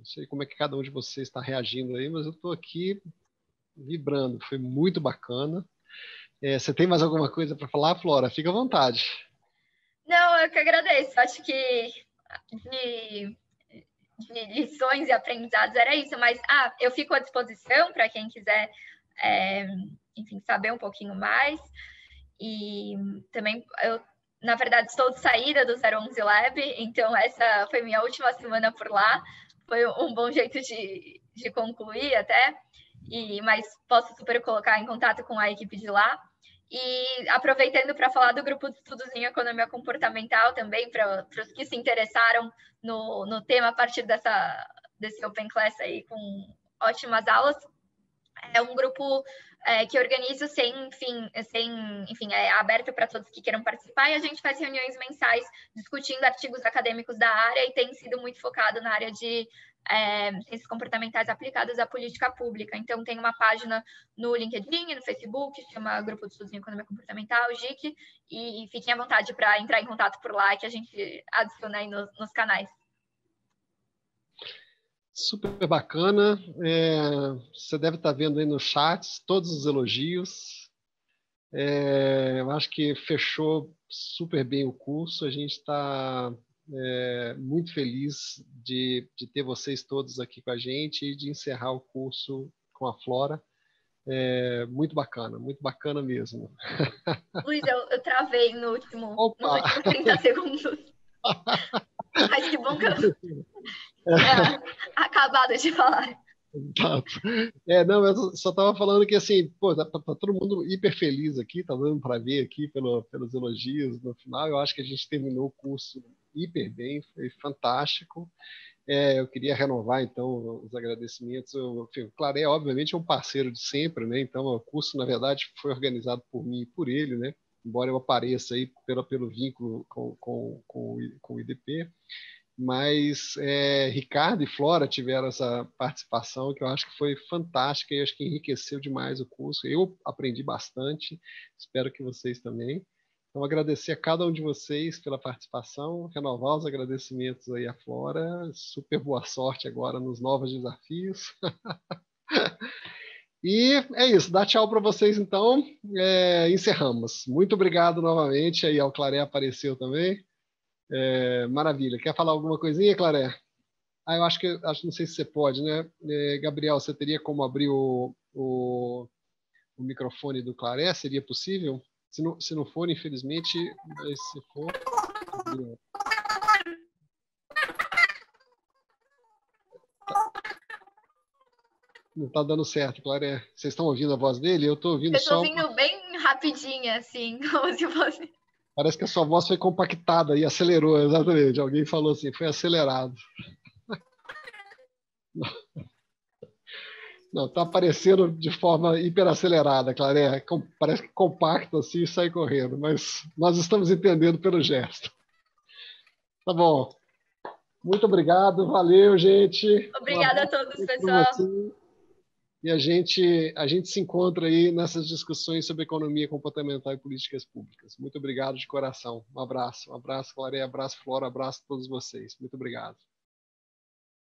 sei como é que cada um de vocês está reagindo aí, mas eu estou aqui vibrando. Foi muito bacana. Você tem mais alguma coisa para falar, Flora? Fica à vontade. Não, eu que agradeço. Acho que de lições e aprendizados era isso, mas eu fico à disposição para quem quiser, enfim, saber um pouquinho mais. E também eu, na verdade, estou de saída do 011 Lab, então essa foi minha última semana por lá. Foi um bom jeito de concluir até, mas posso super colocar em contato com a equipe de lá. E aproveitando para falar do grupo de estudos em economia comportamental também, para os que se interessaram no tema a partir desse Open Class aí, com ótimas aulas. É um grupo que organizo enfim, é aberto para todos que queiram participar, e a gente faz reuniões mensais discutindo artigos acadêmicos da área, e tem sido muito focado na área de ciências comportamentais aplicadas à política pública. Então, tem uma página no LinkedIn, no Facebook, chama Grupo de Estudos em Economia Comportamental, GIC, e fiquem à vontade para entrar em contato por lá, que a gente adiciona aí nos canais. Super bacana. Você deve estar vendo aí no chat todos os elogios. Eu acho que fechou super bem o curso. A gente está muito feliz de ter vocês todos aqui com a gente e de encerrar o curso com a Flora. Muito bacana mesmo. Luiz, eu travei nos últimos 30 segundos. Mas que bom que eu acabado de falar. Não, eu só estava falando que assim, pô, tá todo mundo hiper feliz aqui, tá dando para ver aqui pelos elogios no final. Eu acho que a gente terminou o curso hiper bem, foi fantástico. Eu queria renovar, então, os agradecimentos. O Claré, obviamente, é um parceiro de sempre, né? Então, o curso, na verdade, foi organizado por mim e por ele, né? Embora eu apareça aí pelo vínculo com o IDP. Mas Ricardo e Flora tiveram essa participação que eu acho que foi fantástica e acho que enriqueceu demais o curso. Eu aprendi bastante, espero que vocês também. Então, agradecer a cada um de vocês pela participação, renovar os agradecimentos aí à Flora, super boa sorte agora nos novos desafios. E é isso, dá tchau para vocês então, encerramos. Muito obrigado novamente, aí ao Claré apareceu também. Maravilha. Quer falar alguma coisinha, Claré? Eu acho não sei se você pode, né? Gabriel, você teria como abrir o microfone do Claré? Seria possível? Se não for, infelizmente, mas se for... Não está dando certo, Claré. Vocês estão ouvindo a voz dele? Eu estou ouvindo só... Eu estou ouvindo bem rapidinho, assim, como se fosse... Parece que a sua voz foi compactada e acelerou, exatamente. Alguém falou assim, foi acelerado. Não, está aparecendo de forma hiperacelerada, Claré. Parece que compacto assim e sai correndo, mas nós estamos entendendo pelo gesto. Tá bom. Muito obrigado, valeu, gente. Obrigada a todos, pessoal. E a gente se encontra aí nessas discussões sobre economia comportamental e políticas públicas. Muito obrigado de coração. Um abraço, Claré, abraço, Flora, abraço a todos vocês. Muito obrigado.